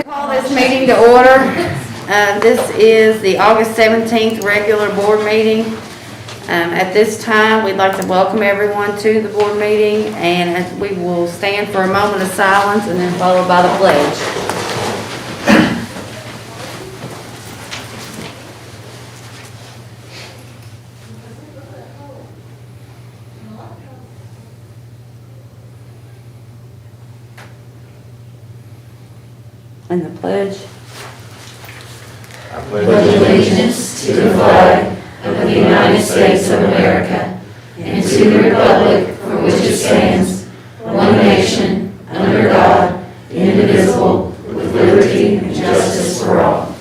Call this meeting to order. This is the August 17th regular board meeting. At this time, we'd like to welcome everyone to the board meeting, and we will stand for a moment of silence and then followed by the pledge. And the pledge. I pledge allegiance to the flag of the United States of America and to the republic for which it stands, one nation, under God, indivisible, with liberty and justice for all.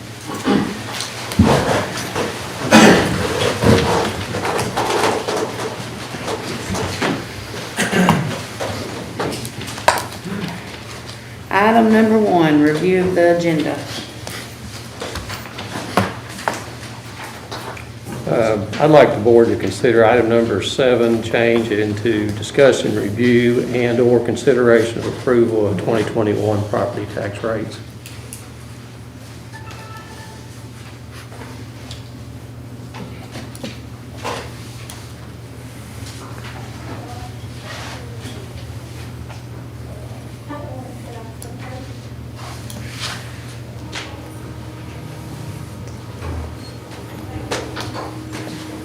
Item number 1, review of the agenda. I'd like the board to consider item number 7, change it into discussion, review, and/or consideration of approval of 2021 property tax rates.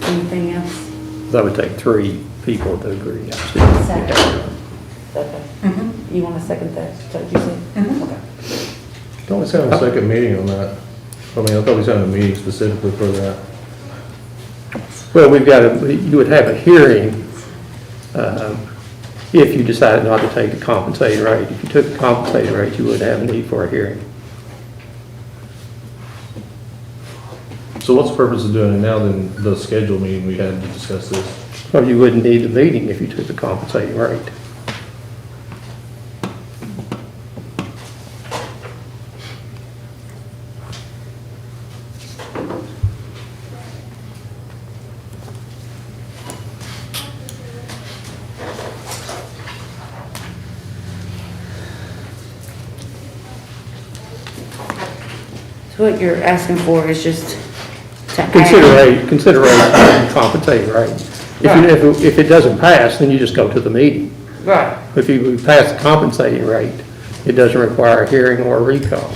Anything else? That would take 3 people to agree. Second. Okay. You want to second that? Is that what you said? Okay. Don't we have a second meeting on that? I mean, I thought we had a meeting specifically for that. Well, you would have a hearing if you decided not to take the compensated rate. If you took the compensated rate, you would have a need for a hearing. So what's the purpose of doing it now than the scheduled meeting we had to discuss this? Well, you wouldn't need the meeting if you took the compensated rate. So what you're asking for is just to add. Consideration of the compensated rate. If it doesn't pass, then you just go to the meeting. Right, If you pass the compensating rate, it doesn't require a hearing or a recall.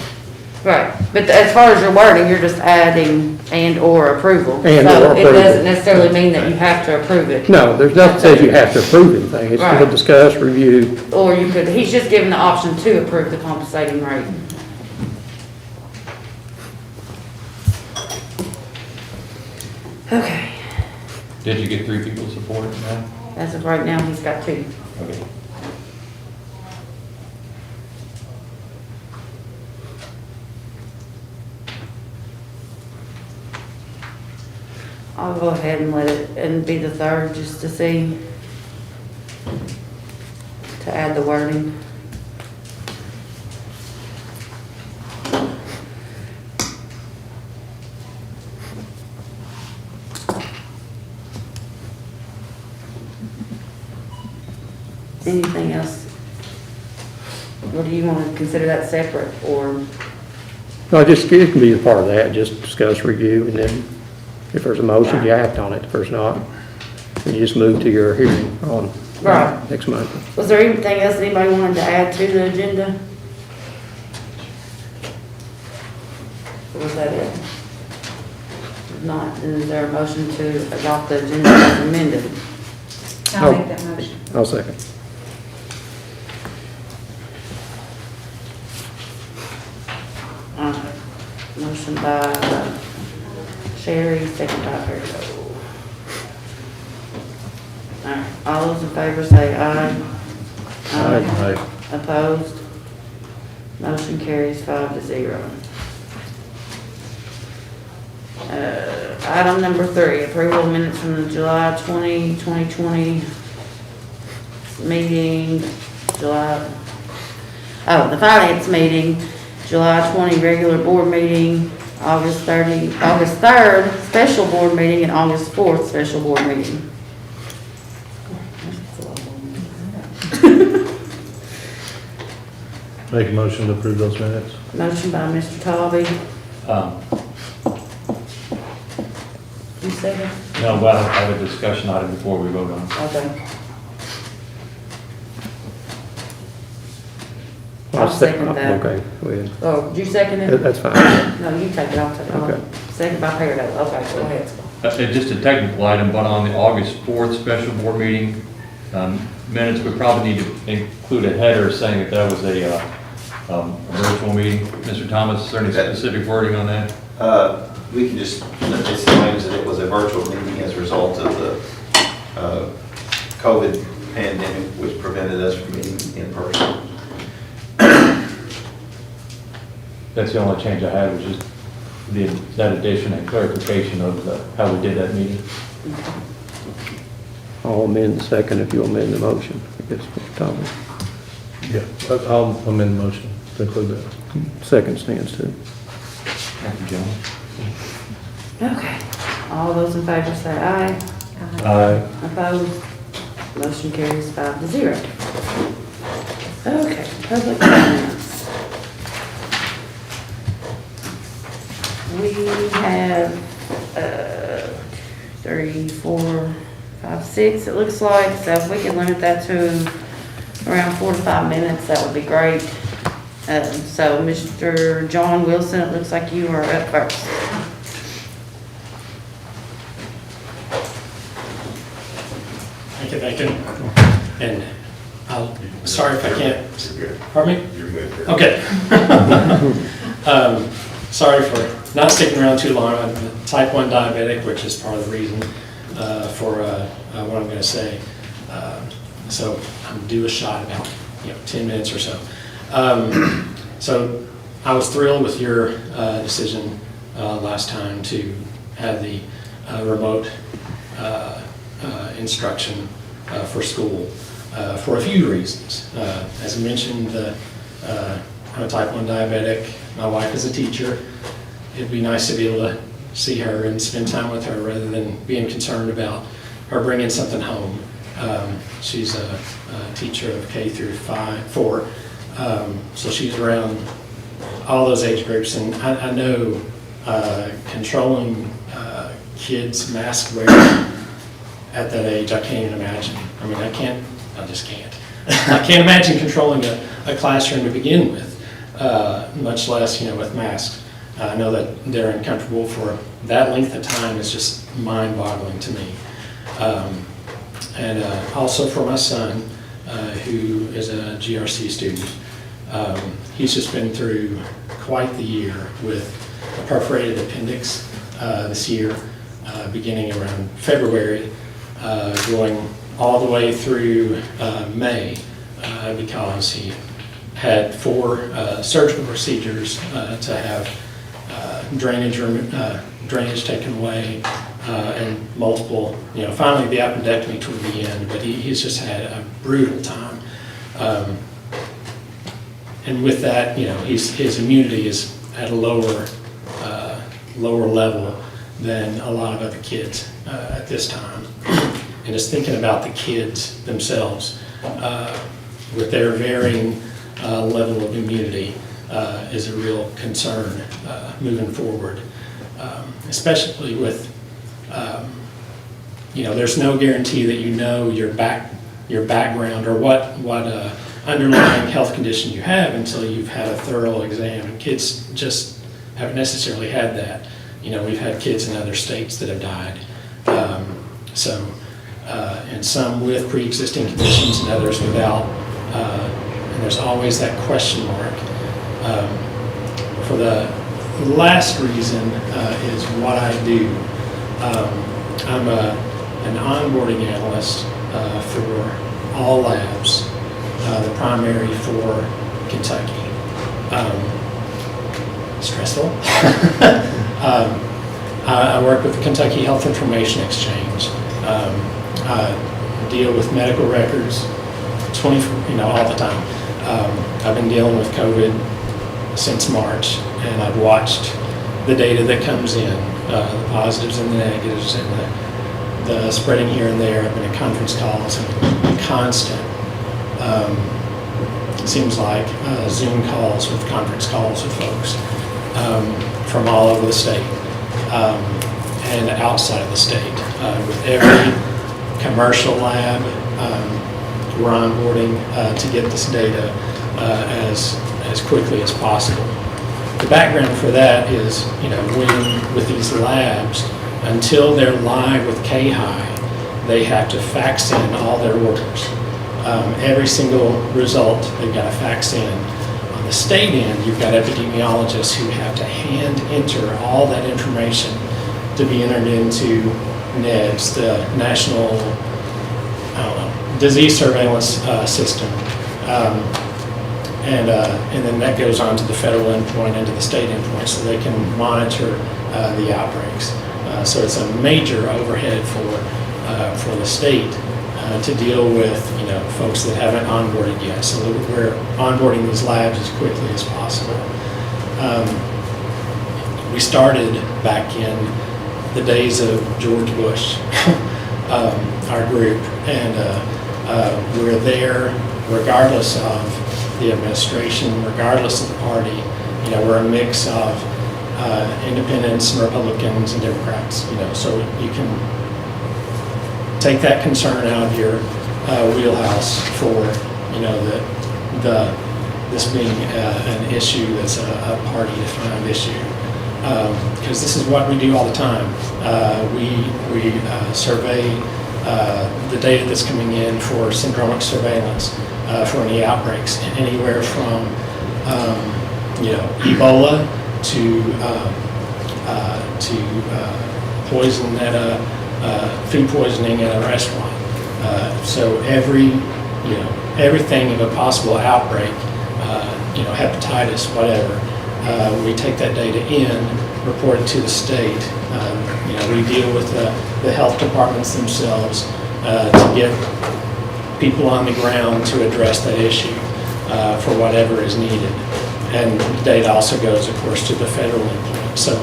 right. But as far as your wording, you're just adding and/or approval. And/or So it approval. doesn't necessarily mean that you have to approve it. No, there's nothing that says you have to approve anything. It's Right. to discuss, review. Or you could, he's just given the option to approve the compensating rate. Okay, Did you get 3 people support now? as of right now, he's got 2. Okay. I'll go ahead and let it, and be the 3rd, just to see, to add the wording. Anything else? Or do you want to consider that separate, or? No, it can be a part of that, just discuss, review, and then if there's a motion, you act on it. If there's not, then you just move to your hearing on Right. next month. Was there anything else anybody wanted to add to the agenda? Or was that it? If not, then is there a motion to adopt the agenda as amended? I'll make that motion. I'll second. Motion by Sherry, second by Erdo. All right, all those in favor say aye. Aye. Opposed? Motion carries 5-0. Item number 3, approval of minutes from the July 2020 meeting, the finance meeting, July 20 regular board meeting, August 3rd special board meeting, and August 4th special board meeting. Make a motion to approve those minutes. Motion by Mr. Tolby. Um, You second? No, but I have a discussion item before we vote on it. Okay. I'll I'll second that. Okay, go ahead. Oh, did you second it? That's fine. No, you take it, I'll take it. Okay. Second by Pearl. Okay, go ahead. Just a technical item, but on the August 4th special board meeting minutes, we probably need to include a header saying that that was a virtual meeting. Mr. Thomas, is there any specific wording on that? We can just, it claims that it was a virtual meeting as a result of the COVID pandemic, which prevented us from meeting in person. That's the only change I had, was just that addition and clarification of how we did that meeting. I'll amend the second if you amend the motion, I guess, Mr. Thomas. Yeah, I'll amend the motion to include that. Second stands too. Thank you, John. Okay. All those in favor say aye. Aye. Opposed? Motion carries 5-0. Okay, public comments. We have 3, 4, 5, 6, it looks like. So if we can limit that to around 4 to 5 minutes, that would be great. So Mr. John Wilson, it looks like you are up first. Thank you. And sorry if I can't. Pardon me? You're good. Okay. Sorry for not sticking around too long. I'm a type 1 diabetic, which is part of the reason for what I'm going to say. So I'm due a shot in about 10 minutes or so. So I was thrilled with your decision last time to have the remote instruction for school for a few reasons. As I mentioned, I'm a type 1 diabetic. My wife is a teacher. It'd be nice to be able to see her and spend time with her rather than being concerned about her bringing something home. She's a teacher of K through 4, so she's around all those age groups, and I know controlling kids' mask wearing at that age, I can't even imagine. I mean, I just can't. I can't imagine controlling a classroom to begin with, much less, with masks. I know that they're uncomfortable for that length of time is just mind-boggling to me. And also for my son, who is a GRC student. He's just been through quite the year with a perforated appendix this year, beginning around February, going all the way through May, because he had 4 surgical procedures to have drainage taken away, and multiple, finally the appendectomy toward the end, but he's just had a brutal time. And with that, his immunity is at a lower level than a lot of other kids at this time. And just thinking about the kids themselves with their varying level of immunity is a real concern moving forward, especially with, there's no guarantee that your background or what underlying health condition you have until you've had a thorough exam. And kids just haven't necessarily had that. We've had kids in other states that have died. And some with pre-existing conditions and others without. And there's always that question mark. For the last reason is what I do. I'm an onboarding analyst for all labs, the primary for Kentucky. Stressful. I work with the Kentucky Health Information Exchange. I deal with medical records all the time. I've been dealing with COVID since March, and I've watched the data that comes in, the positives and the negatives, and the spreading here and there. I've been at conference calls and constant seems like, Zoom calls with conference calls with folks from all over the state and outside of the state. With every commercial lab, we're onboarding to get this data as quickly as possible. The background for that is, when with these labs, until they're live with KHI, they have to fax in all their orders. Every single result they've got to fax in. On the state end, you've got epidemiologists who have to hand enter all that information to be entered into NEDS, the National, Disease Surveillance System. And then that goes on to the federal endpoint and to the state endpoint so they can monitor the outbreaks. So it's a major overhead for the state to deal with, folks that haven't onboarded yet. So we're onboarding these labs as quickly as possible. We started back in the days of George Bush, our group, and we're there regardless of the administration, regardless of the party. We're a mix of independents and Republicans and Democrats, so you can take that concern out of your wheelhouse for, this being an issue that's a party-defined issue. Because this is what we do all the time. We survey the data that's coming in for syndromic surveillance for any outbreaks, anywhere from Ebola to poison food poisoning at a restaurant. So everything of a possible outbreak, hepatitis, whatever. We take that data in, report it to the state. We deal with the health departments themselves to get people on the ground to address that issue for whatever is needed. And the data also goes, of course, to the federal endpoint. So,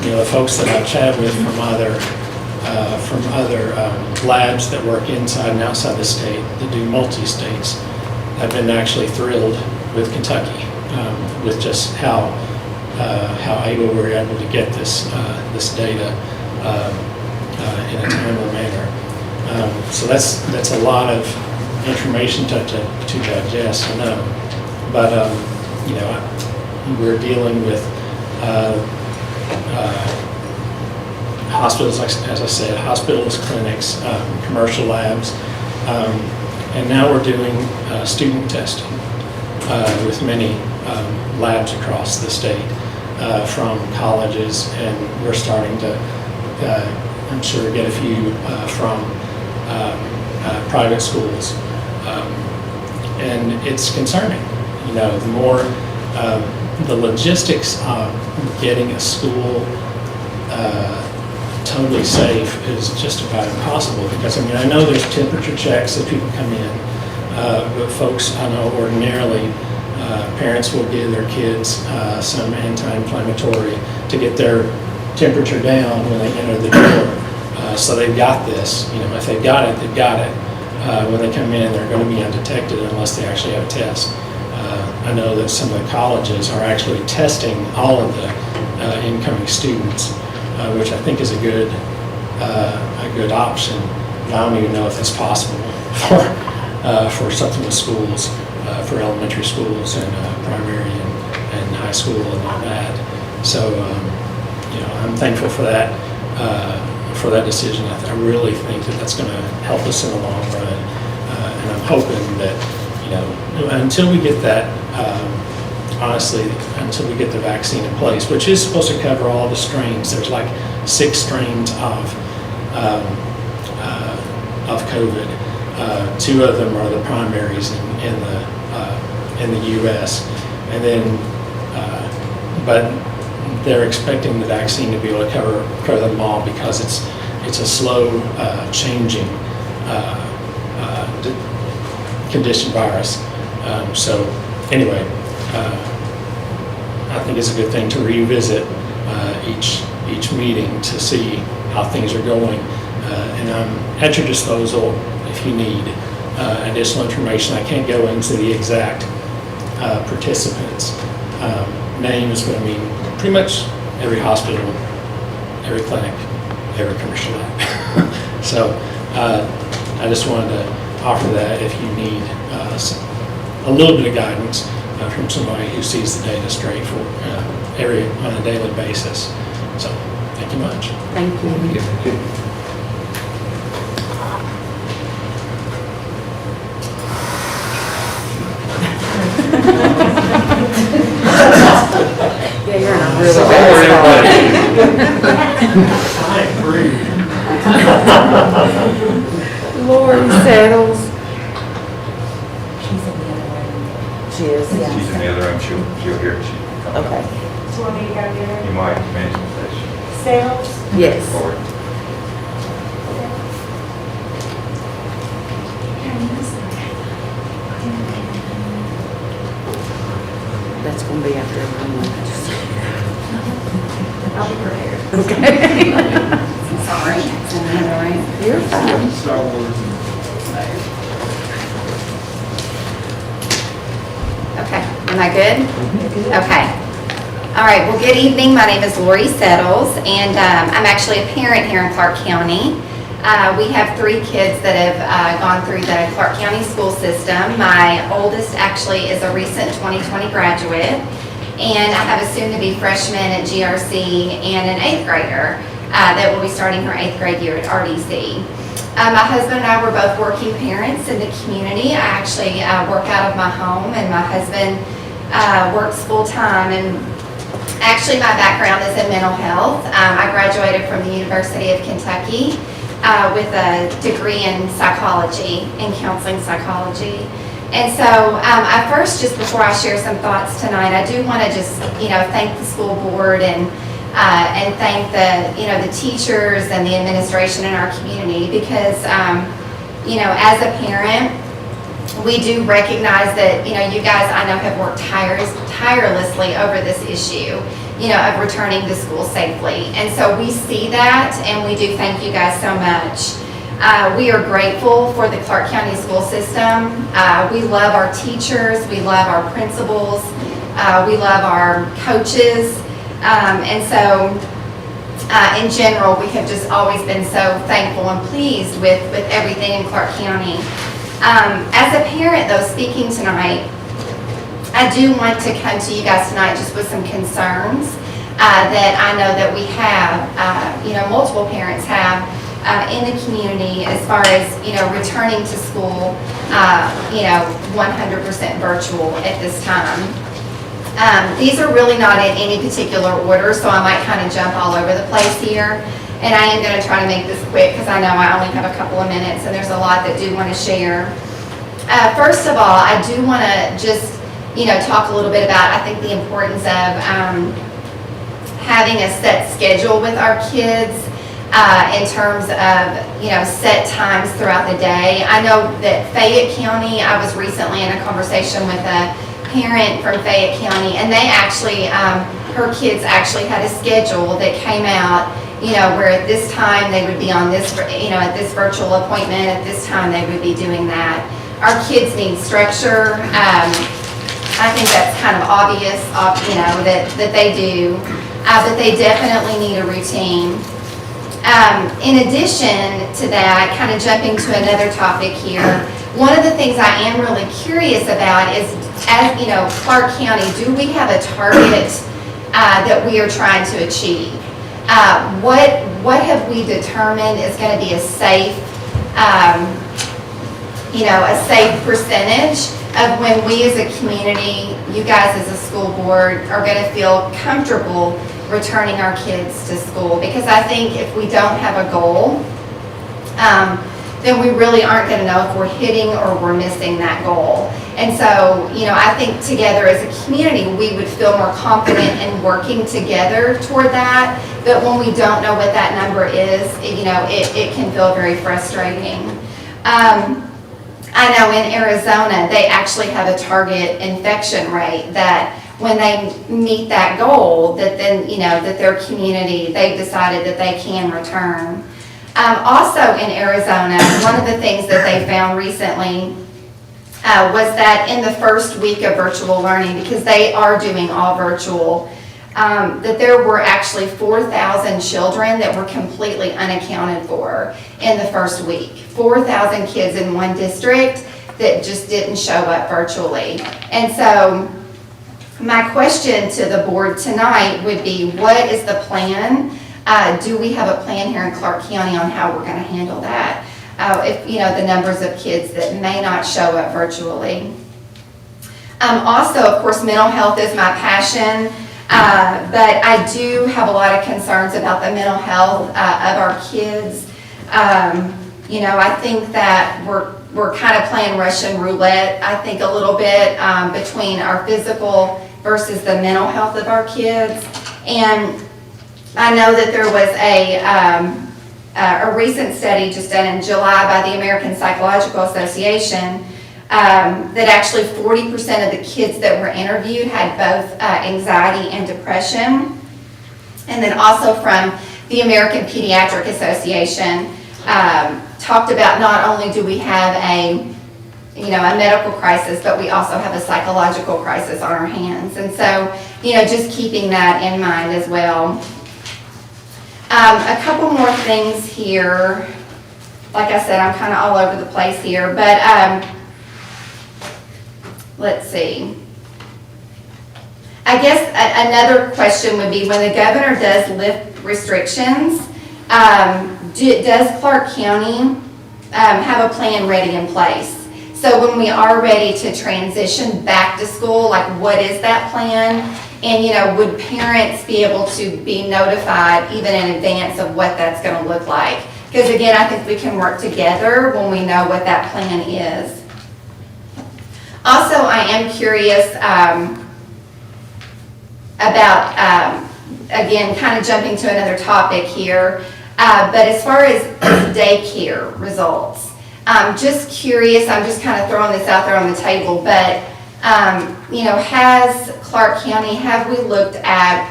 the folks that I've chatted with from other labs that work inside and outside the state, that do multi-states, have been actually thrilled with Kentucky, with just how able we're able to get this data in a timely manner. So that's a lot of information to digest, I know. But we're dealing with hospitals, as I said, hospitals, clinics, commercial labs, and now we're doing student testing with many labs across the state from colleges, and we're starting to, I'm sure, get a few from private schools. And it's concerning. The more the logistics of getting a school totally safe is just about impossible, because I know there's temperature checks that people come in, but folks, I know ordinarily parents will give their kids some anti-inflammatory to get their temperature down when they enter the door. So they've got this, if they've got it, they've got it. When they come in, they're going to be undetected unless they actually have a test. I know that some of the colleges are actually testing all of the incoming students, which I think is a good option. But I don't even know if that's possible for supplement schools, for elementary schools and primary and high school and all that. So I'm thankful for that decision. I really think that that's going to help us in the long run, and I'm hoping that until we get that, honestly, until we get the vaccine in place, which is supposed to cover all the strains. There's like 6 strains of COVID. 2 of them are the primaries in the U.S. and then, but they're expecting the vaccine to be able to cover them all, because it's a slow changing condition virus. So anyway, I think it's a good thing to revisit each meeting to see how things are going, and I'm at your disposal if you need additional information. I can't go into the exact participants' names, but I mean, pretty much every hospital, every clinic, every commercial lab. So I just wanted to offer that if you need a little bit of guidance from somebody who sees the data straight for on a daily basis. So thank you much. Thank you. Yeah, you're in a really bad spot. I agree. Lori Settles. She's in the other room. She is. She's in the other room, she'll hear it. Okay. Do you want me to go get her? You might mention that she Sales? Yes. forward. That's gonna be after everyone. I'll be prepared. Okay. Sorry, it's in the other room. You're fine. Star Wars. Okay, am I good? Okay. All right, well, good evening. My name is Lori Settles, and I'm actually a parent here in Clark County. We have 3 kids that have gone through the Clark County school system. My oldest actually is a recent 2020 graduate, and I have a soon-to-be freshman at GRC and an 8th grader that will be starting her 8th grade year at RDC. My husband and I were both working parents in the community. I actually work out of my home, and my husband works full-time. And actually, my background is in mental health. I graduated from the University of Kentucky with a degree in psychology, in counseling psychology. And so I first, just before I share some thoughts tonight, I do want to just, thank the school board and thank the teachers and the administration in our community because, as a parent, we do recognize that, you guys, I know, have worked tirelessly over this issue, of returning to school safely. And so we see that, and we do thank you guys so much. We are grateful for the Clark County school system. We love our teachers. We love our principals. We love our coaches. And so, in general, we have just always been so thankful and pleased with everything in Clark County. As a parent, though, speaking tonight, I do want to come to you guys tonight just with some concerns that I know that we have, multiple parents have in the community as far as, returning to school, 100% virtual at this time. These are really not in any particular order, so I might kind of jump all over the place here. And I am going to try to make this quick because I know I only have a couple of minutes and there's a lot that I do want to share. First of all, I do want to just, talk a little bit about, I think, the importance of having a set schedule with our kids in terms of, set times throughout the day. I know that Fayette County, I was recently in a conversation with a parent from Fayette County, and they actually, her kids actually had a schedule that came out, where at this time they would be on this, at this virtual appointment, at this time they would be doing that. Our kids need structure. I think that's kind of obvious, that they do, but they definitely need a routine. In addition to that, kind of jumping to another topic here, one of the things I am really curious about is, as Clark County, do we have a target that we are trying to achieve? What have we determined is going to be a safe, a safe percentage of when we as a community, you guys as a school board, are going to feel comfortable returning our kids to school? Because I think if we don't have a goal, then we really aren't going to know if we're hitting or we're missing that goal. And so, I think together as a community, we would feel more confident in working together toward that. But when we don't know what that number is, it can feel very frustrating. I know in Arizona, they actually have a target infection rate that when they meet that goal, that then, that their community, they've decided that they can return. Also in Arizona, one of the things that they found recently was that in the first week of virtual learning, because they are doing all virtual, that there were actually 4,000 children that were completely unaccounted for in the first week. 4,000 kids in one district that just didn't show up virtually. And so my question to the board tonight would be, what is the plan? Do we have a plan here in Clark County on how we're going to handle that? If, the numbers of kids that may not show up virtually. Also, of course, mental health is my passion, but I do have a lot of concerns about the mental health of our kids. I think that we're kind of playing Russian roulette, I think a little bit, between our physical versus the mental health of our kids. And I know that there was a recent study just done in July by the American Psychological Association that actually 40% of the kids that were interviewed had both anxiety and depression. And then also from the American Pediatric Association talked about not only do we have a medical crisis, but we also have a psychological crisis on our hands. And so, just keeping that in mind as well. A couple more things here. Like I said, I'm kind of all over the place here, but let's see. I guess another question would be, when the governor does lift restrictions, does Clark County have a plan ready in place? So when we are ready to transition back to school, like what is that plan? And would parents be able to be notified even in advance of what that's going to look like? Because again, I think we can work together when we know what that plan is. Also, I am curious about, again, kind of jumping to another topic here, but as far as daycare results, just curious, I'm just kind of throwing this out there on the table, but has Clark County, have we looked at,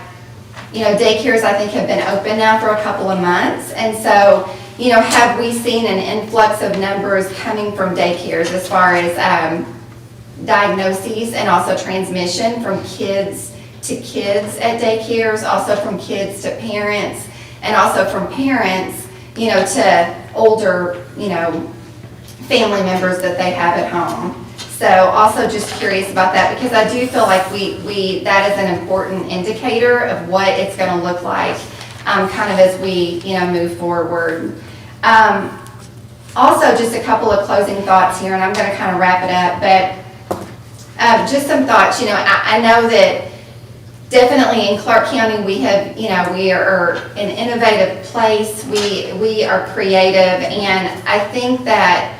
daycares I think have been open now for a couple of months, and so, have we seen an influx of numbers coming from daycares as far as diagnoses and also transmission from kids to kids at daycares, also from kids to parents, and also from parents, to older, family members that they have at home. So also just curious about that, because I do feel like that is an important indicator of what it's going to look like kind of as we move forward. Also just a couple of closing thoughts here, and I'm going to kind of wrap it up, but just some thoughts. I know that definitely in Clark County we have, we are an innovative place, we are creative, and I think that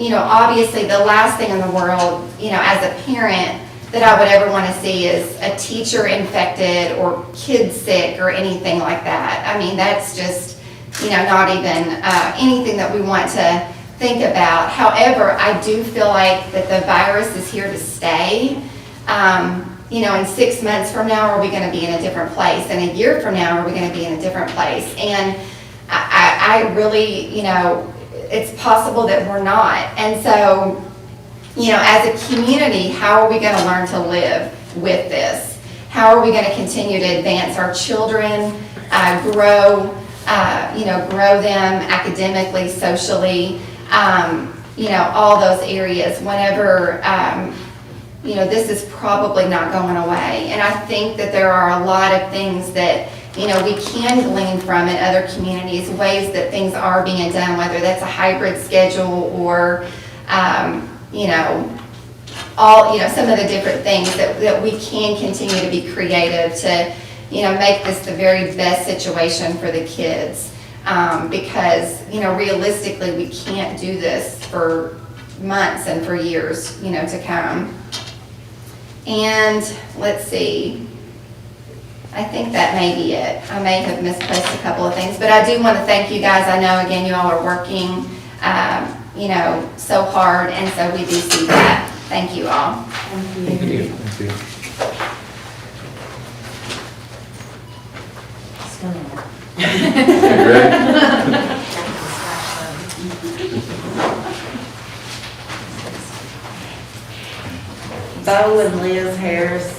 obviously the last thing in the world, as a parent, that I would ever want to see is a teacher infected or kids sick or anything like that. I mean, that's just, not even anything that we want to think about. However, I do feel like that the virus is here to stay. In 6 months from now, are we going to be in a different place? And a year from now, are we going to be in a different place? And I really, it's possible that we're not. And so, as a community, how are we going to learn to live with this? How are we going to continue to advance our children, grow them academically, socially, all those areas whenever, this is probably not going away. And I think that there are a lot of things that we can glean from in other communities, ways that things are being done, whether that's a hybrid schedule or, some of the different things that we can continue to be creative to, make this the very best situation for the kids. Because, realistically, we can't do this for months and for years, to come. And let's see. I think that may be it. I may have misplaced a couple of things, but I do want to thank you guys. I know, again, you all are working, so hard, and so we do see that. Thank you all. Thank you. Thank you. You ready? Bo and Liz Harris.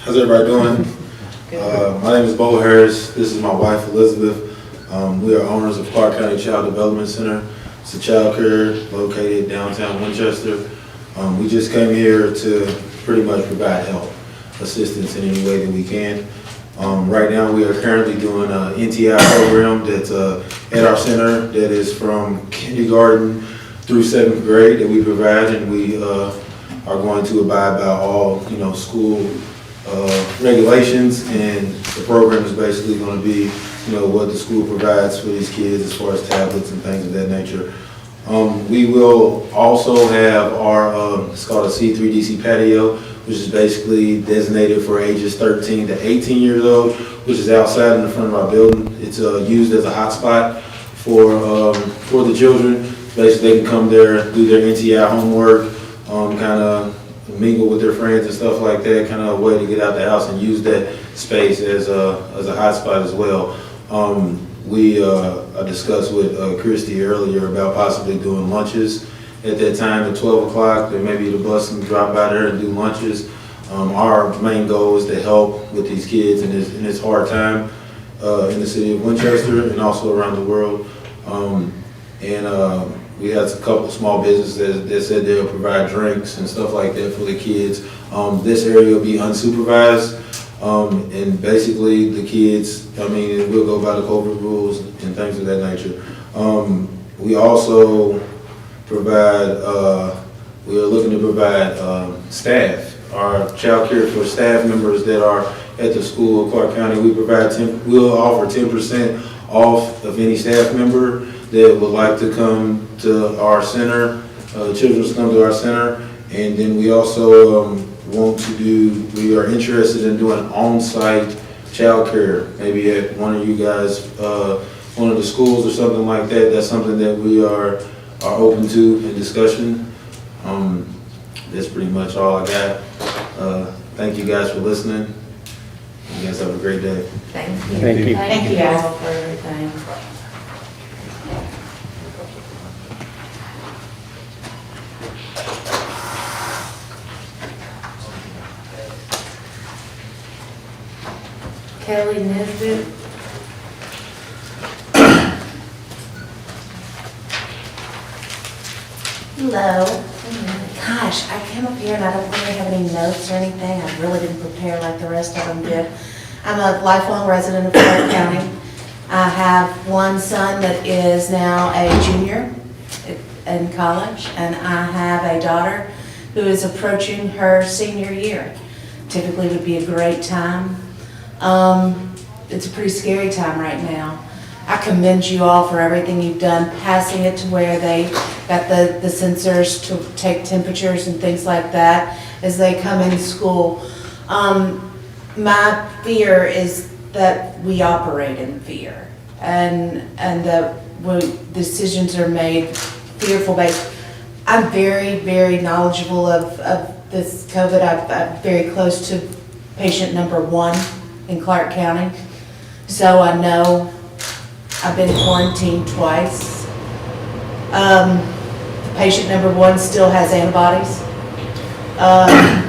How's everybody doing? My name is Bo Harris. This is my wife, Elizabeth. We are owners of Clark County Child Development Center. It's a child care located downtown Winchester. We just came here to pretty much provide help, assistance in any way that we can. Right now, we are currently doing an NTI program that's at our center that is from kindergarten through 7th grade that we provide, and we are going to abide by all, school regulations, and the program is basically going to be, what the school provides for these kids as far as tablets and things of that nature. We will also have our, it's called a C3DC patio, which is basically designated for ages 13 to 18 years old, which is outside in the front of our building. It's used as a hotspot for the children. Basically, they can come there, do their NTI homework, kind of mingle with their friends and stuff like that, kind of a way to get out the house and use that space as a hotspot as well. I discussed with Christy earlier about possibly doing lunches at that time at 12 o'clock, or maybe the bus can drop by there and do lunches. Our main goal is to help with these kids in this hard time in the city of Winchester and also around the world. We had a couple of small businesses that said they'll provide drinks and stuff like that for the kids. This area will be unsupervised, and basically the kids, we'll go by the COVID rules and things of that nature. We also provide, we are looking to provide staff, our child care for staff members that are at the school of Clark County. We'll offer 10% off of any staff member that would like to come to our center, children come to our center. And then we also we are interested in doing on-site child care, maybe at one of you guys, one of the schools or something like that. That's something that we are open to in discussion. That's pretty much all I got. Thank you guys for listening. You guys have a great day. Thank you. Thank you. Thank you all for everything. Kelly Nesbitt. Hello. Gosh, I came up here and I don't really have any notes or anything. I really didn't prepare like the rest of them did. I'm a lifelong resident of Clark County. I have one son that is now a junior in college, and I have a daughter who is approaching her senior year. Typically would be a great time. It's a pretty scary time right now. I commend you all for everything you've done, passing it to where they got the sensors to take temperatures and things like that as they come in school. My fear is that we operate in fear and that when decisions are made fearful based. I'm very, very knowledgeable of this COVID. I'm very close to patient number 1 in Clark County. So I know I've been quarantined twice. Patient number 1 still has antibodies.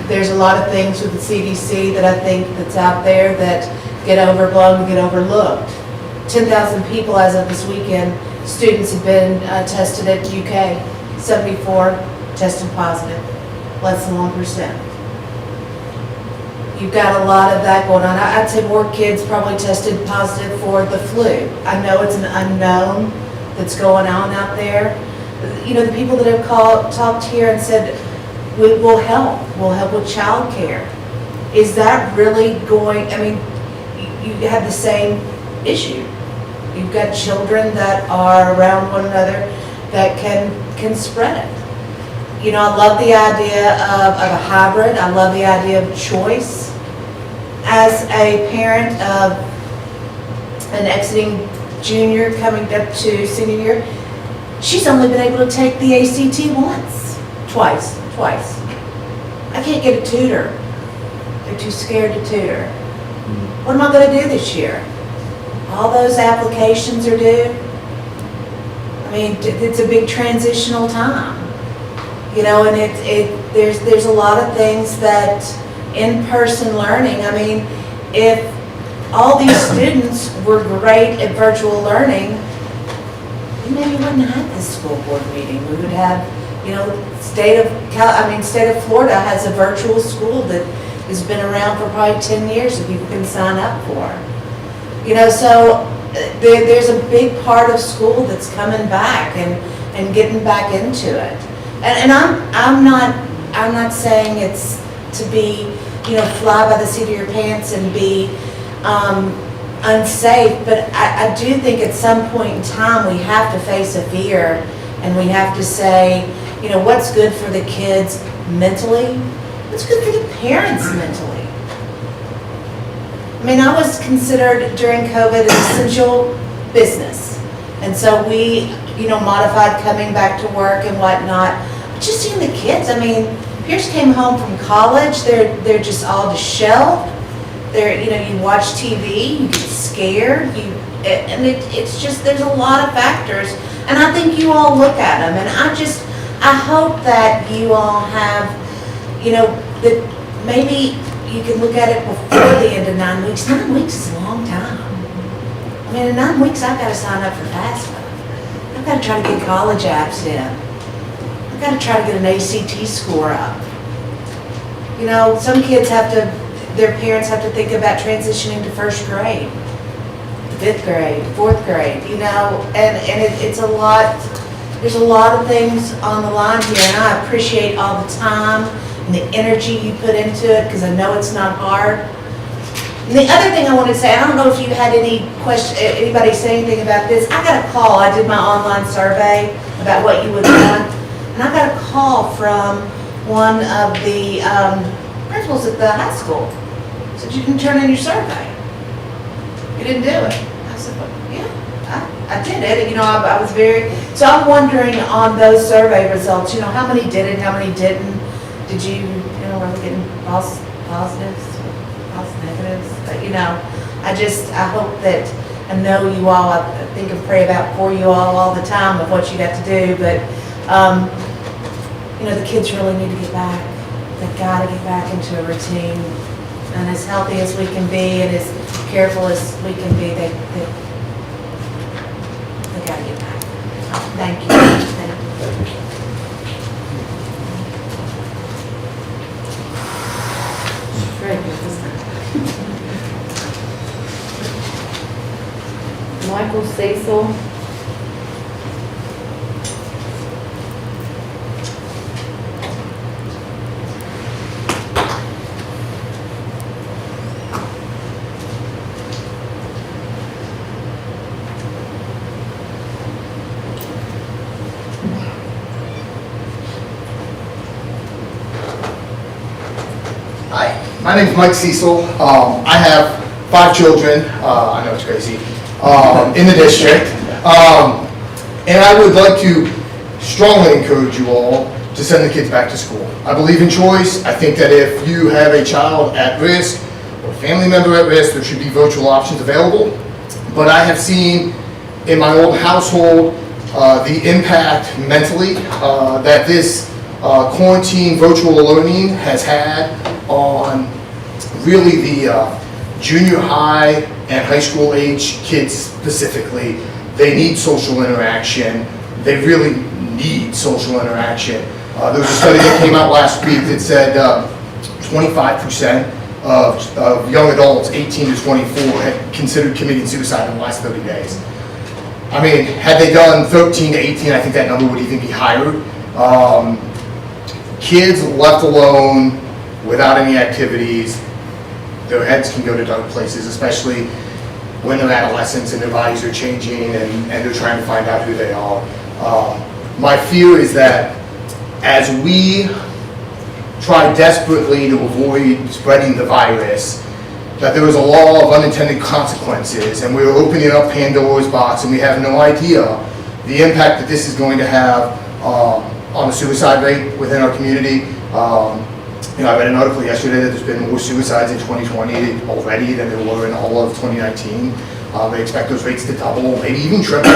There's a lot of things with the CDC that I think that's out there that get overblown and get overlooked. 10,000 people as of this weekend, students have been tested at UK. 74 tested positive, less than 1%. You've got a lot of that going on. I'd say more kids probably tested positive for the flu. I know it's an unknown that's going on out there. You know, the people that have talked here and said, we'll help with child care. Is that really going, I mean, you have the same issue. You've got children that are around one another, that can spread it. You know, I love the idea of a hybrid. I love the idea of choice. As a parent of an exiting junior coming up to senior year, she's only been able to take the ACT twice. I can't get a tutor. They're too scared to tutor. What am I going to do this year? All those applications are due. I mean, it's a big transitional time. You know, and there's a lot of things that in-person learning, I mean, if all these students were great at virtual learning, we maybe wouldn't have this school board meeting. We would have, you know, state of Florida has a virtual school that has been around for probably 10 years that people can sign up for. You know, so there's a big part of school that's coming back and getting back into it. And I'm not saying it's to be, you know, fly by the seat of your pants and be unsafe, but I do think at some point in time we have to face a fear and we have to say, you know, what's good for the kids mentally? What's good for the parents mentally? I mean, I was considered during COVID an essential business. And so we, you know, modified coming back to work and whatnot. But just seeing the kids, I mean, Pierce came home from college, they're just all disheveled. They're, you know, you watch TV, you get scared, and it's just, there's a lot of factors. And I think you all look at them, and I hope that you all have, you know, that maybe you can look at it before the end of 9 weeks. 9 weeks is a long time. I mean, in 9 weeks, I've got to sign up for FAFSA. I've got to try to get college apps in. I've got to try to get an ACT score up. You know, some kids their parents have to think about transitioning to first grade, fifth grade, fourth grade, you know, and it's a lot, there's a lot of things on the line here, and I appreciate all the time and the energy you put into it, because I know it's not hard. And the other thing I wanted to say, I don't know if you had any question, anybody say anything about this. I got a call, I did my online survey about what you would want, and I got a call from one of the principals at the high school. Said, you can turn in your survey. You didn't do it. I said, well, yeah, I did it. You know, I was very, so I'm wondering on those survey results, you know, how many did it, how many didn't? Did you know, were we getting false positives, false negatives? But, you know, I hope that, I know you all, I think and pray for you all the time of what you got to do, but, you know, the kids really need to get back. They've got to get back into a routine. And as healthy as we can be and as careful as we can be, they got to get back. Thank you. Thank you. Michael Cecil. My name's Mike Cecil. I have 5 children, I know it's crazy, in the district. And I would like to strongly encourage you all to send the kids back to school. I believe in choice. I think that if you have a child at risk or a family member at risk, there should be virtual options available. But I have seen in my old household the impact mentally that this quarantine virtual learning has had on really the junior high and high school age kids specifically. They need social interaction. They really need social interaction. There was a study that came out last week that said 25% of young adults 18 to 24 had considered committing suicide in the last 30 days. I mean, had they done 13 to 18, I think that number would even be higher. Kids left alone without any activities, their heads can go to dark places, especially when they're adolescents and their bodies are changing and they're trying to find out who they are. My fear is that as we try desperately to avoid spreading the virus, that there is a law of unintended consequences, and we're opening up Pandora's box, and we have no idea the impact that this is going to have on the suicide rate within our community. I read an article yesterday that there's been more suicides in 2020 already than there were in all of 2019. They expect those rates to double, maybe even triple.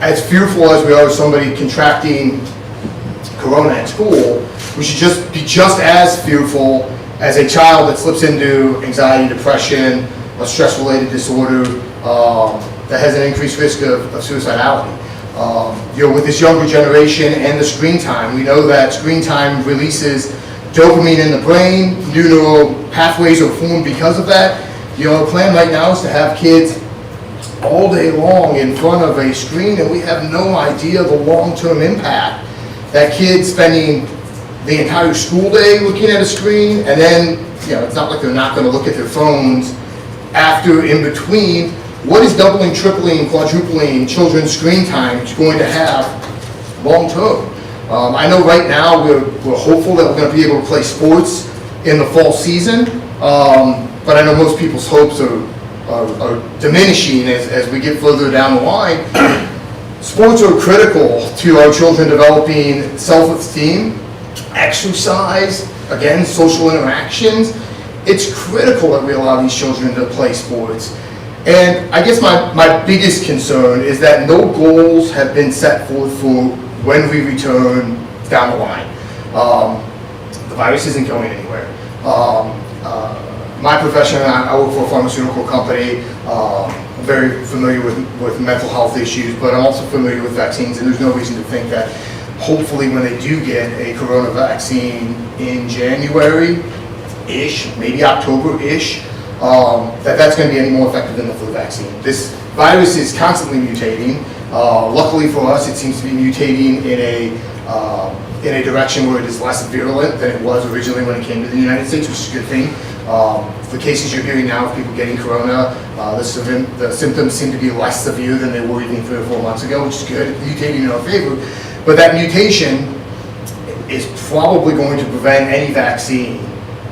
As fearful as we are of somebody contracting corona at school, we should just be just as fearful as a child that slips into anxiety, depression, a stress-related disorder that has an increased risk of suicidality. With this younger generation and the screen time, we know that screen time releases dopamine in the brain. New neural pathways are formed because of that. Our plan right now is to have kids all day long in front of a screen, and we have no idea the long-term impact that kids spending the entire school day looking at a screen, and then, it's not like they're not going to look at their phones after, in between. What is doubling, tripling, quadrupling children's screen time going to have long term? I know right now we're hopeful that we're going to be able to play sports in the fall season, but I know most people's hopes are diminishing as we get further down the line. Sports are critical to our children developing self-esteem, exercise, again, social interactions. It's critical that we allow these children to play sports. And I guess my biggest concern is that no goals have been set forth for when we return down the line. The virus isn't going anywhere. My profession, I work for a pharmaceutical company. I'm very familiar with mental health issues, but I'm also familiar with vaccines, and there's no reason to think that hopefully when they do get a corona vaccine in January-ish, maybe October-ish, that's going to be any more effective than the flu vaccine. This virus is constantly mutating. Luckily for us, it seems to be mutating in a direction where it is less virulent than it was originally when it came to the United States, which is a good thing. The cases you're hearing now of people getting corona, the symptoms seem to be less severe than they were even 3 or 4 months ago, which is good, mutating in our favor. But that mutation is probably going to prevent any vaccine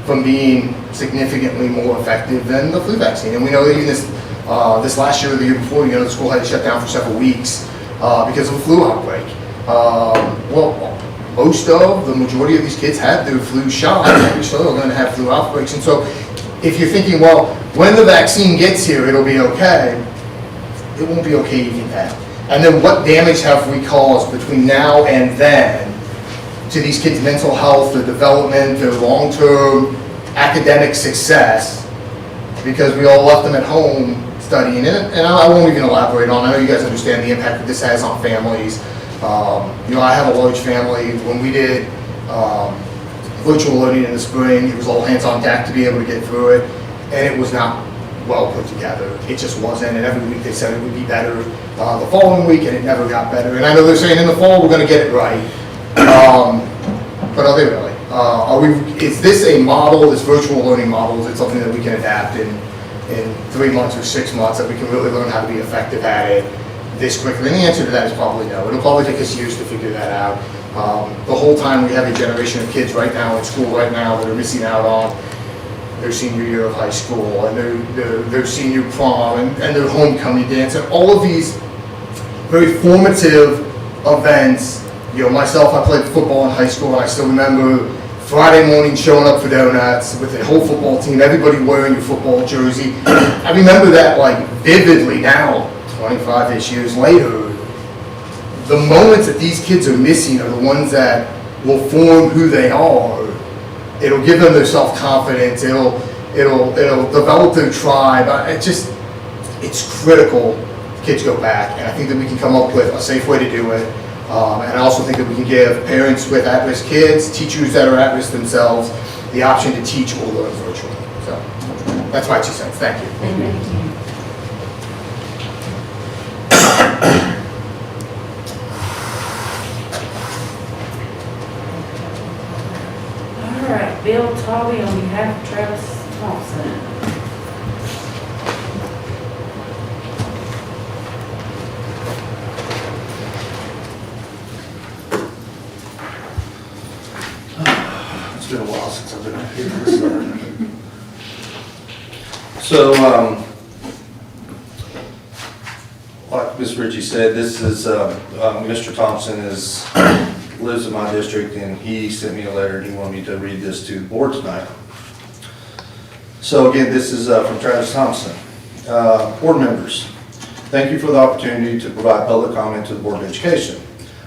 from being significantly more effective than the flu vaccine. And we know that even this last year or the year before, the school had to shut down for several weeks because of a flu outbreak. The majority of these kids had their flu shot, and we're still going to have flu outbreaks. And so if you're thinking, well, when the vaccine gets here, it'll be okay, it won't be okay even then. And then what damage have we caused between now and then to these kids' mental health, their development, their long-term academic success, because we all left them at home studying it. And I won't even elaborate on it. I know you guys understand the impact that this has on families. I have a large family. When we did virtual learning in the spring, it was all hands on deck to be able to get through it, and it was not well put together. It just wasn't, and every week they said it would be better the following week, and it never got better. And I know they're saying in the fall we're going to get it right, but are they really? Is this a model, this virtual learning model, is it something that we can adapt in 3 months or 6 months, that we can really learn how to be effective at it this quickly? And the answer to that is probably no. It'll probably take us years to figure that out. The whole time we have a generation of kids right now in school right now that are missing out on their senior year of high school and their senior prom and their homecoming dance and all of these very formative events. Myself, I played football in high school, and I still remember Friday morning showing up for donuts with the whole football team, everybody wearing your football jersey. I remember that vividly now, 25-ish years later. The moments that these kids are missing are the ones that will form who they are. It'll give them their self-confidence. It'll develop their tribe. It's critical kids go back, and I think that we can come up with a safe way to do it. And I also think that we can give parents with at-risk kids, teachers that are at-risk themselves, the option to teach or learn virtually. So that's my 2 cents. Thank you. All right, Bill Tobey on behalf of Travis Thompson. been a while since I've been here for this start. So, like Ms. Ritchie said, this is, Mr. Thompson lives in my district, and he sent me a letter, and he wanted me to read this to the board tonight. So again, this is from Travis Thompson. Board members, thank you for the opportunity to provide public comment to the Board of Education.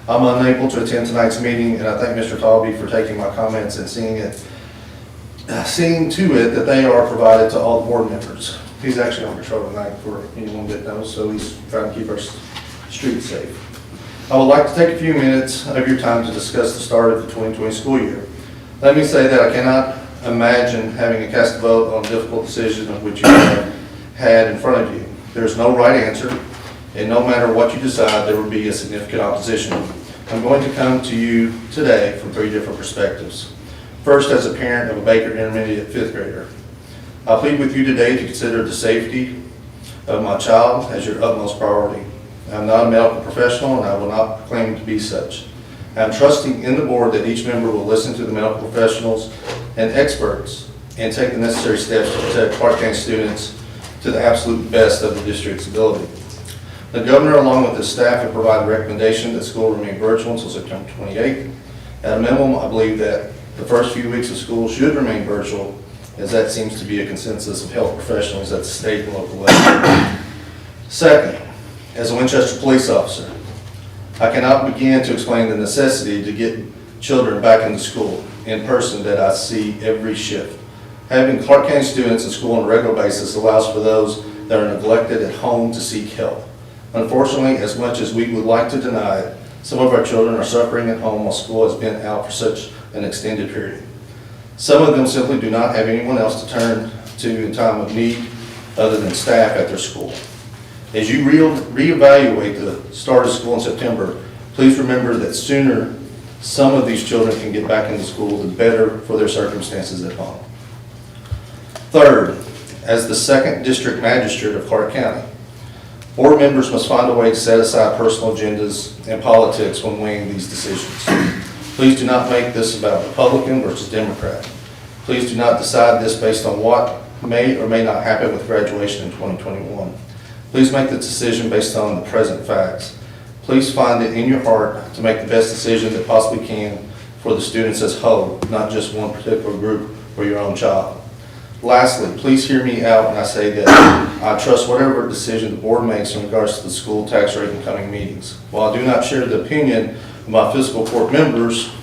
I'm unable to attend tonight's meeting, and I thank Mr. Talby for taking my comments and seeing to it that they are provided to all the board members. He's actually on patrol tonight for anyone that knows, so he's trying to keep our streets safe. I would like to take a few minutes of your time to discuss the start of the 2020 school year. Let me say that I cannot imagine having to cast a vote on a difficult decision of which you have had in front of you. There's no right answer, and no matter what you decide, there will be a significant opposition. I'm going to come to you today from 3 different perspectives. First, as a parent of a Baker Intermediate 5th grader. I plead with you today to consider the safety of my child as your utmost priority. I'm not a medical professional, and I will not claim to be such. I'm trusting in the board that each member will listen to the medical professionals and experts and take the necessary steps to protect Clark County students to the absolute best of the district's ability. The governor, along with his staff, have provided a recommendation that school remain virtual until September 28th. At a minimum, I believe that the first few weeks of school should remain virtual, as that seems to be a consensus of health professionals at the state and local level. Second, as a Winchester police officer, I cannot begin to explain the necessity to get children back into school in person that I see every shift. Having Clark County students in school on a regular basis allows for those that are neglected at home to seek help. Unfortunately, as much as we would like to deny it, some of our children are suffering at home while school has been out for such an extended period. Some of them simply do not have anyone else to turn to in time of need other than staff at their school. As you reevaluate the start of school in September, please remember that sooner some of these children can get back into school, the better for their circumstances at home. Third, as the 2nd District Magistrate of Clark County, board members must find a way to set aside personal agendas and politics when weighing these decisions. Please do not make this about Republican versus Democrat. Please do not decide this based on what may or may not happen with graduation in 2021. Please make the decision based on the present facts. Please find it in your heart to make the best decision that possibly can for the students as whole, not just one particular group or your own child. Lastly, please hear me out when I say that I trust whatever decision the board makes in regards to the school tax rate in coming meetings. While I do not share the opinion of my fiscal court members,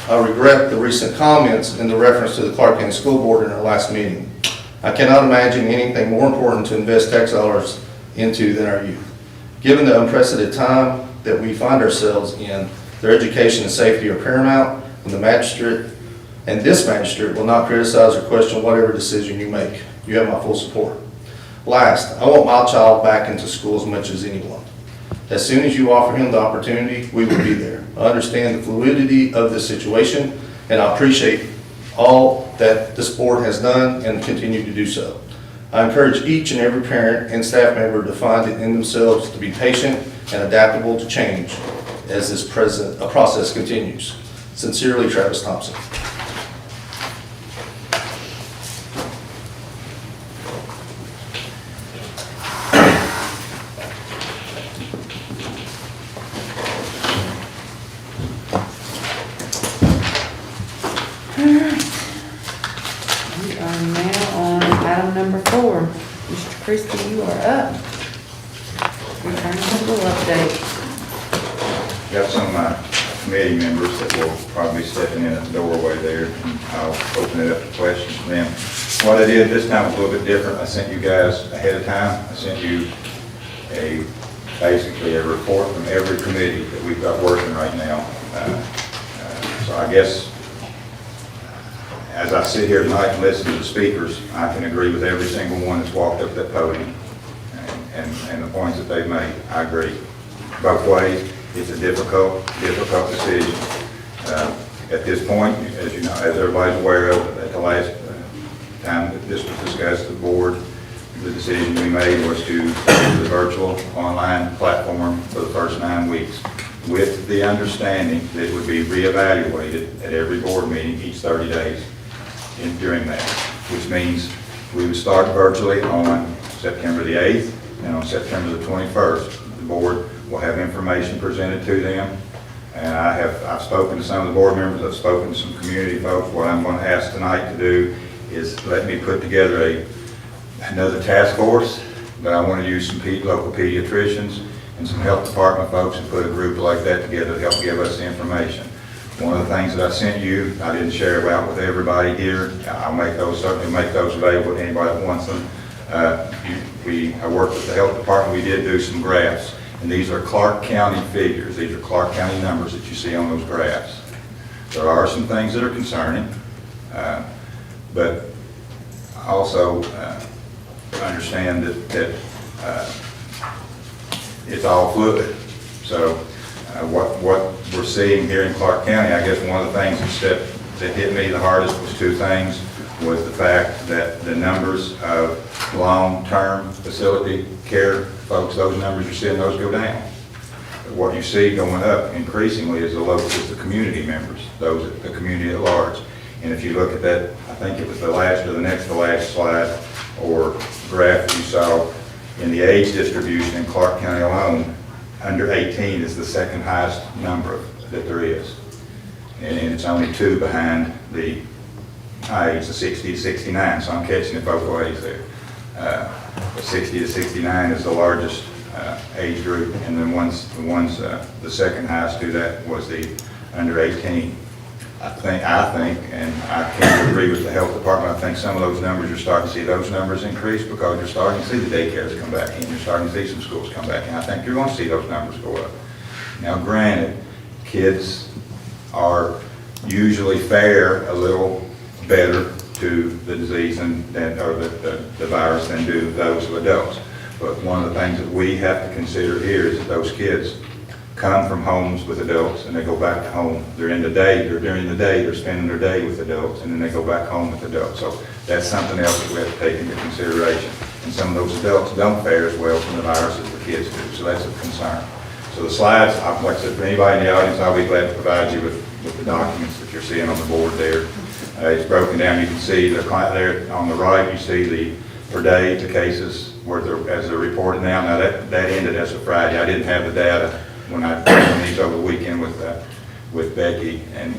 I regret the recent comments in the reference to the Clark County School Board in our last meeting. I cannot imagine anything more important to invest tax dollars into than our youth. Given the unprecedented time that we find ourselves in, their education and safety are paramount, and this magistrate will not criticize or question whatever decision you make. You have my full support. Last, I want my child back into school as much as anyone. As soon as you offer him the opportunity, we will be there. I understand the fluidity of this situation, and I appreciate all that this board has done and continue to do so. I encourage each and every parent and staff member to find it in themselves to be patient and adaptable to change as this process continues. Sincerely, Travis Thompson. We are now on item number 4. Mr. Christie, you are up. Return to school update. Got some of my committee members that will probably be stepping in at the doorway there, and I'll open it up to questions from them. What I did this time was a little bit different. I sent you guys ahead of time. I sent you basically a report from every committee that we've got working right now. So I guess as I sit here tonight and listen to the speakers, I can agree with every single one that's walked up that podium and the points that they've made. I agree. Both ways, it's a difficult decision. At this point, as you know, as everybody's aware of, at the last time that this was discussed at the board, the decision we made was to use the virtual online platform for the first 9 weeks. with the understanding that it would be reevaluated at every board meeting each 30 days during that, which means we would start virtually on September the 8th, and on September the 21st, the board will have information presented to them. And I've spoken to some of the board members, I've spoken to some community folks. What I'm going to ask tonight to do is let me put together another task force, but I want to use some local pediatricians and some health department folks and put a group like that together to help give us the information. One of the things that I sent you, I didn't share out with everybody here. I'll certainly make those available to anybody that wants them. I worked with the health department, we did do some graphs, and these are Clark County figures. These are Clark County numbers that you see on those graphs. There are some things that are concerning, but also understand that it's all fluid. So what we're seeing here in Clark County, I guess one of the things that hit me the hardest was two things. Was the fact that the numbers of long-term facility care folks, those numbers you're seeing, those go down. What you see going up increasingly is the community members, the community at large. And if you look at that, I think it was the last or the next to last slide or graph that you saw in the age distribution in Clark County alone, under 18 is the second highest number that there is. And it's only 2 behind the age, the 60 to 69, so I'm catching it both ways there. 60 to 69 is the largest age group, and then the second highest to that was the under 18. I think, and I can't agree with the health department, I think some of those numbers, you're starting to see those numbers increase because you're starting to see the daycares come back in, you're starting to see some schools come back in. I think you're going to see those numbers go up. Now granted, kids are usually fare a little better to the disease or the virus than do those of adults. But one of the things that we have to consider here is that those kids come from homes with adults and they go back to home. During the day, they're spending their day with adults and then they go back home with adults. So that's something else that we have to take into consideration. And some of those adults don't fare as well from the virus as the kids do. So that's a concern. So the slides, like I said, for anybody in the audience, I'll be glad to provide you with the documents that you're seeing on the board there. It's broken down. You can see there on the right, you see the per day to cases as they're reported now. Now that ended as of Friday. I didn't have the data when I did these over the weekend with Becky, and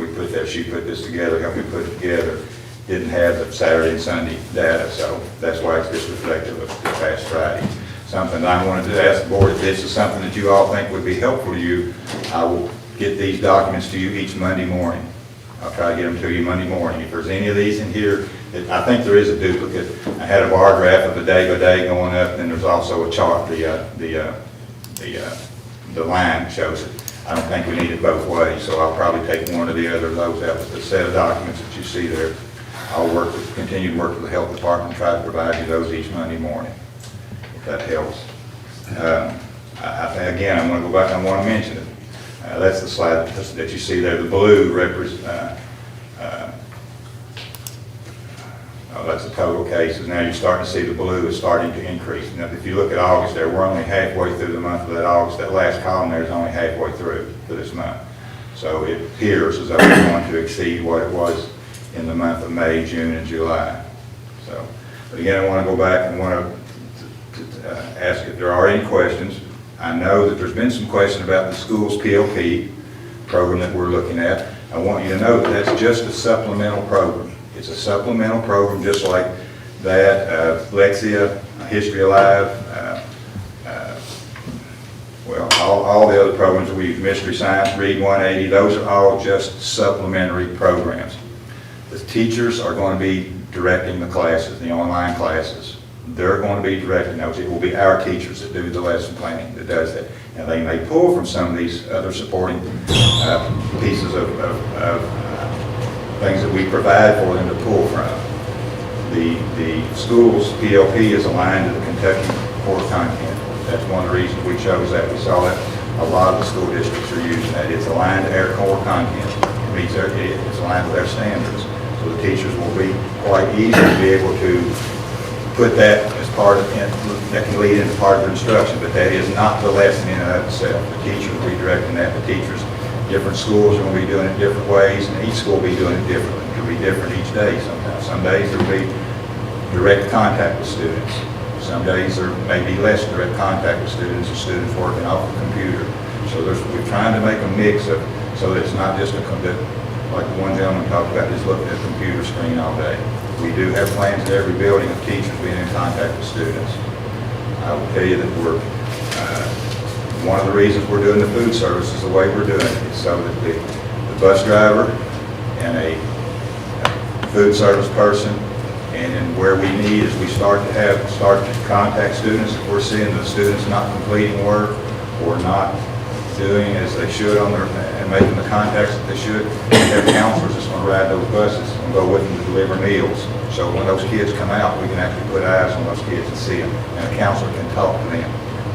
she put this together, helped me put it together. Didn't have the Saturday and Sunday data, so that's why it's just reflective of the past Friday. Something I wanted to ask the board, if this is something that you all think would be helpful to you, I will get these documents to you each Monday morning. I'll try to get them to you Monday morning. If there's any of these in here, I think there is a duplicate. I had a bar graph of the day by day going up, and then there's also a chart, the line shows it. I don't think we need it both ways, so I'll probably take one or the other of those out with the set of documents that you see there. I'll continue to work with the health department and try to provide you those each Monday morning, if that helps. I think, again, I'm going to go back and I want to mention it. That's the slide that you see there. The blue represents, that's the total cases. Now you're starting to see the blue is starting to increase. Now if you look at August there, we're only halfway through the month of that August. That last column there is only halfway through for this month. So it appears as though we're going to exceed what it was in the month of May, June, and July. So, but again, I want to go back and want to ask if there are any questions. I know that there's been some question about the school's PLP program that we're looking at. I want you to know that that's just a supplemental program. It's a supplemental program just like that, Lexia, History Alive, well, all the other programs that we use, Mystery Science, Read 180, those are all just supplementary programs. The teachers are going to be directing the classes, the online classes. They're going to be directing those. It will be our teachers that do the lesson planning that does that. And they may pull from some of these other supporting pieces of things that we provide for them to pull from. The school's PLP is aligned to the Kentucky core content. That's one of the reasons we chose that. We saw that a lot of the school districts are using that. It's aligned to their core content. It's aligned with their standards. So the teachers will be quite easy to be able to put that as part of, that can lead into part of the instruction, but that is not the lesson in and of itself. The teacher will be directing that. The teachers, different schools are going to be doing it different ways, and each school will be doing it differently. It will be different each day sometimes. Some days there will be direct contact with students. Some days there may be less direct contact with students, or students working off the computer. So we're trying to make a mix of, so that it's not just like the one gentleman talked about, just looking at a computer screen all day. We do have plans in every building of teachers being in contact with students. I will tell you that one of the reasons we're doing the food service is the way we're doing it, is so that the bus driver and a food service person, and then where we need is we start to contact students. If we're seeing the students not completing work or not doing as they should on their, and making the contacts that they should, we have counselors that's going to ride those buses and go with them to deliver meals. So when those kids come out, we can actually put eyes on those kids and see them, and a counselor can talk to them.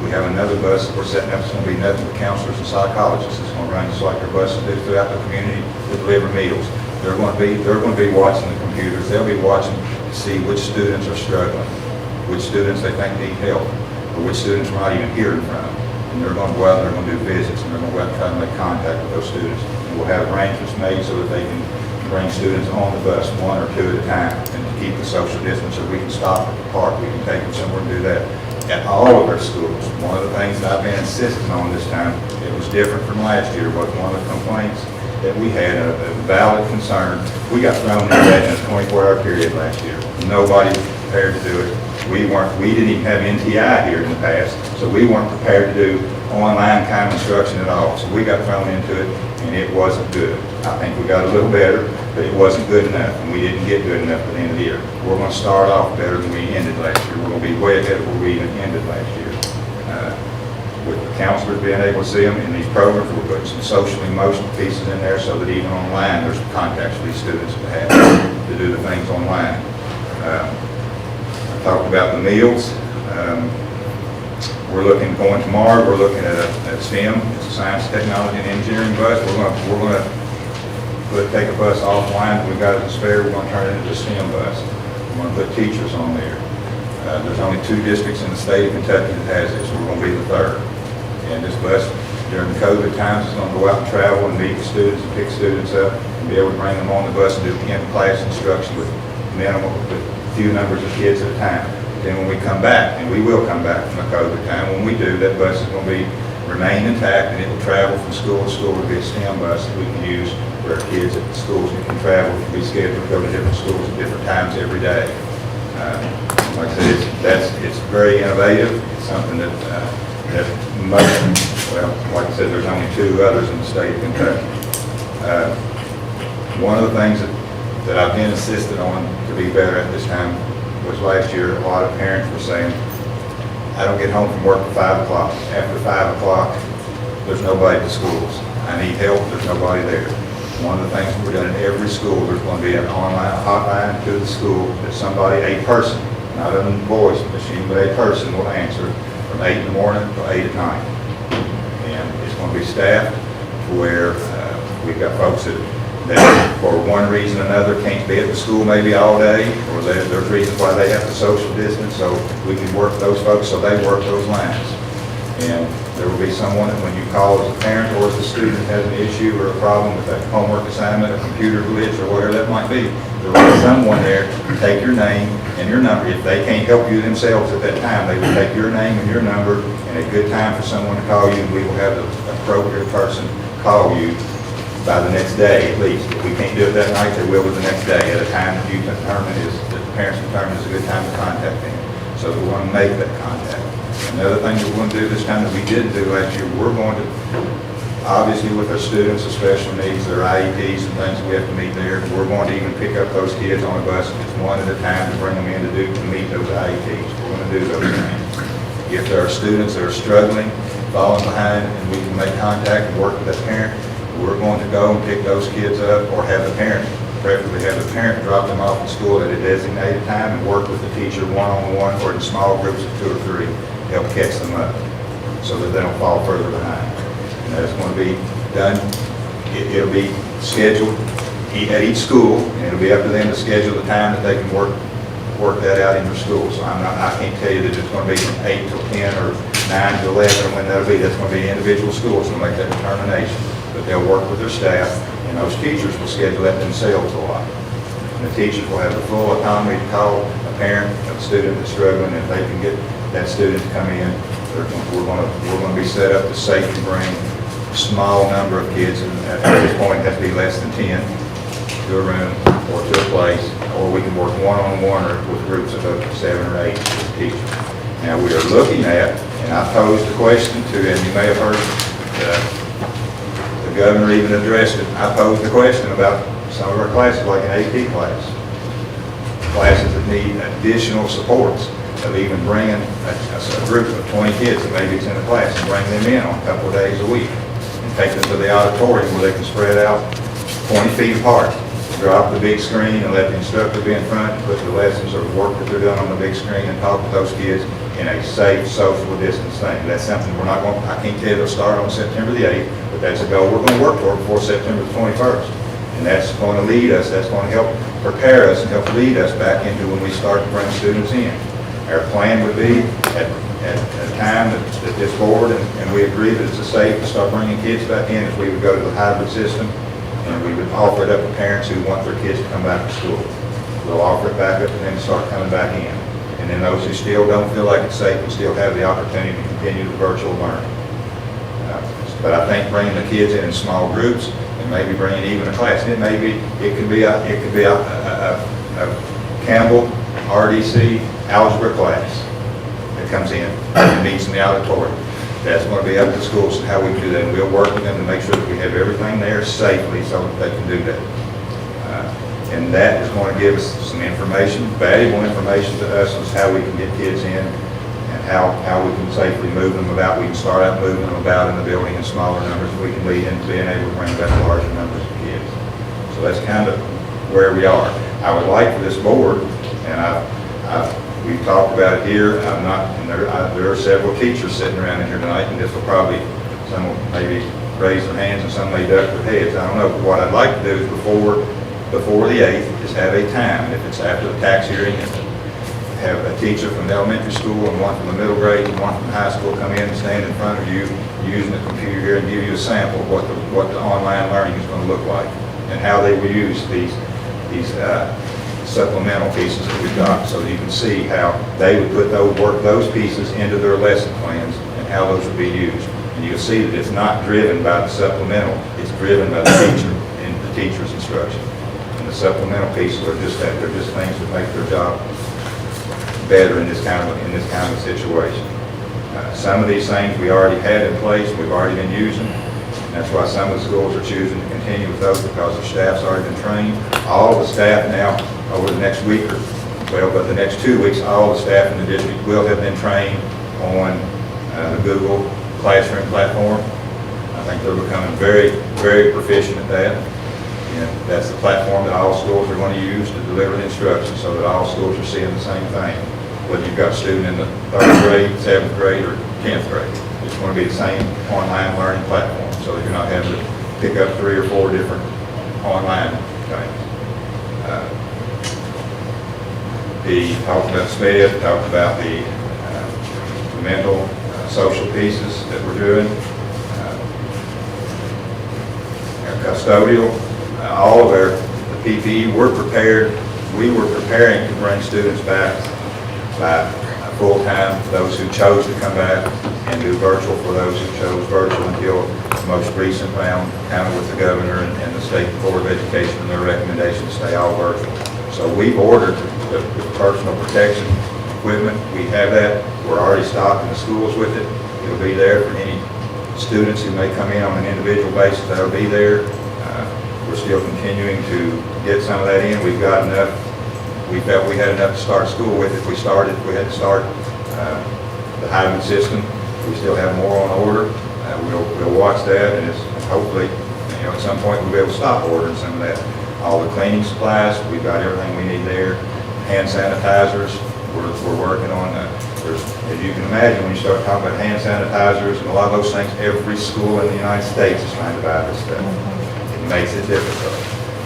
We have another bus that we're setting up, it's going to be nothing but counselors and psychologists. It's going to run just like their buses do throughout the community to deliver meals. They're going to be watching the computers. They'll be watching to see which students are struggling, which students they think need help, or which students we're not even hearing from. And they're going to go out and they're going to do visits, and they're going to go out and try to make contact with those students. And we'll have arrangements made so that they can bring students on the bus, one or two at a time, and to keep the social distance, so we can stop at the park, we can take them somewhere and do that. At all of our schools, one of the things that I've been insisting on this time, it was different from last year, was one of the complaints that we had, a valid concern. We got thrown into that in a 24-hour period last year. Nobody was prepared to do it. We didn't even have NTI here in the past, so we weren't prepared to do online kind of instruction at all. So we got thrown into it, and it wasn't good. I think we got a little better, but it wasn't good enough, and we didn't get good enough at the end of the year. We're going to start off better than we ended last year. We're going to be way ahead of where we even ended last year. With the counselors being able to see them in these programs, we're putting some social emotional pieces in there so that even online there's contacts for these students to have to do the things online. I talked about the meals. We're looking, going tomorrow, we're looking at a STEM, it's a science, technology, and engineering bus. We're going to take a bus offline that we've got as a spare. We're going to turn it into a STEM bus. We're going to put teachers on there. There's only 2 districts in the state of Kentucky that has this. We're going to be the 3rd. And this bus, during the COVID times, is going to go out and travel and meet the students and pick students up and be able to bring them on the bus and do in-class instruction with few numbers of kids at a time. Then when we come back, and we will come back from the COVID time, when we do, that bus is going to remain intact, and it will travel from school to school. It will be a STEM bus that we can use for our kids at the schools that can travel, can be scheduled to go to different schools at different times every day. Like I said, it's very innovative. It's something that like I said, there's only 2 others in the state of Kentucky. One of the things that I've been insisted on to be better at this time was last year, a lot of parents were saying, I don't get home from work at 5 o'clock. After 5 o'clock, there's nobody at the schools. I need help, there's nobody there. One of the things we're doing in every school, there's going to be an online hotline to the school that somebody, a person, not a voice machine, but a person will answer from 8 in the morning to 8 at night. And it's going to be staffed to where we've got folks that for one reason or another can't be at the school maybe all day, or there's reasons why they have to social distance, so we can work those folks so they work those lines. And there will be someone that when you call as a parent or as a student has an issue or a problem with a homework assignment, a computer glitch, or whatever that might be, there will be someone there to take your name and your number. If they can't help you themselves at that time, they will take your name and your number and a good time for someone to call you, and we will have the appropriate person call you by the next day at least. If we can't do it that night, they will the next day at a time that you determine that the parents determine is a good time to contact them. So we want to make that contact. Another thing we're going to do this time that we didn't do last year, we're going to, obviously with our students with special needs, their IEPs and things we have to meet there, we're going to even pick up those kids on a bus just one at a time to bring them in to meet those IEPs. We're going to do those things. If there are students that are struggling, falling behind, and we can make contact and work with that parent, we're going to go and pick those kids up, or have the parent, preferably have the parent drop them off at school at a designated time and work with the teacher one-on-one or in small groups of 2 or 3 to help catch them up so that they don't fall further behind. And that's going to be done, it'll be scheduled at each school, and it'll be up to them to schedule the time that they can work work that out in their school. So I can't tell you that it's going to be from 8 till 10 or 9 to 11, or when that'll be. That's going to be individual schools to make that determination. But they'll work with their staff, and those teachers will schedule that themselves a lot. And the teachers will have the full autonomy to call a parent of a student that's struggling, and if they can get that student to come in, we're going to be set up to safely bring a small number of kids, and at this point, it has to be less than 10, to a room or to a place, or we can work one-on-one or with groups of up to 7 or 8 with the teacher. Now, we are looking at, and I posed a question to, and you may have heard the governor even addressed it. I posed a question about some of our classes, like an AP class, classes that need additional supports, of even bringing a group of 20 kids that maybe it's in a class and bring them in on a couple of days a week and take them to the auditorium where they can spread out 20 feet apart, drop the big screen and let the instructor be in front and put the lessons or the work that they're doing on the big screen and talk to those kids in a safe, social distance thing. That's something we're not going, I can't tell you they'll start on September the 8th, but that's a goal we're going to work toward before September the 21st. And that's going to lead us, that's going to help prepare us and help lead us back into when we start to bring students in. Our plan would be at a time that this board, and we agree that it's safe to start bringing kids back in, if we would go to the hybrid system, and we would offer it up to parents who want their kids to come back to school. We'll offer it back up and then start coming back in. And then those who still don't feel like it's safe will still have the opportunity to continue the virtual learning. But I think bringing the kids in small groups and maybe bringing even a class, it could be a Campbell RDC algebra class that comes in and meets in the auditorium. That's going to be up to schools and how we can do that. And we'll work with them to make sure that we have everything there safely so that they can do that. And that is going to give us some information, valuable information to us as how we can get kids in and how we can safely move them about. We can start out moving them about in the building in smaller numbers. We can lead into being able to bring back larger numbers of kids. So that's kind of where we are. I would like for this board, and we've talked about it here. There are several teachers sitting around in here tonight, and this will probably, some will maybe raise their hands and some may duck their heads. I don't know, but what I'd like to do is before the 8th is have a time, and if it's after the tax hearing, have a teacher from the elementary school and one from the middle grade and one from high school come in and stand in front of you using the computer here and give you a sample of what the online learning is going to look like and how they will use these supplemental pieces that we've got, so that you can see how they would put those pieces into their lesson plans and how those would be used. And you'll see that it's not driven by the supplemental, it's driven by the teacher and the teacher's instruction. And the supplemental pieces are just that, they're just things that make their job better in this kind of a situation. Some of these things we already had in place, we've already been using. That's why some of the schools are choosing to continue with those, because their staff's already been trained. All the staff now, over the next week but the next 2 weeks, all the staff in the district will have been trained on the Google Classroom platform. I think they're becoming very, very proficient at that. And that's the platform that all schools are going to use to deliver the instruction, so that all schools are seeing the same thing. Whether you've got a student in the 3rd grade, 7th grade, or 10th grade, it's going to be the same online learning platform, so that you're not having to pick up 3 or 4 different online things. He talked about SMED, talked about the mental, social pieces that we're doing, our custodial, all of the PPE. We were preparing to bring students back by full-time, those who chose to come back, and do virtual for those who chose virtual until the most recent round, kind of with the governor and the State Board of Education and their recommendation to stay all virtual. So we've ordered the personal protection equipment. We have that. We're already stocking the schools with it. It'll be there for any students who may come in on an individual basis. That'll be there. We're still continuing to get some of that in. We've got enough. We felt we had enough to start school with. If we had to start the hybrid system. We still have more on order. We'll watch that, and hopefully, at some point we'll be able to stop ordering some of that. All the cleaning supplies, we've got everything we need there. Hand sanitizers, we're working on. As you can imagine, when you start talking about hand sanitizers and a lot of those things, every school in the United States is trying to buy this stuff. It makes it difficult.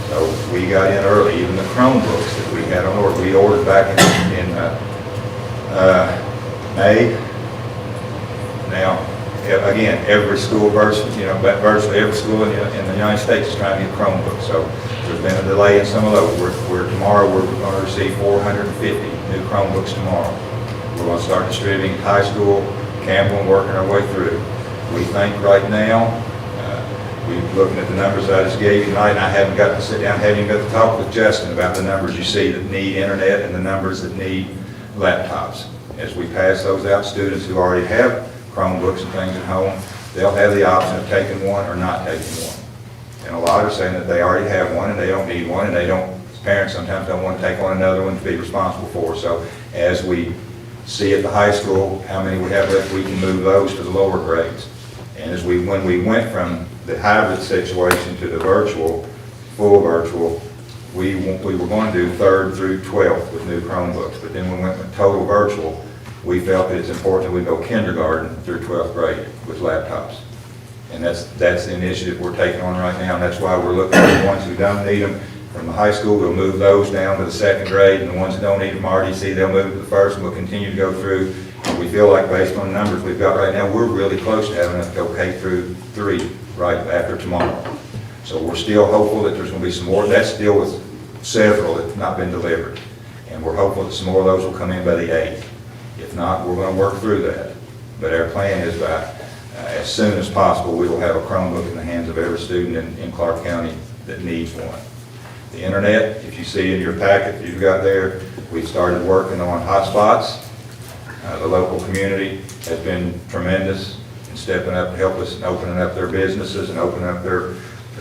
So we got in early, even the Chromebooks that we had on order, we ordered back in May. Now, again, every school virtually every school in the United States is trying to get Chromebooks. So there's been a delay in some of those. Tomorrow we're going to receive 450 new Chromebooks tomorrow. We're going to start distributing high school, Campbell, and working our way through. We think right now, we're looking at the numbers I just gave you tonight, and I haven't got to sit down, haven't even got to talk with Justin about the numbers you see that need internet and the numbers that need laptops. As we pass those out, students who already have Chromebooks and things at home, they'll have the option of taking one or not taking one. And a lot are saying that they already have one and they don't need one, and parents sometimes don't want to take on another one to be responsible for. So as we see at the high school how many we have left, we can move those to the lower grades. And when we went from the hybrid situation to the virtual, full virtual, we were going to do 3rd through 12th with new Chromebooks. But then when we went with total virtual, we felt that it's important that we go kindergarten through 12th grade with laptops. And that's the initiative we're taking on right now, and that's why we're looking at the ones who don't need them from the high school. We'll move those down to the 2nd grade, and the ones that don't need them RDC, they'll move to the 1st, and we'll continue to go through. We feel like based on the numbers we've got right now, we're really close to having enough to go K through 3 right after tomorrow. So we're still hopeful that there's going to be some more. That's still with several that have not been delivered. And we're hopeful that some more of those will come in by the 8th. If not, we're going to work through that. But our plan is by as soon as possible, we will have a Chromebook in the hands of every student in Clark County that needs one. The internet, if you see in your packet you've got there, we've started working on hotspots. The local community has been tremendous in stepping up to help us in opening up their businesses and opening up their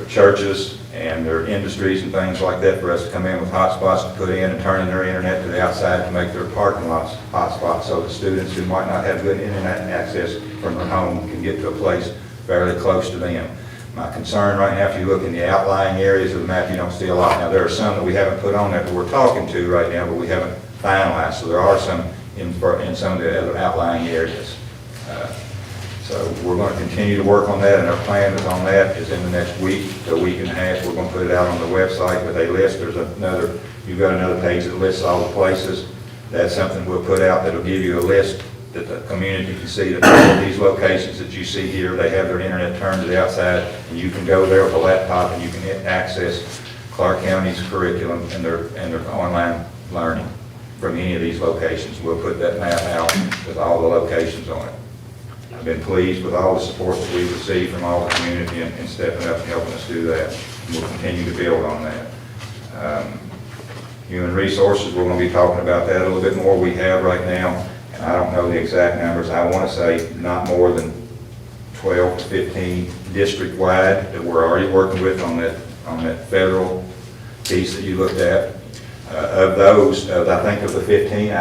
churches and their industries and things like that for us to come in with hotspots to put in and turn in their internet to the outside to make their parking lots hotspots so that students who might not have good internet access from their home can get to a place fairly close to them. My concern right now, if you look in the outlying areas of the map, you don't see a lot. Now, there are some that we haven't put on there that we're talking to right now, but we haven't finalized. So there are some in some of the other outlying areas. So we're going to continue to work on that, and our plan is on that is in the next week to a week and a half. We're going to put it out on the website with a list. You've got another page that lists all the places. That's something we'll put out that'll give you a list that the community can see that all of these locations that you see here, they have their internet turned to the outside, and you can go there with a laptop and you can access Clark County's curriculum and their online learning from any of these locations. We'll put that map out with all the locations on it. I've been pleased with all the support that we've received from all the community in stepping up and helping us do that. And we'll continue to build on that. Human resources, we're going to be talking about that a little bit more. We have right now, and I don't know the exact numbers, I want to say not more than 12 to 15 district-wide that we're already working with on that federal piece that you looked at. Of those, I think of the 15,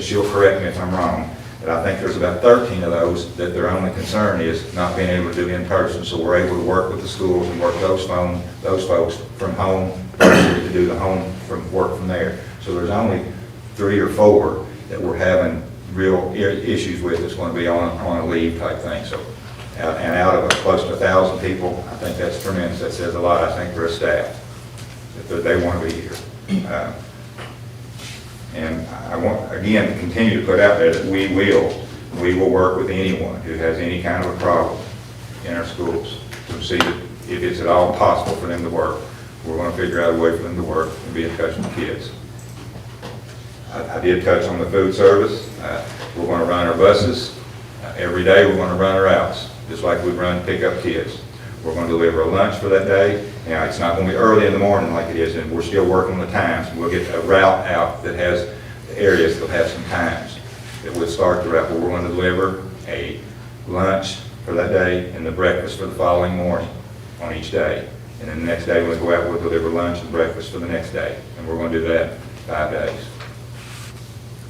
she'll correct me if I'm wrong, but I think there's about 13 of those that their only concern is not being able to do in person. So we're able to work with the schools and work those folks from home to do the home work from there. So there's only 3 or 4 that we're having real issues with. It's going to be on a leave type thing. So, and out of close to 1,000 people, I think that's tremendous. That says a lot, I think, for a staff that they want to be here. And I want, again, to continue to put out there that we will work with anyone who has any kind of a problem in our schools to see that if it's at all possible for them to work, we're going to figure out a way for them to work and be in touch with the kids. I did touch on the food service. We're going to run our buses. Every day we're going to run our routes, just like we run pick up kids. We're going to deliver a lunch for that day. Now, it's not going to be early in the morning like it is, and we're still working on the times. We'll get a route out that has areas that will have some times that we'll start the route, but we're going to deliver a lunch for that day and the breakfast for the following morning on each day. And then the next day we'll go out, we'll deliver lunch and breakfast for the next day. And we're going to do that 5 days.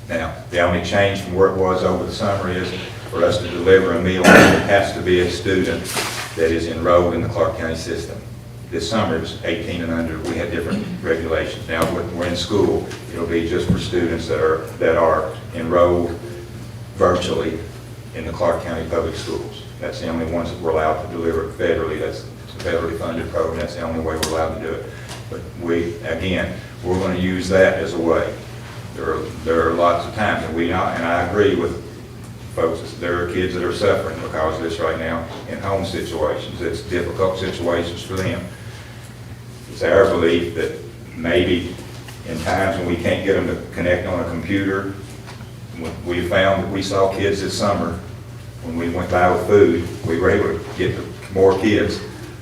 Now, the only change from where it was over the summer is for us to deliver a meal, it has to be a student that is enrolled in the Clark County system. This summer it was 18 and under. We had different regulations. Now we're in school. It'll be just for students that are enrolled virtually in the Clark County public schools. That's the only ones that we're allowed to deliver federally. That's federally funded program. That's the only way we're allowed to do it. But we're going to use that as a way. There are lots of times, and I agree with folks, there are kids that are suffering because of this right now in home situations. It's difficult situations for them. It's our belief that maybe in times when we can't get them to connect on a computer, we found that we saw kids this summer, when we went by with food, we were able to get more kids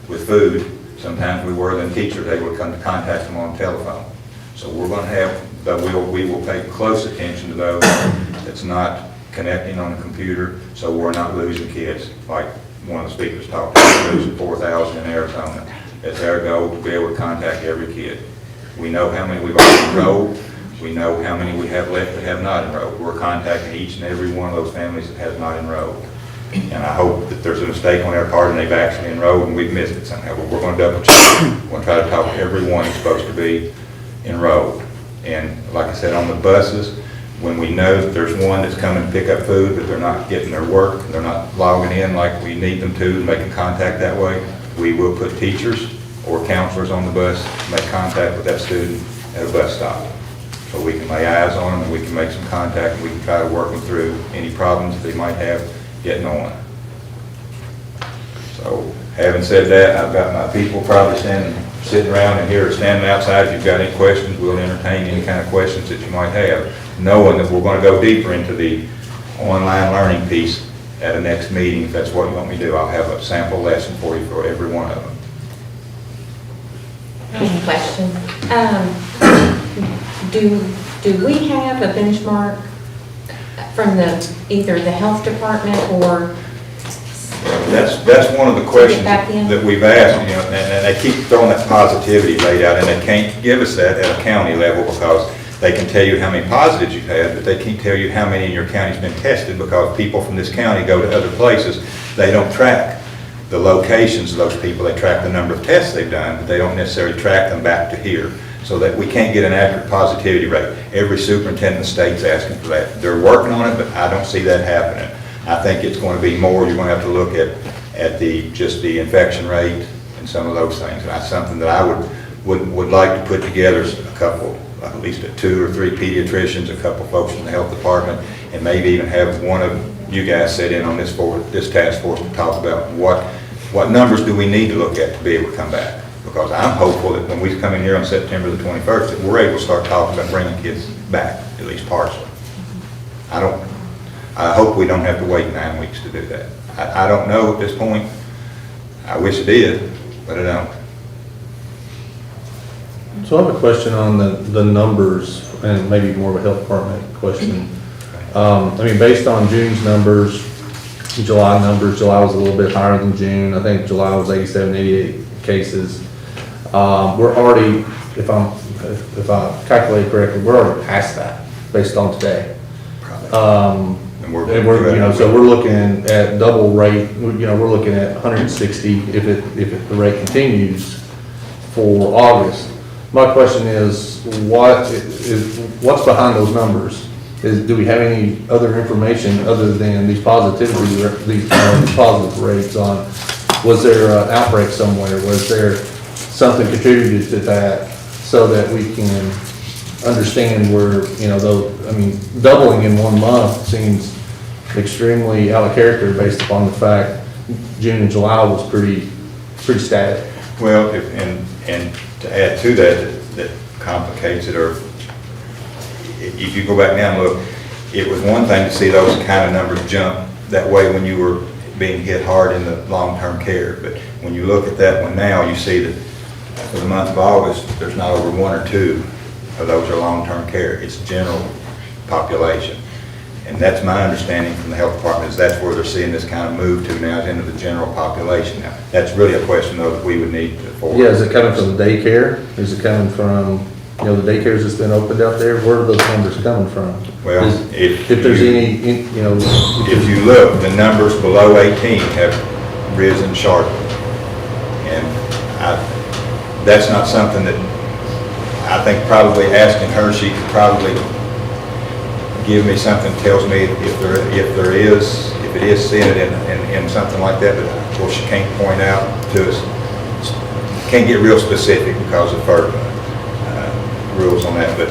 with food. Sometimes we were than teachers able to come to contact them on the telephone. So we're going to have, we will pay close attention to those that's not connecting on a computer, so we're not losing kids. Like one of the speakers talked about, losing 4,000 in Arizona. It's our goal to be able to contact every kid. We know how many we've already enrolled. We know how many we have left that have not enrolled. We're contacting each and every one of those families that has not enrolled. And I hope that there's a mistake on their part and they've actually enrolled and we've missed it somehow. But we're going to double check. We're going to try to talk to everyone who's supposed to be enrolled. And like I said, on the buses, when we know that there's one that's coming to pick up food, but they're not getting their work, they're not logging in like we need them to, making contact that way, we will put teachers or counselors on the bus to make contact with that student at a bus stop. So we can lay eyes on them and we can make some contact and we can try to work them through any problems that they might have getting on. So having said that, I've got my people probably sitting around in here or standing outside. If you've got any questions, we'll entertain any kind of questions that you might have, knowing that we're going to go deeper into the online learning piece at a next meeting. If that's what you want me to do, I'll have a sample lesson for you for every one of them. I have a question. Do we have a benchmark from either the health department or? That's one of the questions back in? that we've asked, you know, and they keep throwing that positivity rate out, and they can't give us that at a county level because they can tell you how many positives you've had, but they can't tell you how many in your county's been tested because people from this county go to other places. They don't track the locations of those people. They track the number of tests they've done, but they don't necessarily track them back to here, so that we can't get an accurate positivity rate. Every superintendent in the state's asking for that. They're working on it, but I don't see that happening. I think it's going to be more, you're going to have to look at just the infection rate and some of those things. And that's something that I would like to put together a couple, at least 2 or 3 pediatricians, a couple folks from the health department, and maybe even have one of you guys sit in on this task force to talk about what numbers do we need to look at to be able to come back. Because I'm hopeful that when we come in here on September the 21st, that we're able to start talking about bringing kids back, at least partially. I hope we don't have to wait 9 weeks to do that. I don't know at this point. I wish I did, but I don't. So I have a question on the numbers, and maybe more of a health department question. I mean, based on June's numbers, July numbers, July was a little bit higher than June. I think July was 87, 88 cases. We're already, if I calculate correctly, we're already past that based on today. And so we're looking at double rate. We're looking at 160 if the rate continues for August. My question is, what's behind those numbers? Do we have any other information other than these positive rates on? Was there an outbreak somewhere? Was there something contributed to that so that we can understand where, doubling in 1 month seems extremely out of character based upon the fact June and July was pretty static. Well, and to add to that complicates it, or if you go back now and look, it was one thing to see those kind of numbers jump that way when you were being hit hard in the long-term care. But when you look at that one now, you see that for the month of August, there's not over 1 or 2 of those are long-term care. It's general population. And that's my understanding from the health department, is that's where they're seeing this kind of move to now, is into the general population now. That's really a question, though, that we would need to forward. Yeah, is it coming from the daycare? Is it coming from, the daycares that's been opened out there? Where are those numbers coming from? Well, if there's any, if you look, the numbers below 18 have risen sharply. And that's not something that, I think probably asking her, she could probably give me something that tells me if it is seeing it in something like that, but of course she can't point out to us can't get real specific because of FERPA rules on that, but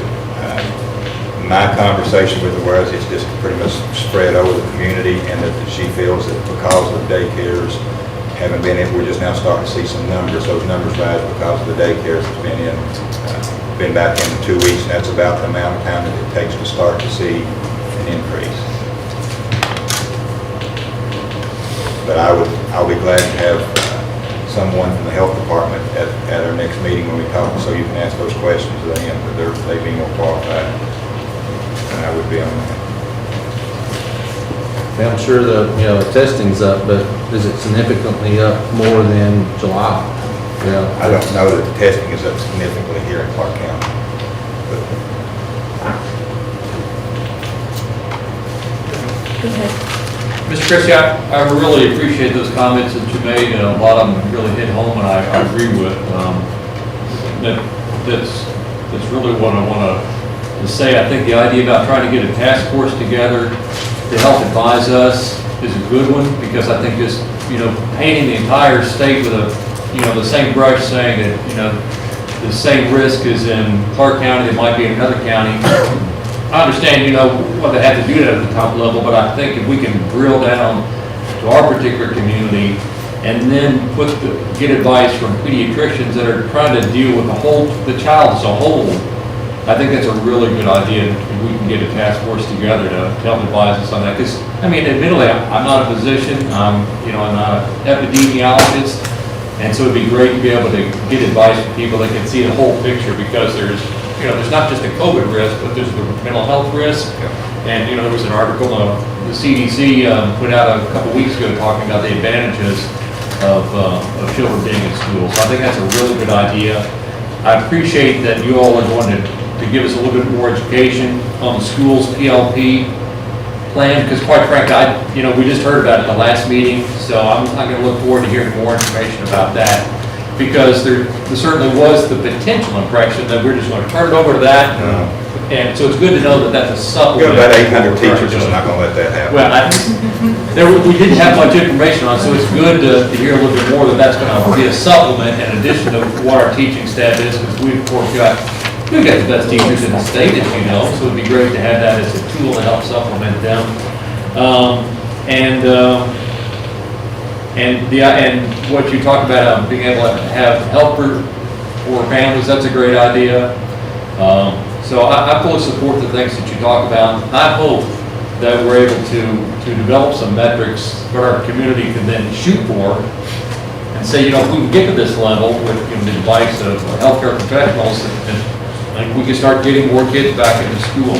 my conversation with her was it's just pretty much spread over the community, and that she feels that because of the daycares haven't been in, we're just now starting to see some numbers. Those numbers rise because of the daycares that's been back in 2 weeks, and that's about the amount of time that it takes to start to see an increase. But I'll be glad to have someone from the health department at our next meeting when we talk, so you can ask those questions to them, but they'd be more qualified than I would be on that. Yeah, I'm sure the testing's up, but is it significantly up more than July? Yeah. I don't know that the testing is up significantly here in Clark County. Mr. Christie, I really appreciate those comments that you made, and a lot of them really hit home, and I agree with. That's really what I want to say. I think the idea about trying to get a task force together to help advise us is a good one, because I think just, painting the entire state with the same brush, saying that, the same risk is in Clark County, it might be in another county. I understand, what they have to do that at the top level, but I think if we can drill down to our particular community and then get advice from pediatricians that are trying to deal with the child as a whole, I think that's a really good idea if we can get a task force together to help advise us on that. Because, admittedly, I'm not a physician, I'm not an epidemiologist, and so it'd be great to be able to get advice from people that can see the whole picture, because there's not just a COVID risk, but there's the mental health risk. And, there was an article the CDC put out a couple weeks ago talking about the advantages of children being in school. So I think that's a really good idea. I appreciate that you all are going to give us a little bit more education on the school's PLP plan, because quite frankly, we just heard about it at the last meeting, so I'm going to look forward to hearing more information about that, because there certainly was the potential impression that we're just going to turn it over to that, and so it's good to know that that's a supplement. We've got about 800 teachers that's not going to let that happen. Well, we didn't have much information on it, so it's good to hear a little bit more that that's going to be a supplement in addition to what our teaching staff is, because we've got the best teachers in the state, as you know, so it'd be great to have that as a tool to help supplement them. And what you talked about, being able to have help for families, that's a great idea. So I fully support the things that you talk about. I hope that we're able to develop some metrics that our community can then shoot for, and say, if we can get to this level with the advice of healthcare professionals, and we can start getting more kids back into school.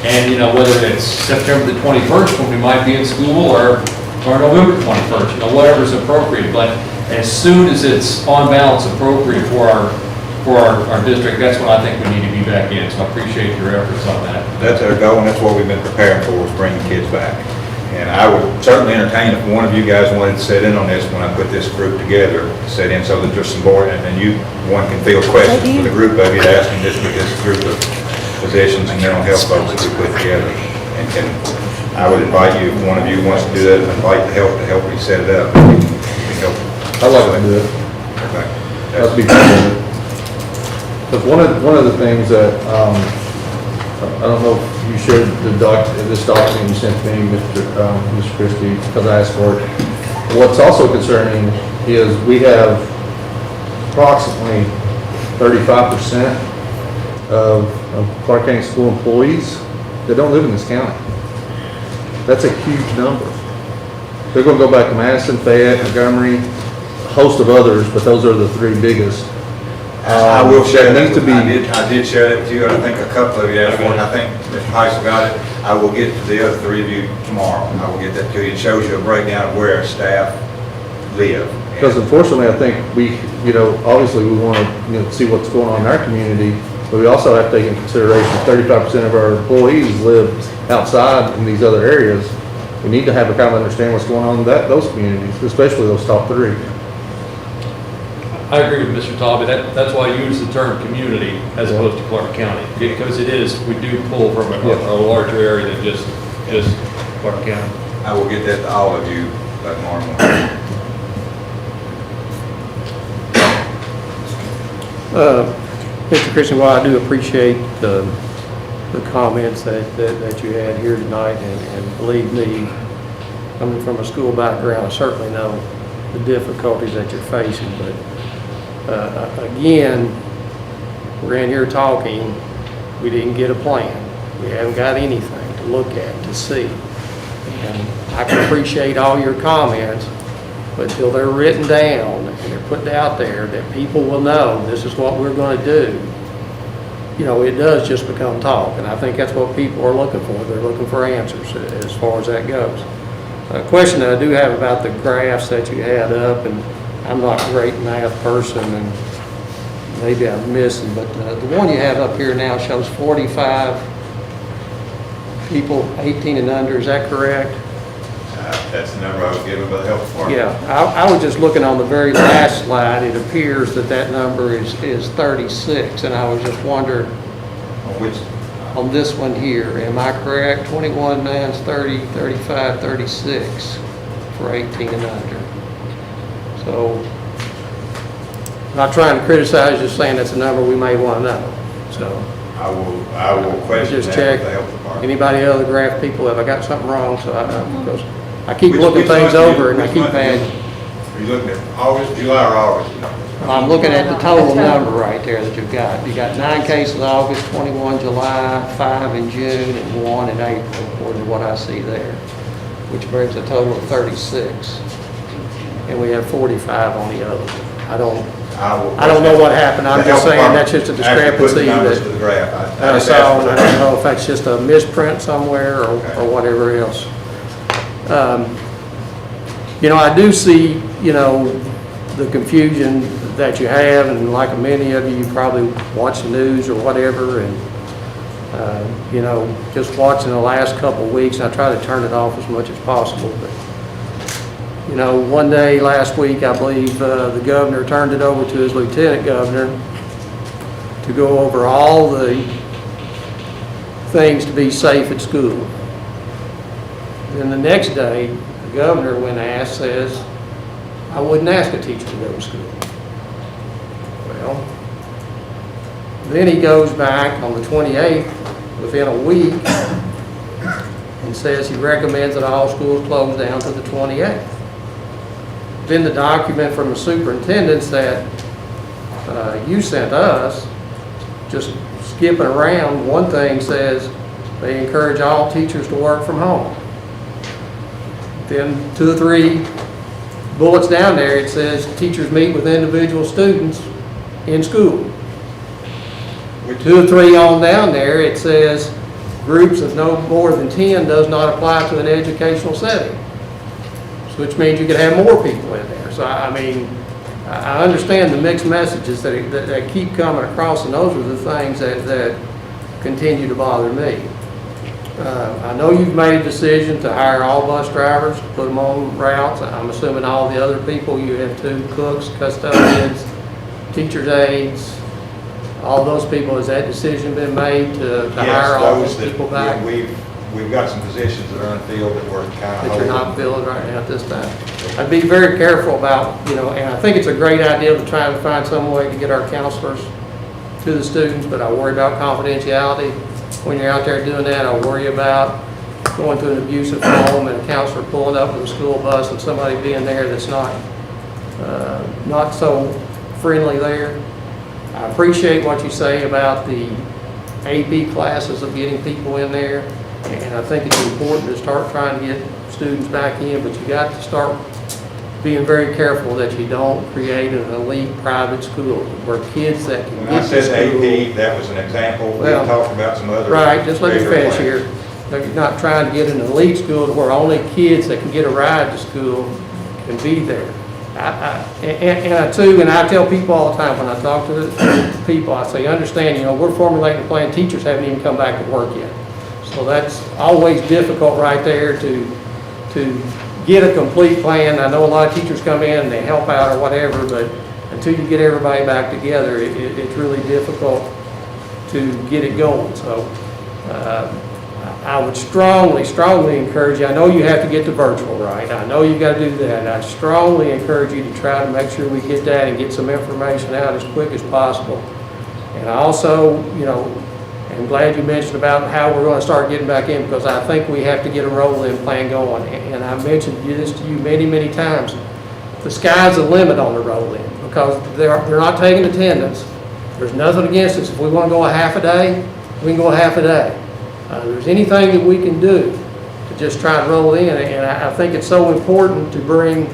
And, whether it's September the 21st when we might be in school, or November 21st, whatever's appropriate. But as soon as it's on balance appropriate for our district, that's when I think we need to be back in. So I appreciate your efforts on that. That's our goal, and that's what we've been preparing for, is bringing kids back. And I would certainly entertain if one of you guys wanted to sit in on this when I put this group together, sit in so that there's some board, and one can field questions for the group of you to ask them this with this group of physicians and mental health folks that we put together. And I would invite you, if one of you wants to do that, invite the help to help me set it up. I'd like to do it. Okay. That'd be good. Because one of the things that, I don't know if you shared this document you sent to me, Mr. Christie, because I asked for it. What's also concerning is we have approximately 35% of Clark County school employees that don't live in this county. That's a huge number. They're going to go back to Madison, Fayette, Montgomery, a host of others, but those are the three biggest. I will share that. I did share that with you, and I think a couple of you asked for it, and I think Mr. Heisel got it. I will get to the other three of you tomorrow. I will get that to you. It shows you a breakdown of where our staff live. Because unfortunately, I think obviously we want to, see what's going on in our community, but we also have to take into consideration 35% of our employees live outside in these other areas. We need to have a kind of understand what's going on in those communities, especially those top three. I agree with Mr. Talbot. That's why I use the term community as opposed to Clark County, because we do pull from a larger area than just Clark County. I will get that to all of you by tomorrow morning. Mr. Christian, while I do appreciate the comments that you had here tonight, and believe me, coming from a school background, I certainly know the difficulties that you're facing, but again, we're in here talking, we didn't get a plan. We haven't got anything to look at, to see. And I can appreciate all your comments, but until they're written down and they're put out there that people will know this is what we're going to do, you know, it does just become talk. And I think that's what people are looking for. They're looking for answers as far as that goes. A question that I do have about the graphs that you had up, and I'm not a great math person, and maybe I'm missing, but the one you have up here now shows 45 people 18 and under. Is that correct? That's the number I was given by the health department. Yeah, I was just looking on the very last slide. It appears that number is 36, and I was just wondering, On which, on this one here, am I correct? 21, 9, 30, 35, 36 for 18 and under. So, not trying to criticize, just saying that's a number we may want to know. So, I will question just that check. with the health department. Anybody other graph people, have I got something wrong? So because I keep Which- looking which things month over and I which keep month adding. Are you looking at August, July, or August? I'm looking at the total number right there that you've got. You got 9 cases August, 21 July, 5 in June, and 1 in April, according to what I see there, which brings a total of 36. And we have 45 on the other one. I don't know what happened. I'm The just health saying that's just a department actually put the discrepancy numbers to the that graph. I just saw. asked for I that. don't know if that's just a misprint somewhere or whatever else. You know, I do see, you know, the confusion that you have, and like many of you probably watch the news or whatever, and, you know, just watching the last couple of weeks, I try to turn it off as much as possible, but, you know, one day last week, I believe the governor turned it over to his lieutenant governor to go over all the things to be safe at school. Then the next day, the governor, when asked, says, I wouldn't ask a teacher to go to school. Well, then he goes back on the 28th, within a week, and says he recommends that all schools close down to the 28th. Then the document from the superintendents that you sent us, just skipping around, one thing says they encourage all teachers to work from home. Then 2 or 3 bullets down there, it says teachers meet with individual students in school. 2 or 3 on down there, it says groups of no more than 10 does not apply to an educational setting, which means you could have more people in there. So, I mean, I understand the mixed messages that keep coming across, and those are the things that continue to bother me. I know you've made a decision to hire all bus drivers, to put them on routes. I'm assuming all the other people, you have 2 cooks, custodians, teacher's aides, all those people. Has that decision been made to hire all those people back? We've got some positions that are unfilled that we're kind of That you're not filled right now at this time. I'd be very careful about, you know, and I think it's a great idea to try and find some way to get our counselors to the students, but I worry about confidentiality. When you're out there doing that, I worry about going to an abusive home and a counselor pulling up with a school bus and somebody being there that's not so friendly there. I appreciate what you say about the AP classes of getting people in there, and I think it's important to start trying to get students back in, but you got to start being very careful that you don't create an elite private school where kids that can When I get to said school. AP, that was an example. We Well, talked about some other. Right, just let me bigger finish plans. here. But you're not trying to get an elite school to where only kids that can get a ride to school can be there. And I tell people all the time when I talk to people, I say, understand, you know, we're formulating a plan, teachers haven't even come back to work yet. So that's always difficult right there to get a complete plan. I know a lot of teachers come in and they help out or whatever, but until you get everybody back together, it's really difficult to get it going. So I would strongly, strongly encourage you, I know you have to get to virtual, right? I know you gotta do that. I strongly encourage you to try to make sure we get that and get some information out as quick as possible. And I also, you know, am glad you mentioned about how we're gonna start getting back in, because I think we have to get a roll-in plan going. And I mentioned this to you many, many times. The sky's the limit on the roll-in, because they're not taking attendance. There's nothing against us. If we wanna go a half a day, we can go a half a day. If there's anything that we can do to just try to roll in, and I think it's so important to bring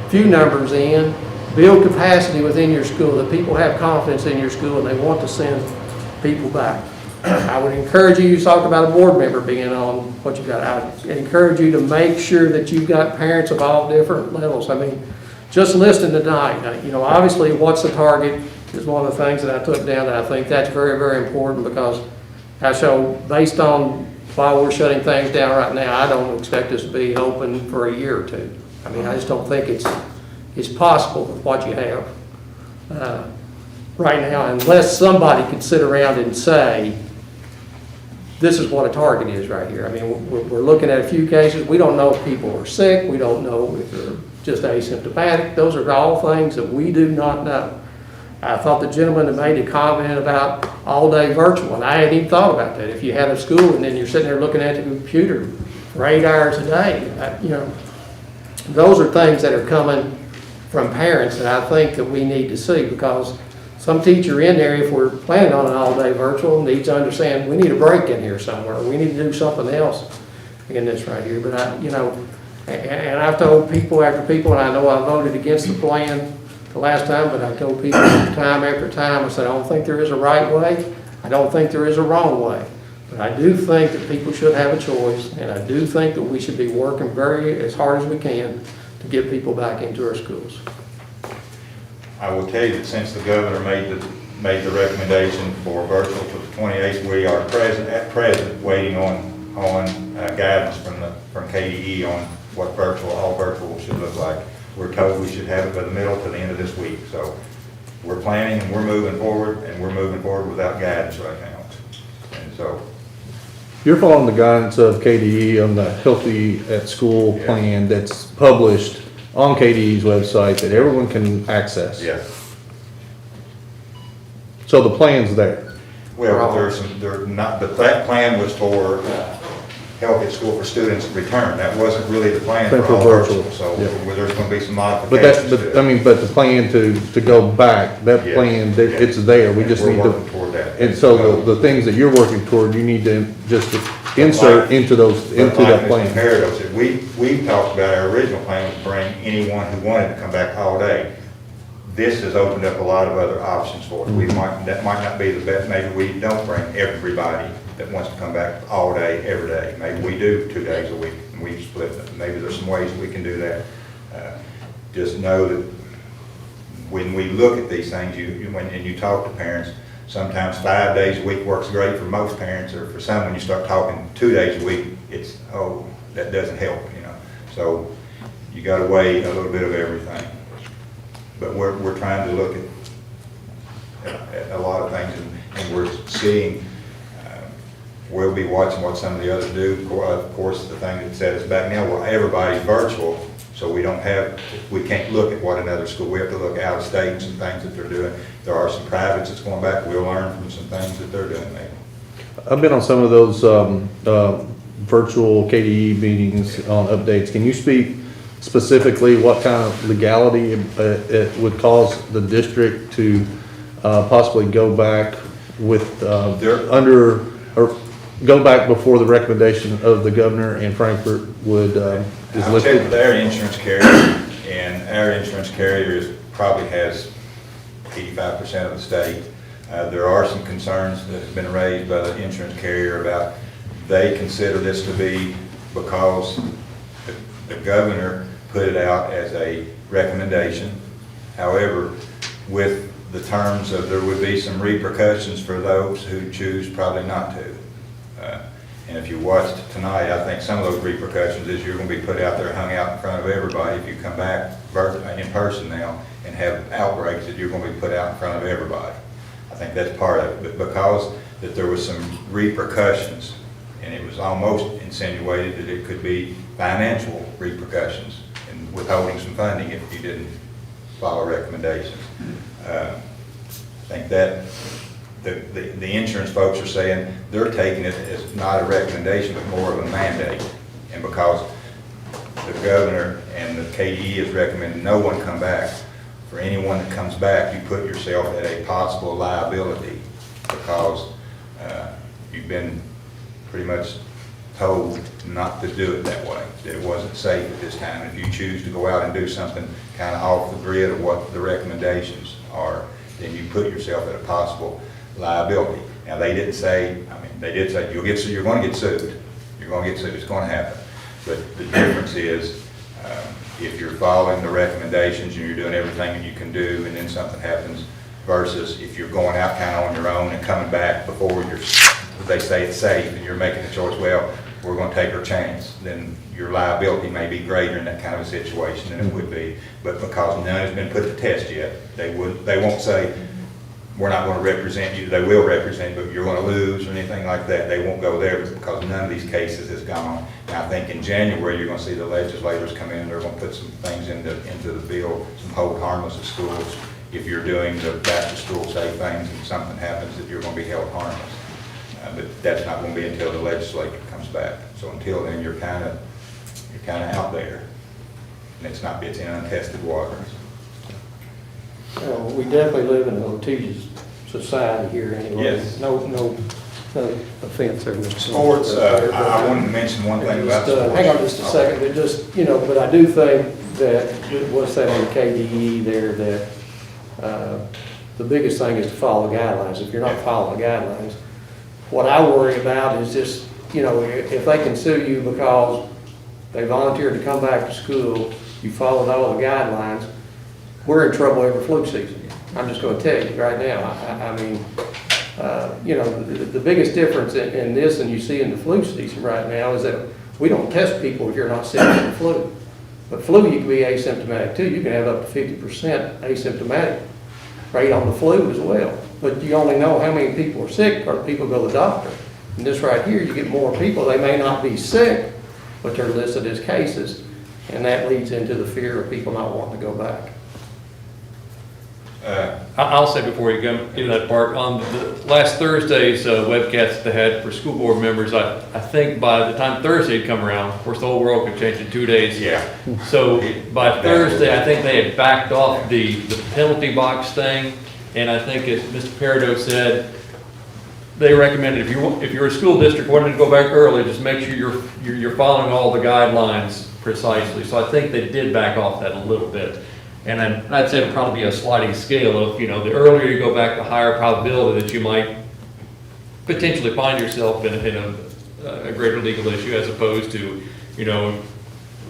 few numbers in, build capacity within your school, that people have confidence in your school and they want to send people back. I would encourage you talked about a board member being on what you got. I encourage you to make sure that you've got parents of all different levels. I mean, just listening tonight, you know, obviously what's the target is one of the things that I took down, that I think that's very, very important, because I show, based on why we're shutting things down right now, I don't expect us to be open for a year or two. I mean, I just don't think it's possible with what you have right now, unless somebody could sit around and say, this is what a target is right here. I mean, we're looking at a few cases. We don't know if people are sick. We don't know if they're just asymptomatic. Those are all things that we do not know. I thought the gentleman that made a comment about all-day virtual, and I hadn't even thought about that. If you had a school and then you're sitting there looking at the computer for 8 hours a day, you know, those are things that are coming from parents that I think that we need to see, because some teacher in there, if we're planning on an all-day virtual, needs to understand we need a break in here somewhere. We need to do something else in this right here. But you know, and I've told people after people, and I know I voted against the plan the last time, but I told people time after time, I said, I don't think there is a right way. I don't think there is a wrong way. But I do think that people should have a choice, and I do think that we should be working as hard as we can to get people back into our schools. I will tell you that since the governor made the recommendation for virtual for the 28th, we are at present waiting on guidance from KDE on what all virtual should look like. We're told we should have it by the middle to the end of this week. So we're planning and we're moving forward, without guidance right now. And so You're following the guidance of KDE on the Healthy at School plan that's published on KDE's website that everyone can access. yes. So the plan's there. Well, but that plan was for Health at School for students to return. That wasn't really the plan Plan for for all virtual, virtual. So yeah. there's going to be some But modifications to it. but the plan to go back, that Yes. plan, it's there. We just We're need working to. toward that. And so the things that you're working toward, you need to just insert into that Mr. plan. Merritt said, we talked about our original plan was to bring anyone who wanted to come back all day. This has opened up a lot of other options for us. That might not be the best. Maybe we don't bring everybody that wants to come back all day, every day. Maybe we do 2 days a week and we split them. Maybe there's some ways we can do that. Just know that when we look at these things, and you talk to parents, sometimes 5 days a week works great for most parents, or for some, when you start talking 2 days a week, it's, oh, that doesn't help, you know. So you got to weigh a little bit of everything. But we're trying to look at a lot of things, and we're seeing, we'll be watching what some of the others do. Of course, the thing that set us back now, well, everybody's virtual, so we can't look at what another school, we have to look out of state and some things that they're doing. There are some privates that's going back, we'll learn from some things that they're doing maybe. I've been on some of those virtual KDE meetings on updates. Can you speak specifically what kind of legality it would cause the district to possibly go back with or go back before the recommendation of the governor and Frankfurt would is I'll check listed? with our insurance carrier, and our insurance carrier probably has 85% of the state. There are some concerns that have been raised by the insurance carrier about they consider this to be because the governor put it out as a recommendation. However, with the terms of there would be some repercussions for those who choose probably not to. And if you watched tonight, I think some of those repercussions is you're going to be put out there, hung out in front of everybody. If you come back in person now and have outbreaks, that you're going to be put out in front of everybody. I think that's part of it. But because that there was some repercussions And it was almost insinuated that it could be financial repercussions and withholding some funding if you didn't follow recommendations. I think that the insurance folks are saying they're taking it as not a recommendation, but more of a mandate. And because the governor and the KDE is recommending no one come back, for anyone that comes back, you put yourself at a possible liability because you've been pretty much told not to do it that way, that it wasn't safe at this time. If you choose to go out and do something kind of off the grid of what the recommendations are, then you put yourself at a possible liability. Now, they didn't say, I mean, they did say you're going to get sued. You're going to get sued. It's going to happen. But the difference is, if you're following the recommendations and you're doing everything that you can do, and then something happens, versus if you're going out kind of on your own and coming back before they say it's safe and you're making the choice, well, we're going to take our chance, then your liability may be greater in that kind of a situation than it would be. But because none has been put to test yet, they won't say, we're not going to represent you. They will represent you, but you're going to lose or anything like that. They won't go there because none of these cases has gone. Now, I think in January, you're going to see the legislators come in. They're going to put some things into the bill, some hold harmless at schools. If you're doing the back to school safe things and something happens, that you're going to be held harmless. But that's not going to be until the legislature comes back. So until then, you're kind of out there, and it's in untested waters. We definitely live in a litigious society here anyway. Yes. No offense there, Mr. Sports, I wanted to mention one thing about sports. Hang on just a second, but just, but I do think that, what's that on KDE there, that the biggest thing is to follow the guidelines. If you're not following the guidelines, what I worry about is just, if they can sue you because they volunteered to come back to school, you followed all the guidelines, we're in trouble every flu season. I'm just going to tell you right now. I mean, the biggest difference in this and you see in the flu season right now is that we don't test people if you're not sick with the flu. But flu, you can be asymptomatic too. You can have up to 50% asymptomatic rate on the flu as well. But you only know how many people are sick or people go to the doctor. And this right here, you get more people. They may not be sick, but they're listed as cases. And that leads into the fear of people not wanting to go back. I'll say before you go into that part, on the last Thursday's webcast that they had for school board members, I think by the time Thursday had come around, of course, the whole world could change in 2 days. Yeah. So by Thursday, I think they had backed off the penalty box thing, and I think as Mr. Peridot said, they recommended if you're a school district wanting to go back early, just make sure you're following all the guidelines precisely. So I think they did back off that a little bit. And I'd say it'd probably be a sliding scale of, the earlier you go back, the higher probability that you might potentially find yourself in a greater legal issue, as opposed to,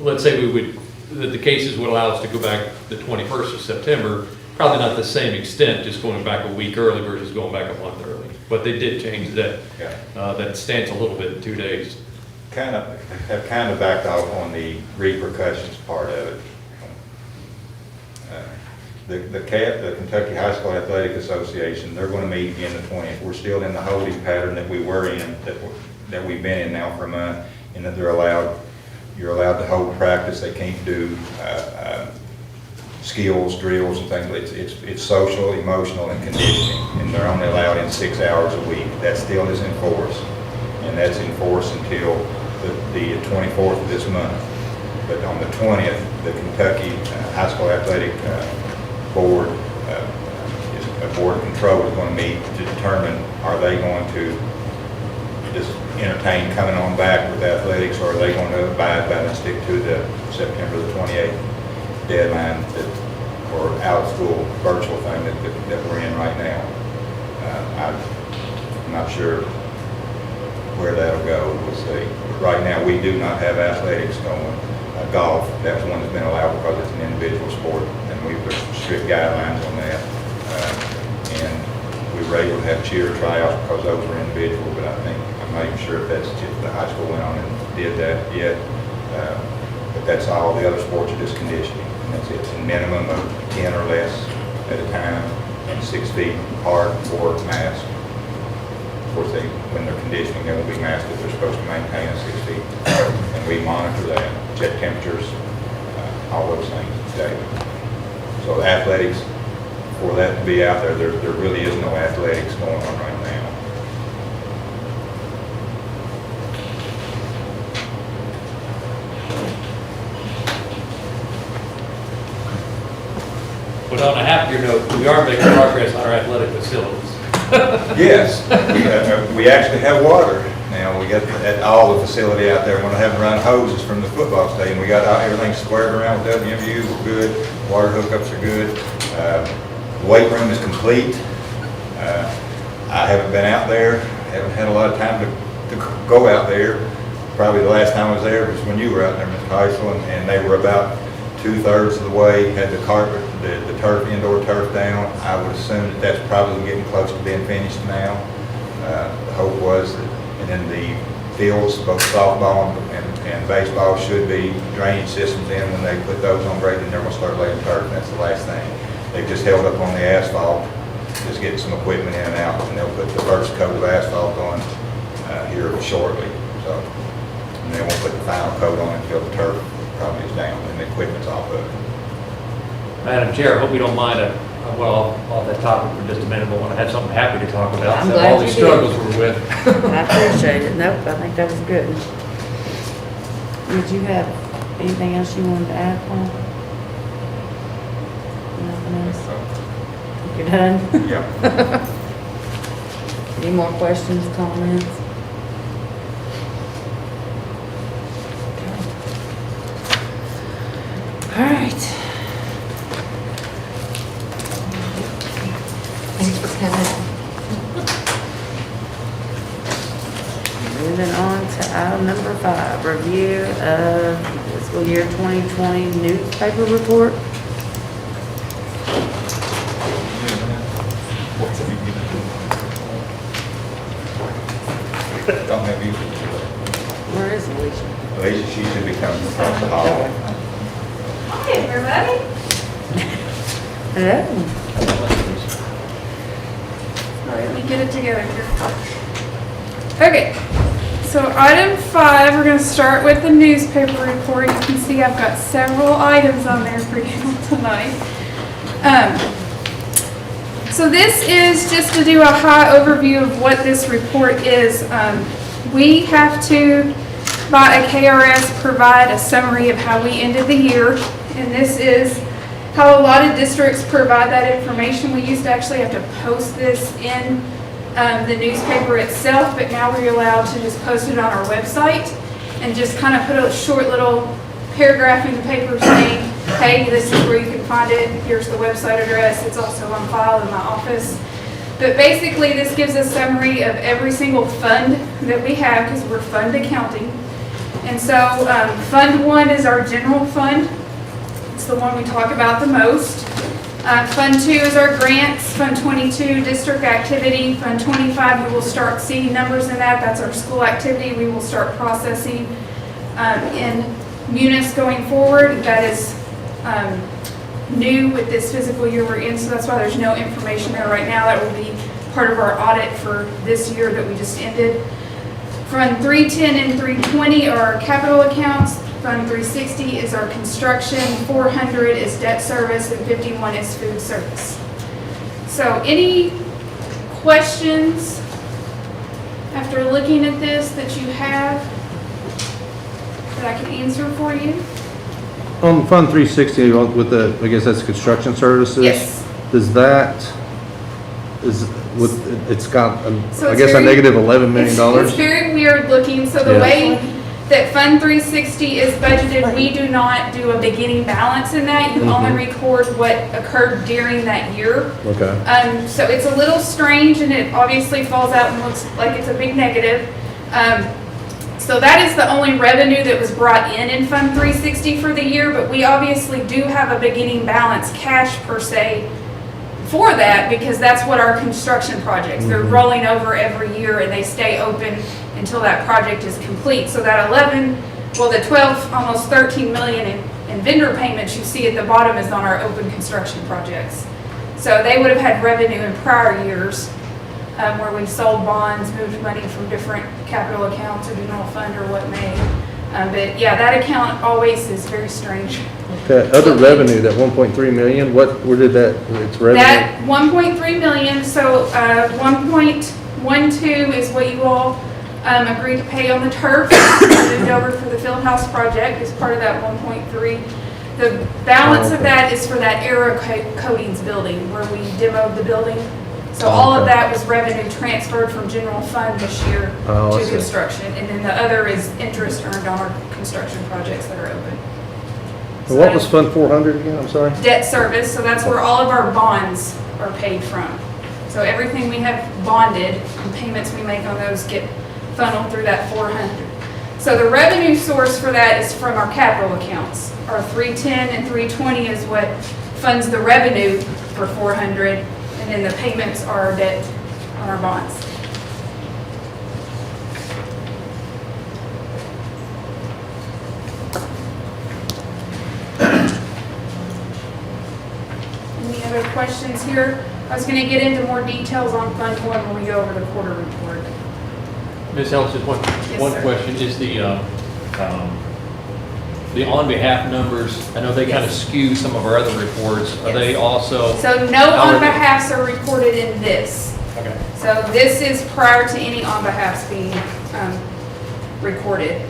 let's say that the cases would allow us to go back the 21st of September, probably not the same extent, just going back a week early versus going back a month early. But they did change that, that stance a little bit in 2 days. Have kind of backed off on the repercussions part of it. The Kentucky High School Athletic Association, they're going to meet again the 20th. We're still in the holding pattern that we were in, that we've been in now for a month, in that you're allowed to hold practice. They can't do skills, drills, and things. It's social, emotional, and conditioning, and they're only allowed in 6 hours a week. That still is in force, and that's in force until the 24th of this month. But on the 20th, the Kentucky High School Athletic Board, a board of control is going to meet to determine, are they going to just entertain coming on back with athletics, or are they going to abide by and stick to the September the 28th deadline or out-of-school virtual thing that we're in right now. I'm not sure where that'll go. We'll see. But right now, we do not have athletics going. Golf, that's one that's been allowed because it's an individual sport, and we've strict guidelines on that. And we were able to have cheer tryouts because those were individual, but I'm not even sure if that's just the high school went on and did that yet. But that's all. The other sports are just conditioning. And that's it. It's a minimum of 10 or less at a time, and 6 feet apart, or mask course, when they're conditioning, they will be masked if they're supposed to maintain a 6 feet. And we monitor that, check temperatures, all those things daily. So athletics, for that to be out there, there really is no athletics going on right now. But on a happier note, we are making progress on our athletic facilities. Yes, we actually have water now. We got at all the facility out there. We're gonna have to run hoses from the football stadium. We got everything squared around with WMU. We're good. Water hookups are good. Weight room is complete. I haven't been out there. Haven't had a lot of time to go out there. Probably the last time I was there was when you were out there, Mr. Heisel, and they were about 2/3 of the way, had the carpet, the turf, indoor turf down. I would assume that that's probably getting close to being finished now. The hope was that, and then the fields, both softball and baseball, should be drainage systems in. When they put those on grade, then they're gonna start laying turf, and that's the last thing. They've just held up on the asphalt, just getting some equipment in and out, and they'll put the first coat of asphalt on here shortly. So, and they won't put the final coat on until the turf probably is down and the equipment's off of it. Madam Chair, I hope you don't mind, well, off that topic for just a minute, but I have something happy to talk about. I'm So glad all you these did. struggles we're with. I appreciate it. Nope, I think that was good. Did you have anything else you wanted to add, Paul? Nothing else? You're done? Yeah. Any more questions, comments? All right. Thanks for coming. Moving on to item number 5, review of fiscal year 2020 newspaper report. Don't have you. Where is Alicia? Alicia, she should be coming across the hall. Hi, everybody. Hello. All right, let me get it together here. Okay, so item 5, we're gonna start with the newspaper report. You can see I've got several items on there for you tonight. So this is just to do a high overview of what this report is. We have to, by a KRS, provide a summary of how we ended the year. And this is how a lot of districts provide that information. We used to actually have to post this in the newspaper itself, but now we're allowed to just post it on our website and just kind of put a short little paragraph in the paper saying, hey, this is where you can find it. Here's the website address. It's also on file in my office. But basically, this gives a summary of every single fund that we have because we're fund accounting. And so Fund 1 is our general fund. It's the one we talk about the most. Fund 2 is our grants. Fund 22, district activity. Fund 25, we will start seeing numbers in that. That's our school activity. We will start processing in Munis going forward. That is new with this fiscal year we're in, so that's why there's no information there right now. That will be part of our audit for this year that we just ended. Fund 310 and 320 are our capital accounts. Fund 360 is our construction, 400 is debt service, and 51 is food service. So any questions after looking at this that you have that I can answer for you? On Fund 360, with the, I guess that's construction services? Yes. Does that, it's got, So I it's guess, a very- negative $11 million? It's very weird looking. So the Yeah. way that Fund 360 is budgeted, we do not do a beginning balance in that. You only record what occurred during that year. Okay. So it's a little strange and it obviously falls out and looks like it's a big negative. So that is the only revenue that was brought in Fund 360 for the year, but we obviously do have a beginning balance cash per se for that because that's what our construction projects, they're rolling over every year and they stay open until that project is complete. So that 12, almost 13 million in vendor payments you see at the bottom is on our open construction projects. So they would have had revenue in prior years where we've sold bonds, moved money from different capital accounts or general fund or what may. But yeah, that account always is very strange. That other revenue, that 1.3 million, where did that, it's revenue? That 1.3 million, so 1.12 is what you all agreed to pay on the turf, moved over for the field house project as part of that 1.3. The balance of that is for that Aero Coatings building where we demoed the building. So all of that was revenue transferred from general fund this year to construction. And then the other is interest earned on our construction projects that are open. So What was Fund 400 again, I'm sorry? debt service, so that's where all of our bonds are paid from. So everything we have bonded, and payments we make on those get funneled through that 400. So the revenue source for that is from our capital accounts. Our 310 and 320 is what funds the revenue for 400, and then the payments are our debt on our bonds. Any other questions here? I was going to get into more details on Fund 1 when we go over the quarter report. Ms. Ellis, just one sir. question. Is the on behalf numbers, I know they kind of skew some of our other reports. Are they also? So no on behalfs are reported in this. Okay. So this is prior to any on behalfs being recorded.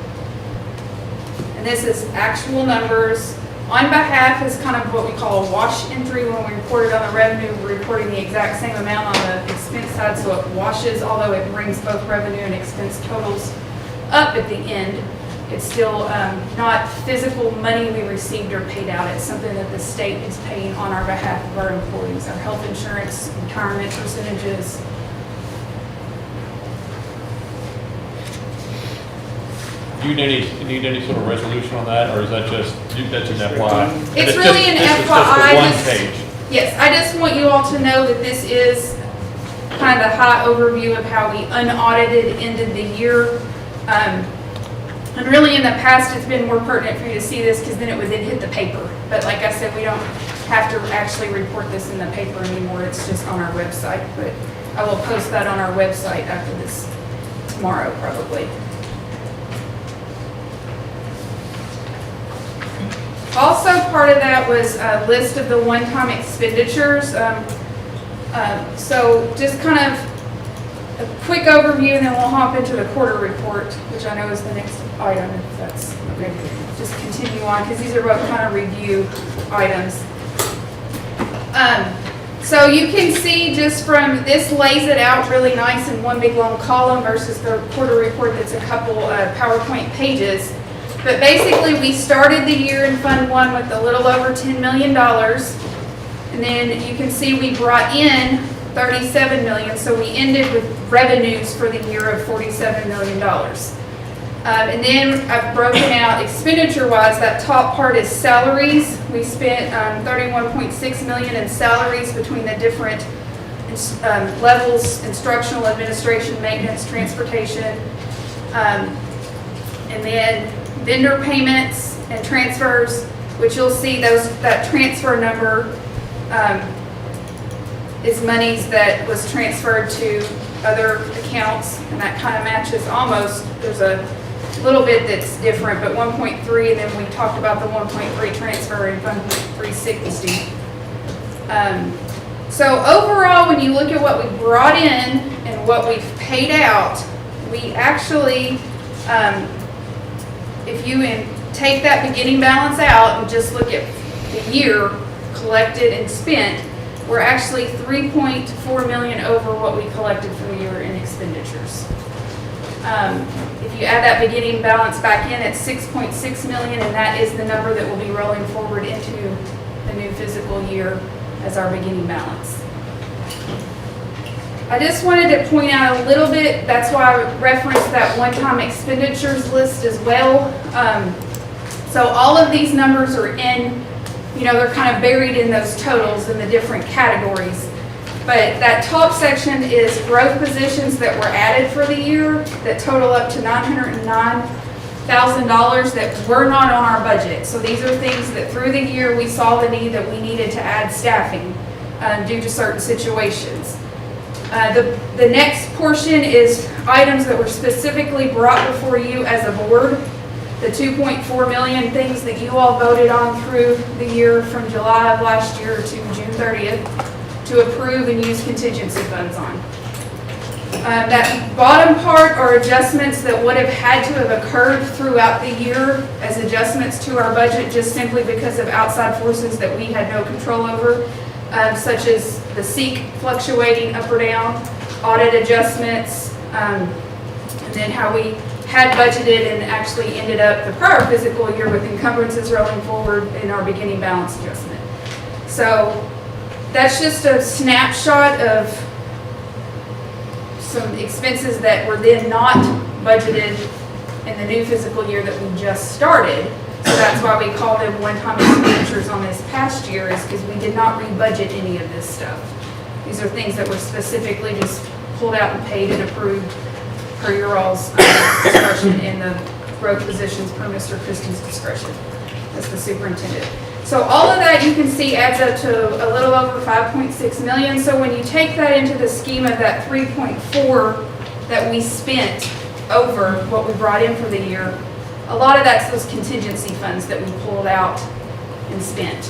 And this is actual numbers. On behalf is kind of what we call a wash entry. When we reported on the revenue, we're reporting the exact same amount on the expense side, so it washes, although it brings both revenue and expense totals up at the end. It's still not physical money we received or paid out. It's something that the state is paying on our behalf of our employees, our health insurance, retirement percentages. Do you need any sort of resolution on that, or is that just, that's an FYI? It's really an FYI. This is just a one page. Yes, I just want you all to know that this is kind of the high overview of how we unaudited ended the year. And really in the past, it's been more pertinent for you to see this because then it would then hit the paper. But like I said, we don't have to actually report this in the paper anymore. It's just on our website. But I will post that on our website after this tomorrow, probably. Also, part of that was a list of the one-time expenditures. So just kind of a quick overview, and then we'll hop into the quarter report, which I know is the next item, if that's okay. Just continue on, because these are both kind of review items. So you can see just from, this lays it out really nice in one big long column versus the quarter report that's a couple PowerPoint pages. But basically, we started the year in Fund 1 with a little over $10 million. And then you can see we brought in $37 million, so we ended with revenues for the year of $47 million. And then I've broken out expenditure-wise, that top part is salaries. We spent $31.6 million in salaries between the different levels: instructional, administration, maintenance, transportation. And then vendor payments and transfers, which you'll see that transfer number is monies that was transferred to other accounts, and that kind of matches almost. There's a little bit that's different, but 1.3, and then we talked about the 1.3 transfer in Fund 360. So overall, when you look at what we brought in and what we've paid out, we actually, if you take that beginning balance out and just look at the year collected and spent, we're actually $3.4 million over what we collected for the year in expenditures. If you add that beginning balance back in, it's $6.6 million, and that is the number that will be rolling forward into the new fiscal year as our beginning balance. I just wanted to point out a little bit, that's why I referenced that one-time expenditures list as well. So all of these numbers are in, they're kind of buried in those totals in the different categories. But that top section is growth positions that were added for the year that total up to $909,000 that were not on our budget. So these are things that through the year we saw the need that we needed to add staffing due to certain situations. The next portion is items that were specifically brought before you as a board. The 2.4 million things that you all voted on through the year from July of last year to June 30th to approve and use contingency funds on. That bottom part are adjustments that would have had to have occurred throughout the year as adjustments to our budget just simply because of outside forces that we had no control over, such as the SEEK fluctuating up or down, audit adjustments, and then how we had budgeted and actually ended up the prior fiscal year with encumbrances rolling forward in our beginning balance adjustment. So that's just a snapshot of some expenses that were then not budgeted in the new fiscal year that we just started. So that's why we call them one-time expenditures on this past year, is because we did not rebudget any of this stuff. These are things that were specifically just pulled out and paid and approved per your all's discretion in the road positions per Mr. Christie's discretion as the superintendent. So all of that you can see adds up to a little over 5.6 million. So when you take that into the scheme of that 3.4 that we spent over what we brought in for the year, a lot of that's those contingency funds that we pulled out and spent.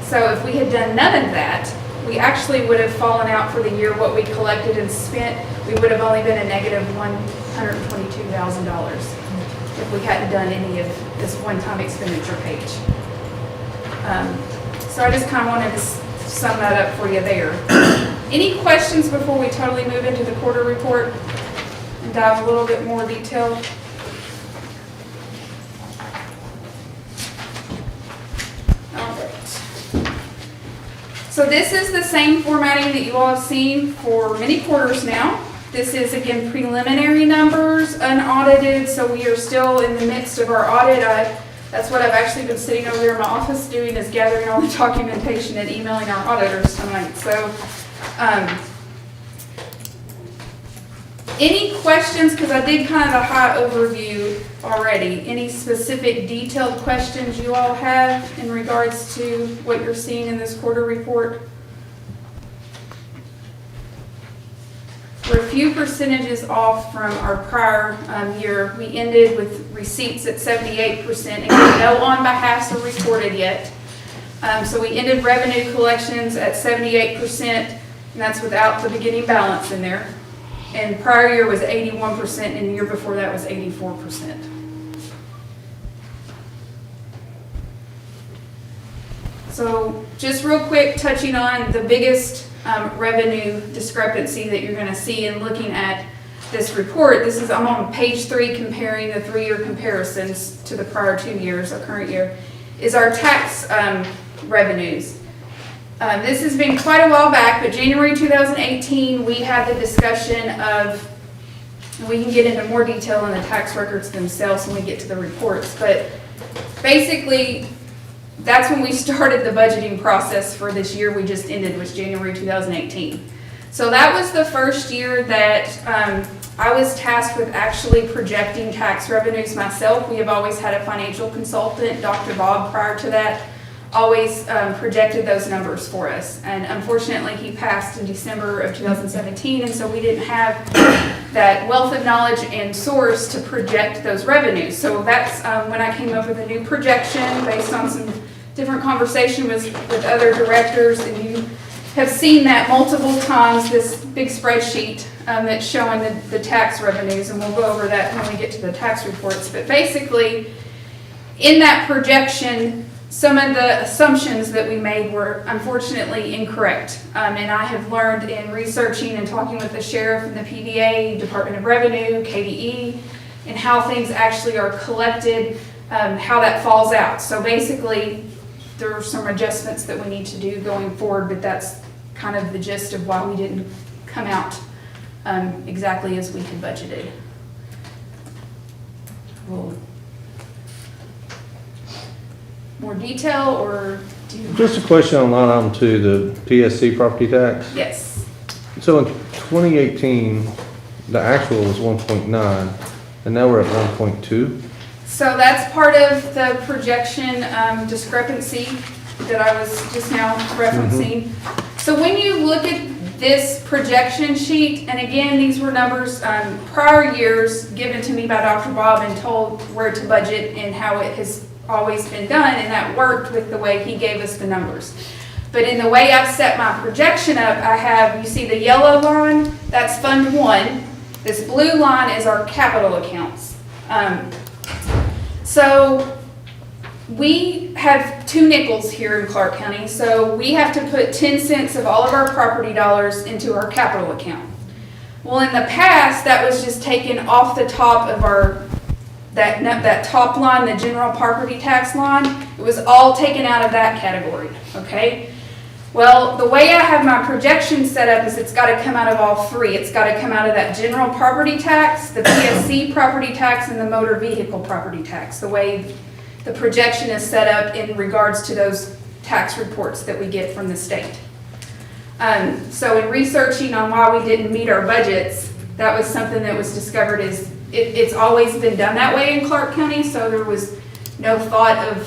So if we had done none of that, we actually would have fallen out for the year what we collected and spent. We would have only been a negative $122,000 if we hadn't done any of this one-time expenditure page. So I just kind of wanted to sum that up for you there. Any questions before we totally move into the quarter report and dive a little bit more detail? So this is the same formatting that you all have seen for many quarters now. This is, again, preliminary numbers, unaudited, so we are still in the midst of our audit. That's what I've actually been sitting over there in my office doing, is gathering all the documentation and emailing our auditors tonight. So, any questions, because I did kind of a high overview already. Any specific detailed questions you all have in regards to what you're seeing in this quarter report? We're a few percentages off from our prior year. We ended with receipts at 78%. Again, no on-behalfs are recorded yet. So we ended revenue collections at 78%, and that's without the beginning balance in there. And prior year was 81%, and the year before that was 84%. So just real quick, touching on the biggest revenue discrepancy that you're going to see in looking at this report. This is, I'm on page 3 comparing the 3-year comparisons to the prior 2 years, our current year, is our tax revenues. This has been quite a while back, but January 2018, we had the discussion of, and we can get into more detail in the tax records themselves when we get to the reports, but basically, that's when we started the budgeting process for this year we just ended, was January 2018. So that was the first year that I was tasked with actually projecting tax revenues myself. We have always had a financial consultant, Dr. Bob, prior to that, always projected those numbers for us. And unfortunately, he passed in December of 2017, and so we didn't have that wealth of knowledge and source to project those revenues. So that's when I came up with a new projection based on some different conversation with other directors, and you have seen that multiple times, this big spreadsheet that's showing the tax revenues, and we'll go over that when we get to the tax reports. But basically, in that projection, some of the assumptions that we made were unfortunately incorrect. And I have learned in researching and talking with the sheriff and the PDA, Department of Revenue, KDE, and how things actually are collected, how that falls out. So basically, there are some adjustments that we need to do going forward, but that's kind of the gist of why we didn't come out exactly as we had budgeted. Cool. More detail, or do you? Just a question on line item 2, the PSC property tax. Yes. So in 2018, the actual was 1.9, and now we're at 1.2. So that's part of the projection discrepancy that I was just now referencing. So when you look at this projection sheet, and again, these were numbers, prior years given to me by Dr. Bob and told where to budget and how it has always been done, and that worked with the way he gave us the numbers. But in the way I've set my projection up, I have, you see the yellow line, that's Fund 1. This blue line is our capital accounts. So we have 2 nickels here in Clark County, so we have to put 10 cents of all of our property dollars into our capital account. Well, in the past, that was just taken off the top of our, that top line, the general property tax line. It was all taken out of that category, okay? Well, the way I have my projection set up is it's got to come out of all 3. It's got to come out of that general property tax, the PSC property tax, and the motor vehicle property tax, the way the projection is set up in regards to those tax reports that we get from the state. So in researching on why we didn't meet our budgets, that was something that was discovered is it's always been done that way in Clark County, so there was no thought of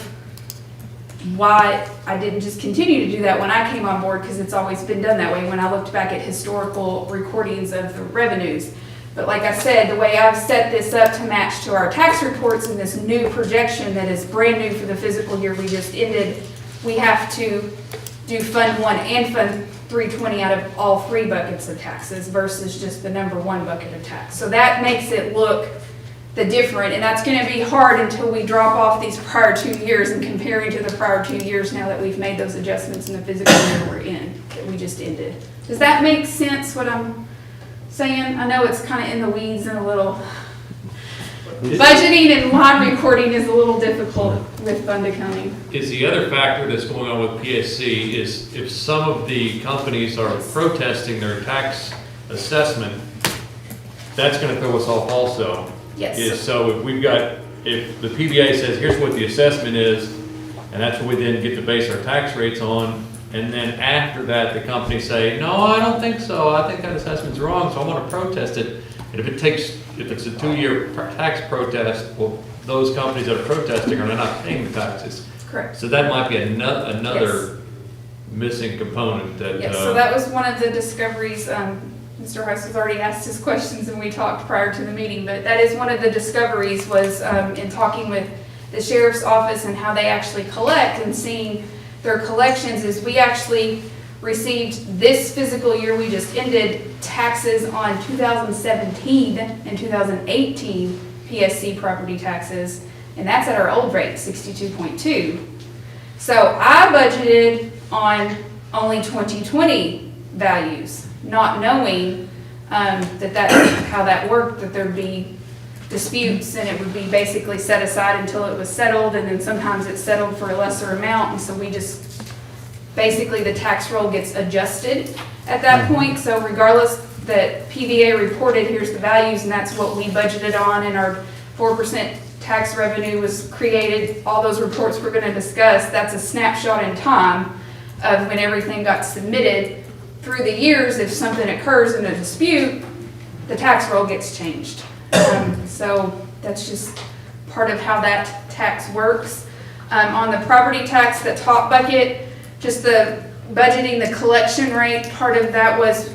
why I didn't just continue to do that when I came on board, because it's always been done that way when I looked back at historical recordings of the revenues. But like I said, the way I've set this up to match to our tax reports and this new projection that is brand new for the fiscal year we just ended, we have to do Fund 1 and Fund 320 out of all 3 buckets of taxes versus just the number 1 bucket of tax. So that makes it look the different, and that's going to be hard until we drop off these prior 2 years and comparing to the prior 2 years now that we've made those adjustments in the fiscal year we're in, that we just ended. Does that make sense what I'm saying? I know it's kind of in the weeds and a little, budgeting and line recording is a little difficult with fund accounting. Is the other factor that's going on with PSC is if some of the companies are protesting their tax assessment, that's going to throw us off also. Yes. So if we've got, if the PBA says, here's what the assessment is, and that's what we then get to base our tax rates on, and then after that, the companies say, no, I don't think so, I think that assessment's wrong, so I want to protest it. And if it's a 2-year tax protest, well, those companies that are protesting are not paying the taxes. Correct. So that might be another missing component that. Yes, so that was one of the discoveries, Mr. Heiss has already asked his questions and we talked prior to the meeting, but that is one of the discoveries was in talking with the sheriff's office and how they actually collect and seeing their collections is we actually received this fiscal year we just ended taxes on 2017 and 2018 PSC property taxes, and that's at our old rate, 62.2. So I budgeted on only 2020 values, not knowing that's how that worked, that there'd be disputes and it would be basically set aside until it was settled, and then sometimes it's settled for a lesser amount, and so we just, basically the tax roll gets adjusted at that point. So regardless that PVA reported, here's the values, and that's what we budgeted on, and our 4% tax revenue was created, all those reports we're gonna discuss, that's a snapshot in time of when everything got submitted. Through the years, if something occurs in a dispute, the tax roll gets changed. So that's just part of how that tax works. On the property tax, the top bucket, just the budgeting, the collection rate, part of that was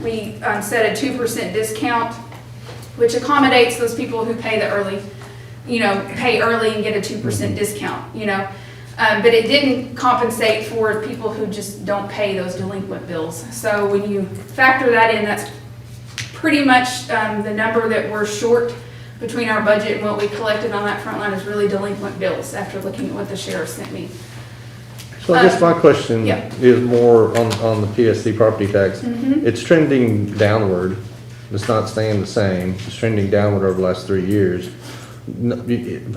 we set a 2% discount, which accommodates those people who pay the early, pay early and get a 2% discount, but it didn't compensate for people who just don't pay those delinquent bills. So when you factor that in, that's pretty much the number that we're short between our budget and what we collected on that front line is really delinquent bills after looking at what the sheriff sent me. So I guess my question yeah. is more on the PSC property tax. Mm-hmm. It's trending downward. It's not staying the same. It's trending downward over the last 3 years,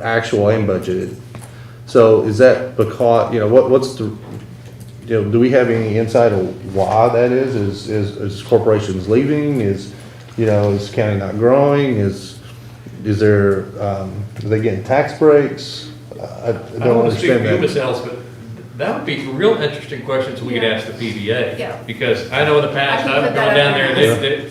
actual and budgeted. So is that because, what's the, do we have any insight on why that is? Is corporations leaving? Is county not growing? Is there, are they getting tax breaks? I don't understand that. Ms. Ellis, but that would be real interesting questions we could ask the PBA. Yeah. Because I know in the past, I can I've put gone that down up there, there.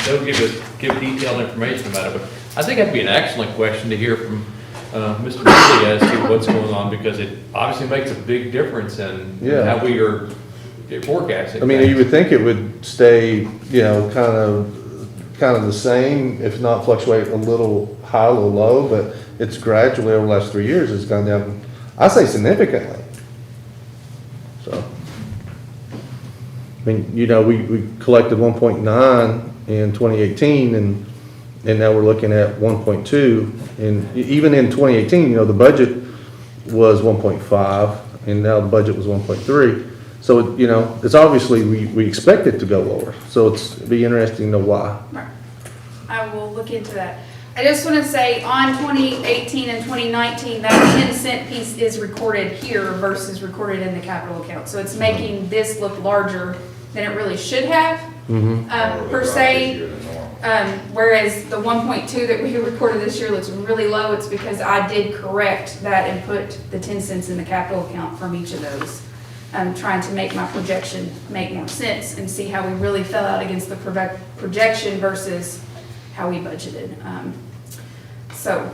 they'll give detailed information about it. But I think that'd be an excellent question to hear from Mr. Ridley as to what's going on, because it obviously makes a big difference in how we are they're forecasting. I mean, you would think it would stay, you know, kind of the same, if not fluctuate a little high, a little low, but it's gradually over the last 3 years, it's gone down, I say significantly. So, I mean, you know, we collected 1.9 in 2018 and now we're looking at 1.2. And even in 2018, you know, the budget was 1.5 and now the budget was 1.3. So, you know, it's obviously, we expect it to go lower. So it'd be interesting to know why. Right. I will look into that. I just want to say on 2018 and 2019, that 10-cent piece is recorded here versus recorded in the capital account. So it's making this look larger than it really should have, per se. Whereas the 1.2 that we recorded this year looks really low. It's because I did correct that and put the 10 cents in the capital account from each of those. I'm trying to make my projection make more sense and see how we really fell out against the projection versus how we budgeted. So,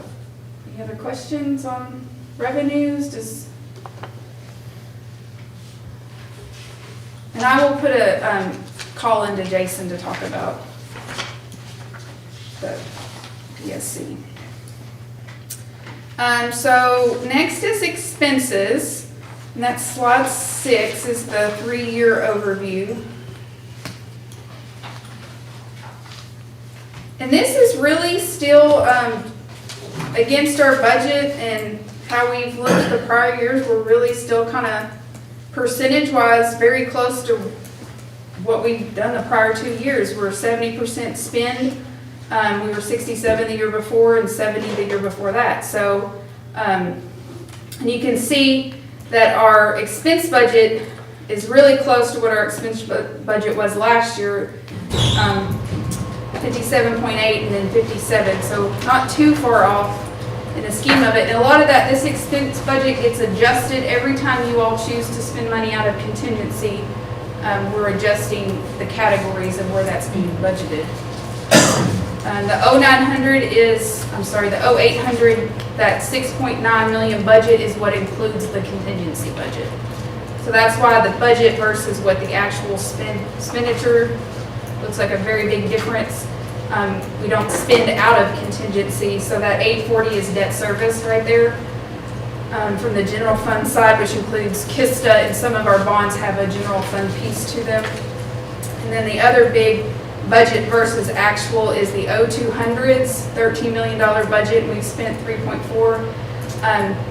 any other questions on revenues? And I will put a call into Jason to talk about the PSC. So next is expenses. And that's slide 6 is the 3-year overview. And this is really still against our budget and how we've looked at the prior years. We're really still kind of percentage-wise very close to what we've done the prior 2 years. We're 70% spend. We were 67 the year before and 70 the year before that. So, and you can see that our expense budget is really close to what our expense budget was last year, 57.8 and then 57, so not too far off in the scheme of it. And a lot of that, this expense budget gets adjusted every time you all choose to spend money out of contingency. We're adjusting the categories of where that's being budgeted. The 0900 is, I'm sorry, the 0800, that 6.9 million budget is what includes the contingency budget. So that's why the budget versus what the actual expenditure looks like a very big difference. We don't spend out of contingency, so that 840 is debt service right there. From the general fund side, which includes KISTA, and some of our bonds have a general fund piece to them. And then the other big budget versus actual is the 0200s, $13 million budget, and we've spent 3.4.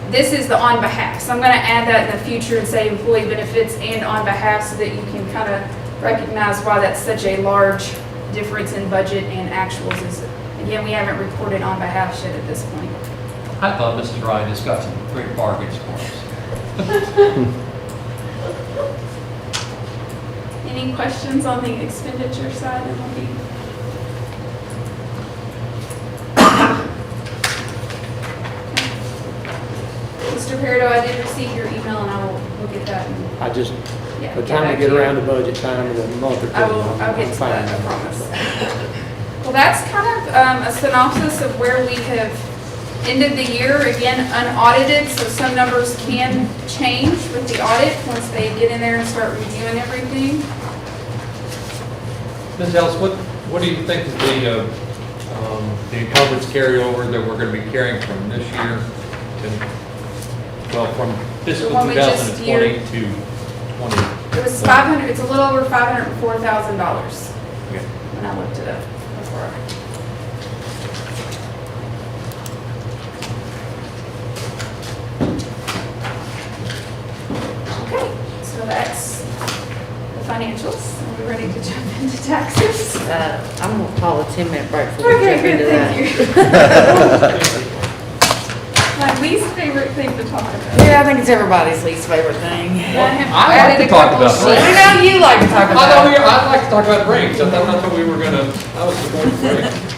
This is the on behalf, so I'm going to add that in the future and say employee benefits and on behalf so that you can kind of recognize why that's such a large difference in budget and actuals. Is again, we haven't recorded on behalf yet at this point. I thought Mrs. Ryan just got some great bargains for us. Any questions on the expenditure side of the meeting? Mr. Peridot, I did receive your email and I will look at that. And, I just, yeah, by the time back we get to you. around to budget time in a month or two. I'll get to that, I promise. Well, that's kind of a synopsis of where we have ended the year, again, unaudited, so some numbers can change with the audit once they get in there and start reviewing everything. Ms. Ellis, what do you think is the encumbrance carryover that we're going to be carrying from this year from fiscal The one we just 2020 year- to 20? It was 500, it's a little over $504,000 Okay. when I looked it up before. Okay, so that's the financials. Are we ready to jump into taxes? I'm gonna call a 10-minute break before we Okay, jump into good, that. thank you. My least favorite thing to talk about. Yeah, I think it's everybody's least favorite thing. I like to talk about I know you like to talk about it. I'd like to talk about rings. I thought we were going to, I was supporting rings.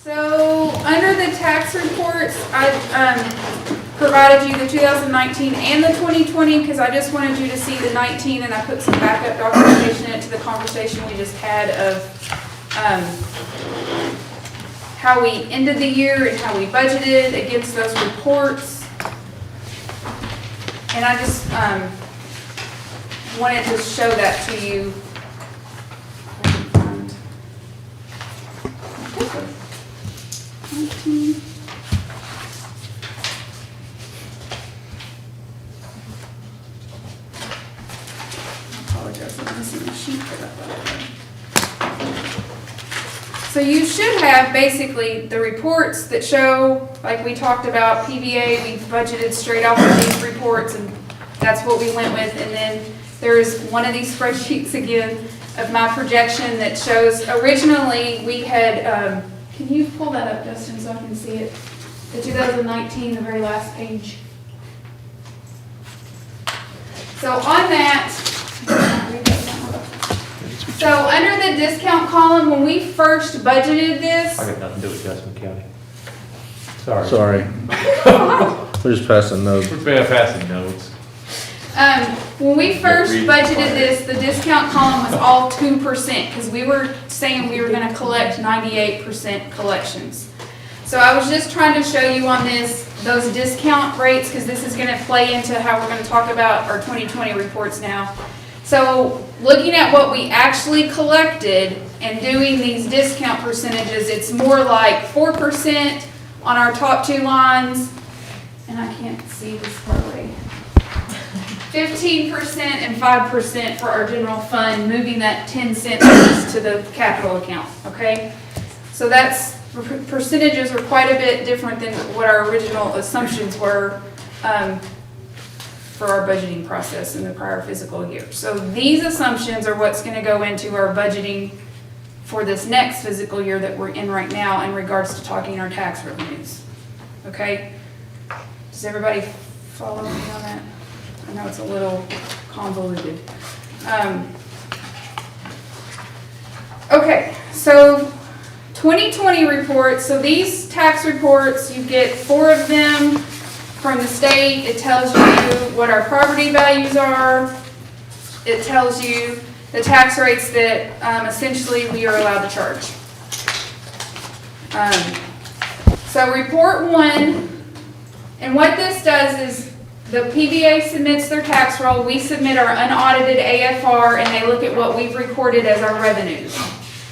So, under the tax reports, I provided you the 2019 and the 2020 because I just wanted you to see the 19 and I put some backup documentation into the conversation we just had of how we ended the year and how we budgeted against those reports. And I just wanted to show that to you. So you should have basically the reports that show, like we talked about, PBA, we budgeted straight off of these reports and that's what we went with. And then there's one of these spreadsheets again of my projection that shows originally we had, can you pull that up, Justin, so I can see it? The 2019, the very last page. So on that, so under the discount column, when we first budgeted this, I got nothing to do with Jessamine County. Sorry. Sorry. We're just passing notes. We're passing notes. when we first budgeted this, the discount column was all 2% because we were saying we were gonna collect 98% collections. So I was just trying to show you on this, those discount rates, because this is gonna play into how we're gonna talk about our 2020 reports now. So looking at what we actually collected and doing these discount percentages, it's more like 4% on our top two lines, and I can't see this far away. 15% and 5% for our general fund, moving that 10 cents to the capital account, okay? So that's, percentages are quite a bit different than what our original assumptions were for our budgeting process in the prior fiscal year. So these assumptions are what's gonna go into our budgeting for this next fiscal year that we're in right now in regards to talking our tax revenues, okay? Does everybody follow me on that? I know it's a little convoluted. Okay, so 2020 reports, so these tax reports, you get 4 of them from the state. It tells you what our property values are. It tells you the tax rates that essentially we are allowed to charge. So report 1, and what this does is the PBA submits their tax roll, we submit our unaudited AFR, and they look at what we've recorded as our revenues.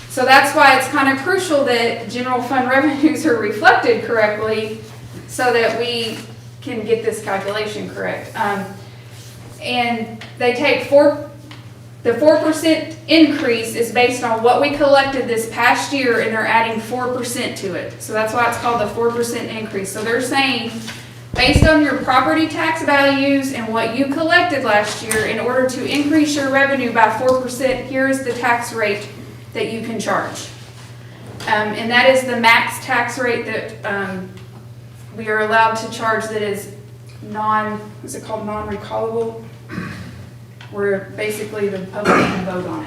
So that's why it's kind of crucial that general fund revenues are reflected correctly so that we can get this calculation correct. And they take the 4% increase is based on what we collected this past year, and they're adding 4% to it. So that's why it's called the 4% increase. So they're saying, based on your property tax values and what you collected last year, in order to increase your revenue by 4%, here is the tax rate that you can charge. And that is the max tax rate that we are allowed to charge that is non-recallable, where basically the public can vote on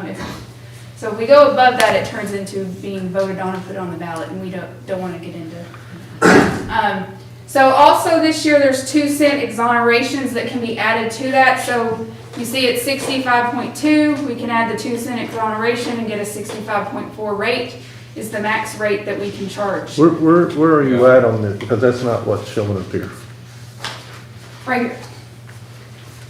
it. So if we go above that, it turns into being voted on and put on the ballot, and we don't want to get into. So also this year, there's 2-cent exonerations that can be added to that. So you see it's 65.2, we can add the 2-cent exoneration and get a 65.4 rate is the max rate that we can charge. Where are you at on this? Because that's not what's showing up here. Right here.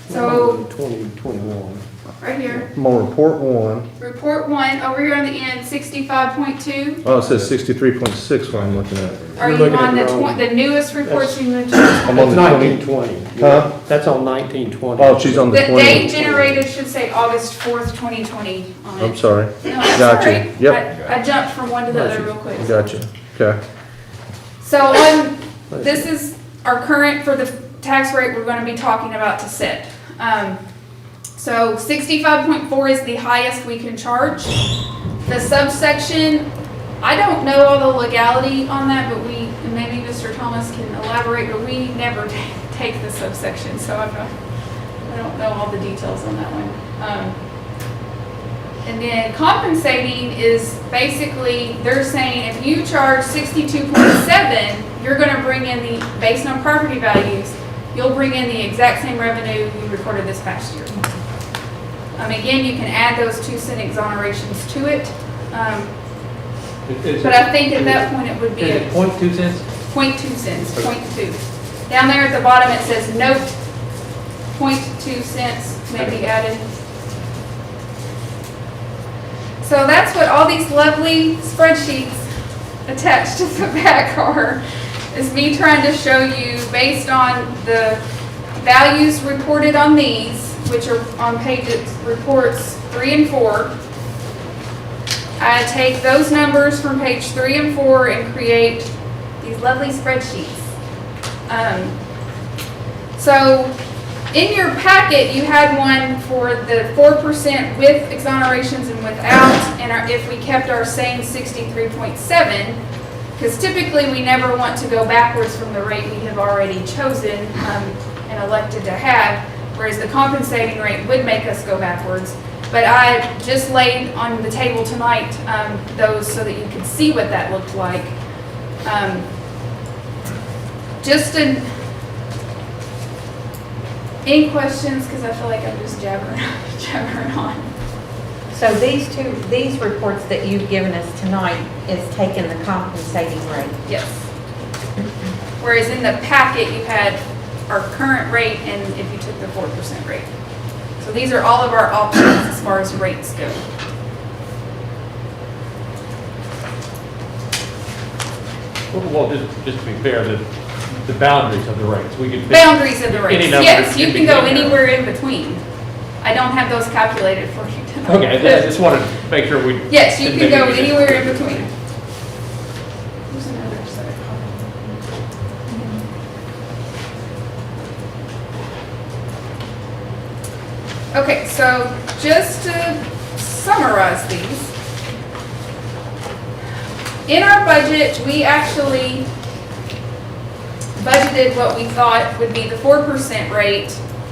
So, 2021. right here, I'm on report 1. report 1, over here on the end, 65.2. Oh, it says 63.6 what I'm looking at. Are You're you looking on at the the wrong- the newest reports you mentioned? I'm on That's the 20. 1920. Huh? That's on 1920. Oh, she's on the The 20. date generated should say August 4th, 2020 on it. I'm sorry. No, that's Gotcha. all right. Yep. I jumped from one to the other real quick. Gotcha. Okay. So this is our current, for the tax rate we're gonna be talking about to set. So 65.4 is the highest we can charge. The subsection, I don't know all the legality on that, but and maybe Mr. Thomas can elaborate, but we never take the subsection, so I don't know all the details on that one. And then compensating is basically, they're saying if you charge 62.7, you're gonna bring in the, based on property values, you'll bring in the exact same revenue you recorded this past year. Again, you can add those 2-cent exonerations to it. But I think at that point it would be Is a it 0.2 cents? 0.2 cents, 0.2. Down there at the bottom, it says note 0.2 cents may be added. So that's what all these lovely spreadsheets attached to the back are, is me trying to show you based on the values reported on these, which are on pages, reports 3 and 4. I take those numbers from page 3 and 4 and create these lovely spreadsheets. So in your packet, you had one for the 4% with exonerations and without, and if we kept our same 63.7, because typically we never want to go backwards from the rate we have already chosen and elected to have, whereas the compensating rate would make us go backwards. But I just laid on the table tonight those so that you could see what that looked like. Any questions? Because I feel like I'm just jabbering on. So these reports that you've given us tonight is taking the compensating rate. Yes. Whereas in the packet, you had our current rate and if you took the 4% rate. So these are all of our options as far as rates go. Well, just to be fair, the boundaries of the rates, we could. Boundaries of the rates. Any number Yes, you in can go between there. anywhere in between. I don't have those calculated for you tonight. Okay, I just wanted to make sure we. Yes, you can didn't go make any- anywhere in between. There's another set of columns. Okay, so just to summarize these. In our budget, we actually budgeted what we thought would be the 4% rate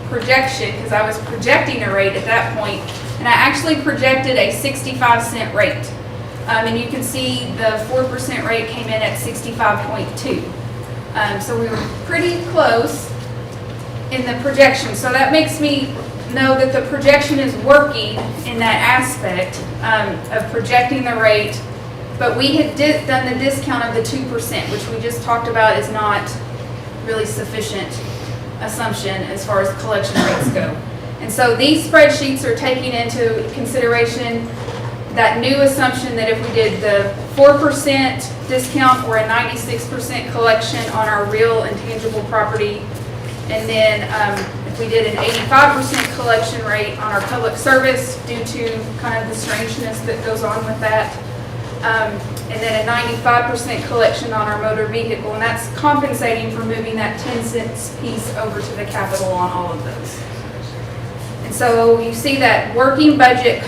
projection, because I was projecting a rate at that point, and I actually projected a 65-cent rate. And you can see the 4% rate came in at 65.2. So we were pretty close in the projection. So that makes me know that the projection is working in that aspect of projecting the rate. But we had done the discount of the 2%, which we just talked about is not really sufficient assumption as far as collection rates go. And so these spreadsheets are taking into consideration that new assumption that if we did the 4% discount or a 96% collection on our real and tangible property, and then if we did an 85% collection rate on our public service due to kind of the strangeness that goes on with that, and then a 95% collection on our motor vehicle, and that's compensating for moving that 10 cents piece over to the capital on all of those. And so you see that working budget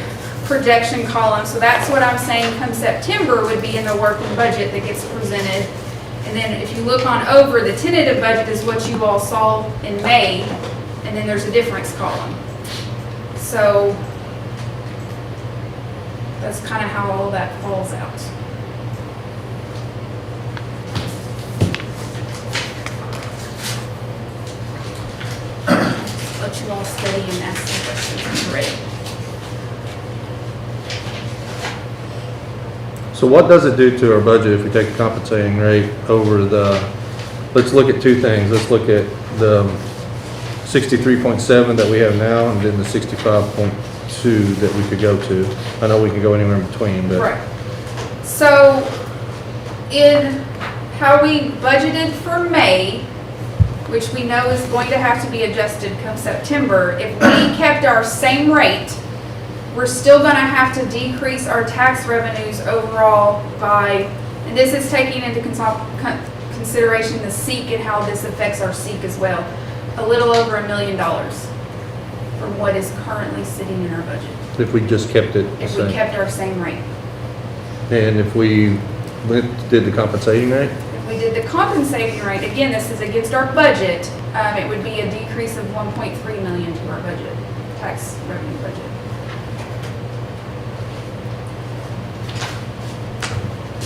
projection column, so that's what I'm saying come September would be in the working budget that gets presented. And then if you look on over, the tentative budget is what you all saw in May, and then there's a difference column. So that's kind of how all that falls out. Let you all study and ask some questions when you're ready. So what does it do to our budget if we take the compensating rate over the, let's look at two things. Let's look at the 63.7 that we have now and then the 65.2 that we could go to. I know we can go anywhere in between, but. Right. So in how we budgeted for May, which we know is going to have to be adjusted come September, if we kept our same rate, we're still going to have to decrease our tax revenues overall by, and this is taking into consideration the SEEK and how this affects our SEEK as well, a little over $1 million from what is currently sitting in our budget, If we just kept it the if we same. kept our same rate. And if we did the compensating rate? If we did the compensating rate, again, this is against our budget, it would be a decrease of 1.3 million to our budget, tax revenue budget.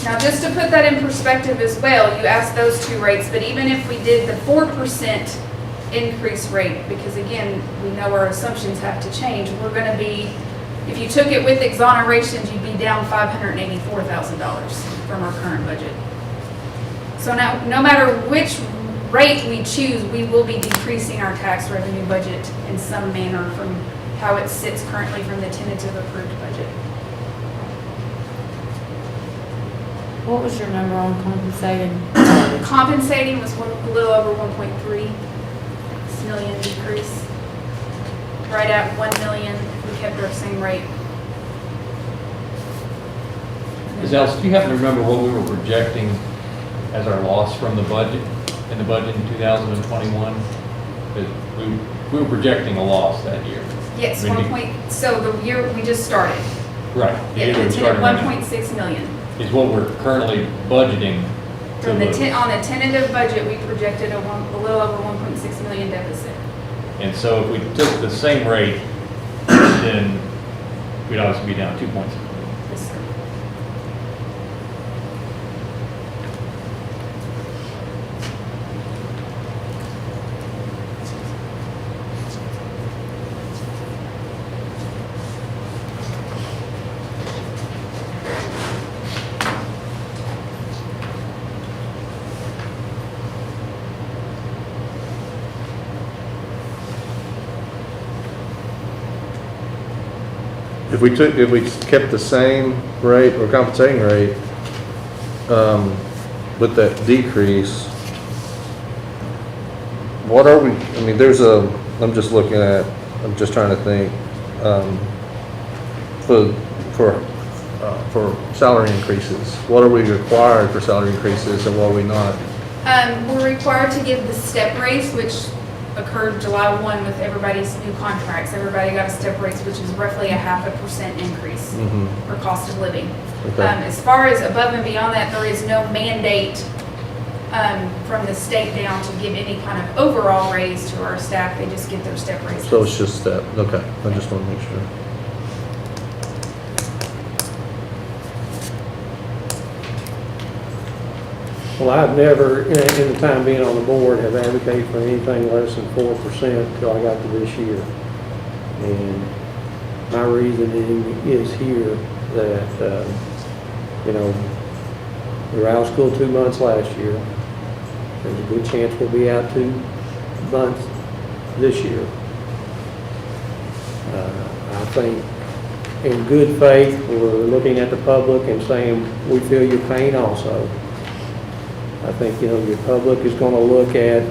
Now, just to put that in perspective as well, you asked those two rates, but even if we did the 4% increase rate, because again, we know our assumptions have to change, we're gonna be, if you took it with exonerations, you'd be down $584,000 from our current budget. So now, no matter which rate we choose, we will be decreasing our tax revenue budget in some manner from how it sits currently from the tentative approved budget. What was your number on compensated? Compensating was a little over 1.3 million decrease. Right at 1 million, we kept our same rate. Ms. Ellis, do you happen to remember what we were projecting as our loss from the budget, in the budget in 2021? We were projecting a loss that year. Yes, I mean, so the year we just started. Right. the year Yeah, we it's at started right now 1.6 million. Is what we're currently budgeting to From the, lose. on the tentative budget, we projected a little over 1.6 million deficit. And so if we took the same rate, then we'd obviously be down 2 points. Yes, sir. If we kept the same rate or compensating rate, with that decrease, what are we, I mean, I'm just trying to think, for salary increases, what are we required for salary increases and what are we not? We're required to give the step raise, which occurred July 1 with everybody's new contracts. Everybody got a step raise, which is roughly a 0.5% increase for cost of living. Okay. As far as above and beyond that, there is no mandate from the state down to give any kind of overall raise to our staff. They just get their step raises. So it's just that, okay, I just want to make sure. Well, I've never, in the time being on the board, have advocated for anything less than 4% until I got to this year. And my reasoning is here that, we were out of school 2 months last year. There's a good chance we'll be out 2 months this year. I think in good faith, we're looking at the public and saying, we feel your pain also. I think, your public is going to look at,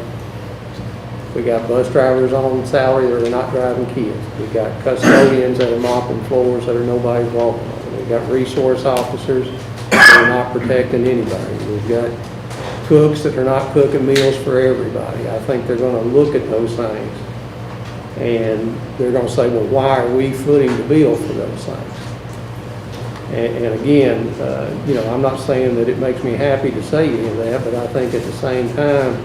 we got bus drivers on salary that are not driving kids. We got custodians that are mopping floors that are nobody's walking on. We've got resource officers that are not protecting anybody. We've got cooks that are not cooking meals for everybody. I think they're going to look at those things and they're going to say, well, why are we footing the bill for those things? And again, I'm not saying that it makes me happy to say any of that, but I think at the same time,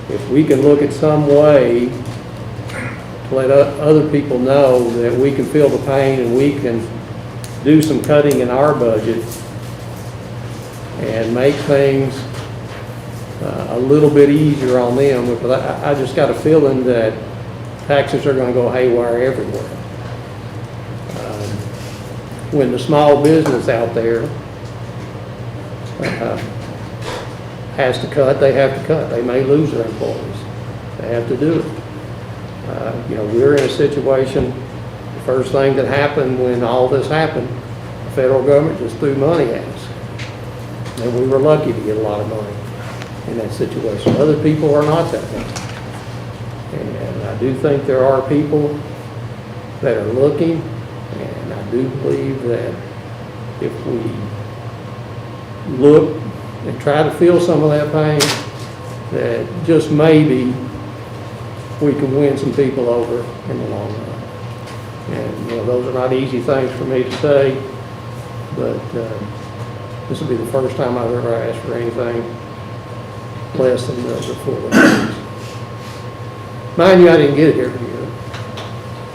if we can look at some way to let other people know that we can feel the pain and we can do some cutting in our budget and make things a little bit easier on them, because I just got a feeling that taxes are going to go haywire everywhere. When the small business out there has to cut, they have to cut. They may lose their employees. They have to do it. We're in a situation, the first thing that happened when all this happened, the federal government just threw money at us. And we were lucky to get a lot of money in that situation. Other people are not that lucky. And I do think there are people that are looking. And I do believe that if we look and try to feel some of that pain, that just maybe we can win some people over in the long run. And, those are not easy things for me to say, but this will be the first time I've ever asked for anything less than the full raise. Mind you, I didn't get it every year.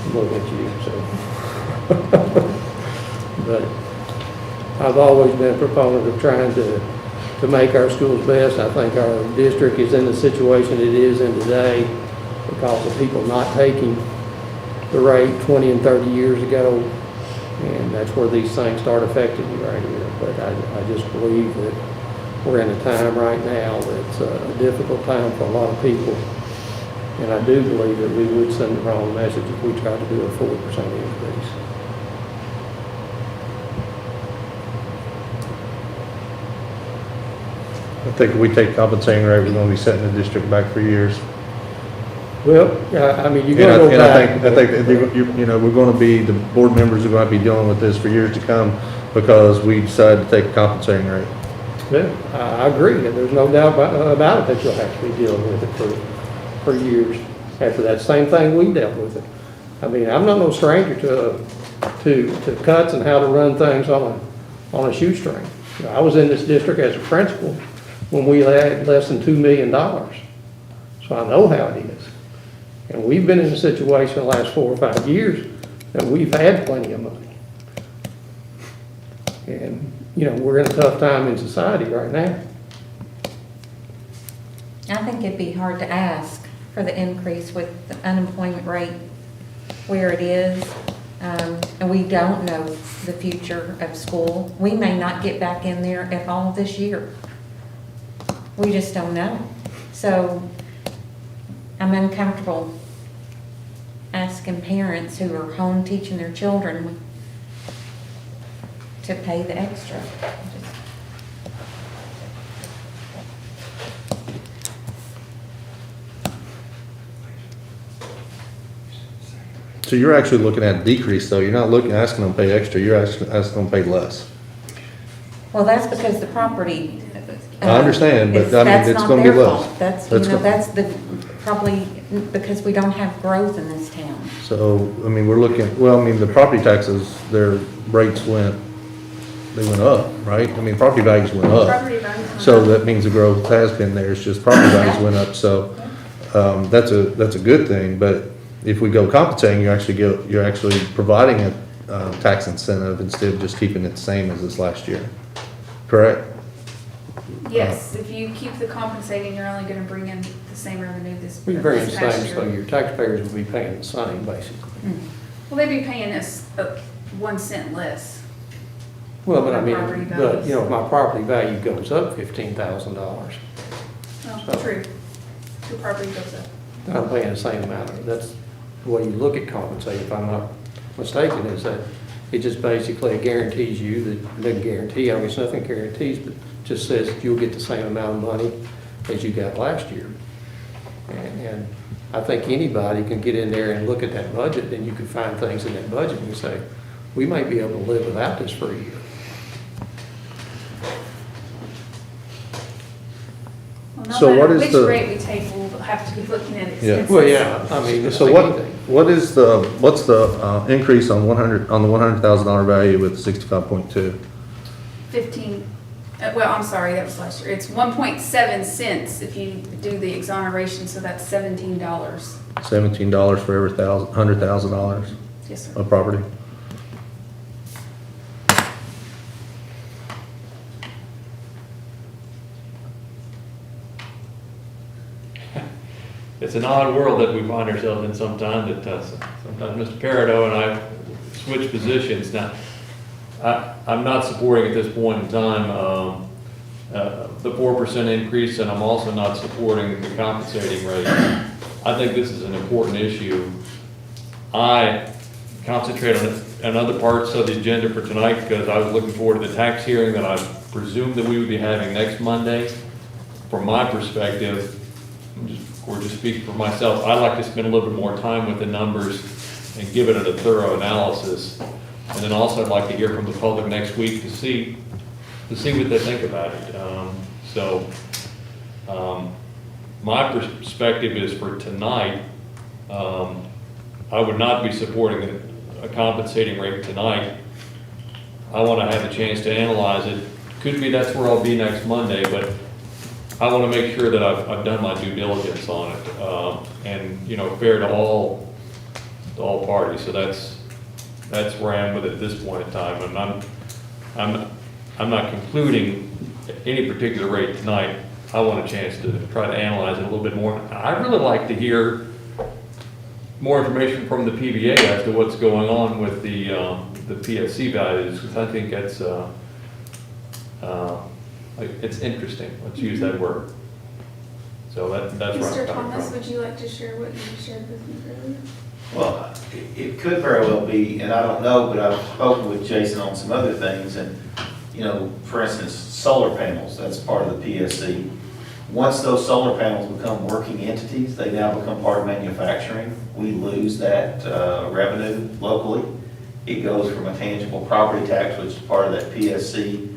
I'm looking at you, so. But I've always been a proponent of trying to make our schools best. I think our district is in the situation it is in today because of people not taking the rate 20 and 30 years ago. And that's where these things start affecting you right here. But I just believe that we're in a time right now that's a difficult time for a lot of people. And I do believe that we would send the wrong message if we tried to do a 4% increase. I think if we take compensating rate, we're gonna be setting the district back for years. Well, I mean, you And gotta go I back. think that you know, we're gonna be, the board members are gonna be dealing with this for years to come because we decided to take a compensating rate. Yeah, I agree, and there's no doubt about it that you'll have to be dealing with it for years after that. Same thing we dealt with it. I mean, I'm not no stranger to cuts and how to run things on a shoestring. You know, I was in this district as a principal when we had less than $2 million, so I know how it is. And we've been in a situation the last 4 or 5 years that we've had plenty of money. And, you know, we're in a tough time in society right now. I think it'd be hard to ask for the increase with the unemployment rate where it is. And we don't know the future of school. We may not get back in there at all this year. We just don't know. So I'm uncomfortable asking parents who are home teaching their children to pay the extra. So you're actually looking at a decrease though, you're not asking them to pay extra, you're asking them to pay less. Well, that's because the property. I understand, but I mean, that's it's not gonna be their less. fault. That's, That's you know, go- that's the, probably because we don't have growth in this town. So, I mean, we're looking, well, I mean, the property taxes, their rates went up, right? I mean, property values went up. Property values went So up. that means the growth has been there, it's just property values went up, so, that's a good thing, but if we go compensating, you're actually providing a tax incentive instead of just keeping it the same as this last year, correct? Yes, if you keep the compensating, you're only gonna bring in the same revenue this We bring the this past same, year. so your taxpayers will be paying the same, basically. Well, they'd be paying us 1 cent less. Well, but I mean, Property but, values. you know, if my property value goes up $15,000, Oh, true. Your property goes up. then I'm paying the same amount. That's the way you look at compensating, if I'm not mistaken, is that it just basically guarantees you, that it doesn't guarantee, I mean, it's nothing guarantees, but just says that you'll get the same amount of money as you got last year. And I think anybody can get in there and look at that budget, and you can find things in that budget and say, we might be able to live without this for a year. Well, no So what matter is which the- rate we take, we'll have to be looking at Yeah. expenses. Well, yeah, I mean, So what's the increase on the $100,000 value with 65.2? 15, well, I'm sorry, that was last year. It's 1.7 cents if you do the exoneration, so that's $17. $17 for every $100,000 Yes, sir. of property? It's an odd world that we find ourselves in sometimes, that sometimes Mr. Peridot and I switch positions. Now, I'm not supporting at this point in time the 4% increase, and I'm also not supporting the compensating rate. I think this is an important issue. I concentrate on other parts of the agenda for tonight because I was looking forward to the tax hearing that I presumed that we would be having next Monday. From my perspective, just speaking for myself, I'd like to spend a little bit more time with the numbers and give it a thorough analysis. And then also I'd like to hear from the public next week to see what they think about it. My perspective is for tonight, I would not be supporting a compensating rate tonight. I want to have a chance to analyze it. Could be that's where I'll be next Monday, but I want to make sure that I've done my due diligence on it, and, you know, fair to all parties. So that's where I am with it at this point in time. And I'm not concluding any particular rate tonight. I want a chance to try to analyze it a little bit more. I'd really like to hear more information from the PBA as to what's going on with the PSC values, because I think that's, it's interesting. Let's use that word. So that's where I'm Mr. coming Thomas, from. would you like to share what you shared with me earlier? Well, it could very well be, and I don't know, but I've spoken with Jason on some other things, and, you know, for instance, solar panels, that's part of the PSC. Once those solar panels become working entities, they now become part of manufacturing. We lose that revenue locally. It goes from a tangible property tax, which is part of that PSC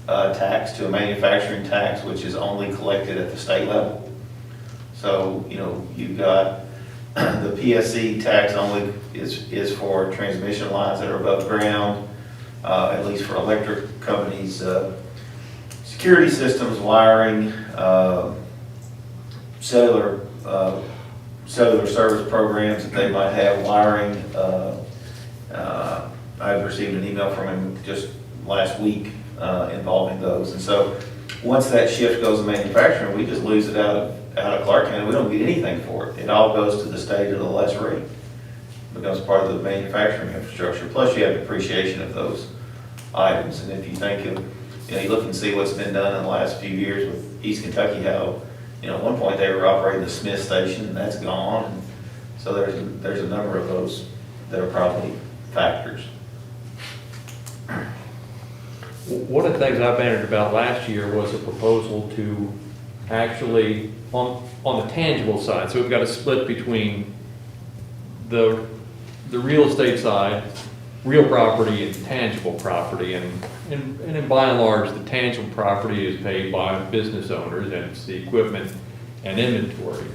tax, to a manufacturing tax, which is only collected at the state level. So, you know, you've got the PSC tax only is for transmission lines that are above ground, at least for electric companies, security systems, wiring, cellular service programs that they might have, wiring. I've received an email from him just last week involving those. And so once that shift goes to manufacturing, we just lose it out of Clark County. We don't get anything for it. It all goes to the state at a less rate. It becomes part of the manufacturing infrastructure. Plus you have depreciation of those items. And if you think of, you know, you look and see what's been done in the last few years with East Kentucky, how, you know, at one point they were operating the Smith station and that's gone. And so there's a number of those that are probably factors. One of the things I bantered about last year was a proposal to actually, on the tangible side, so we've got a split between the real estate side, real property and tangible property, and by and large, the tangible property is paid by business owners, and it's the equipment and inventory.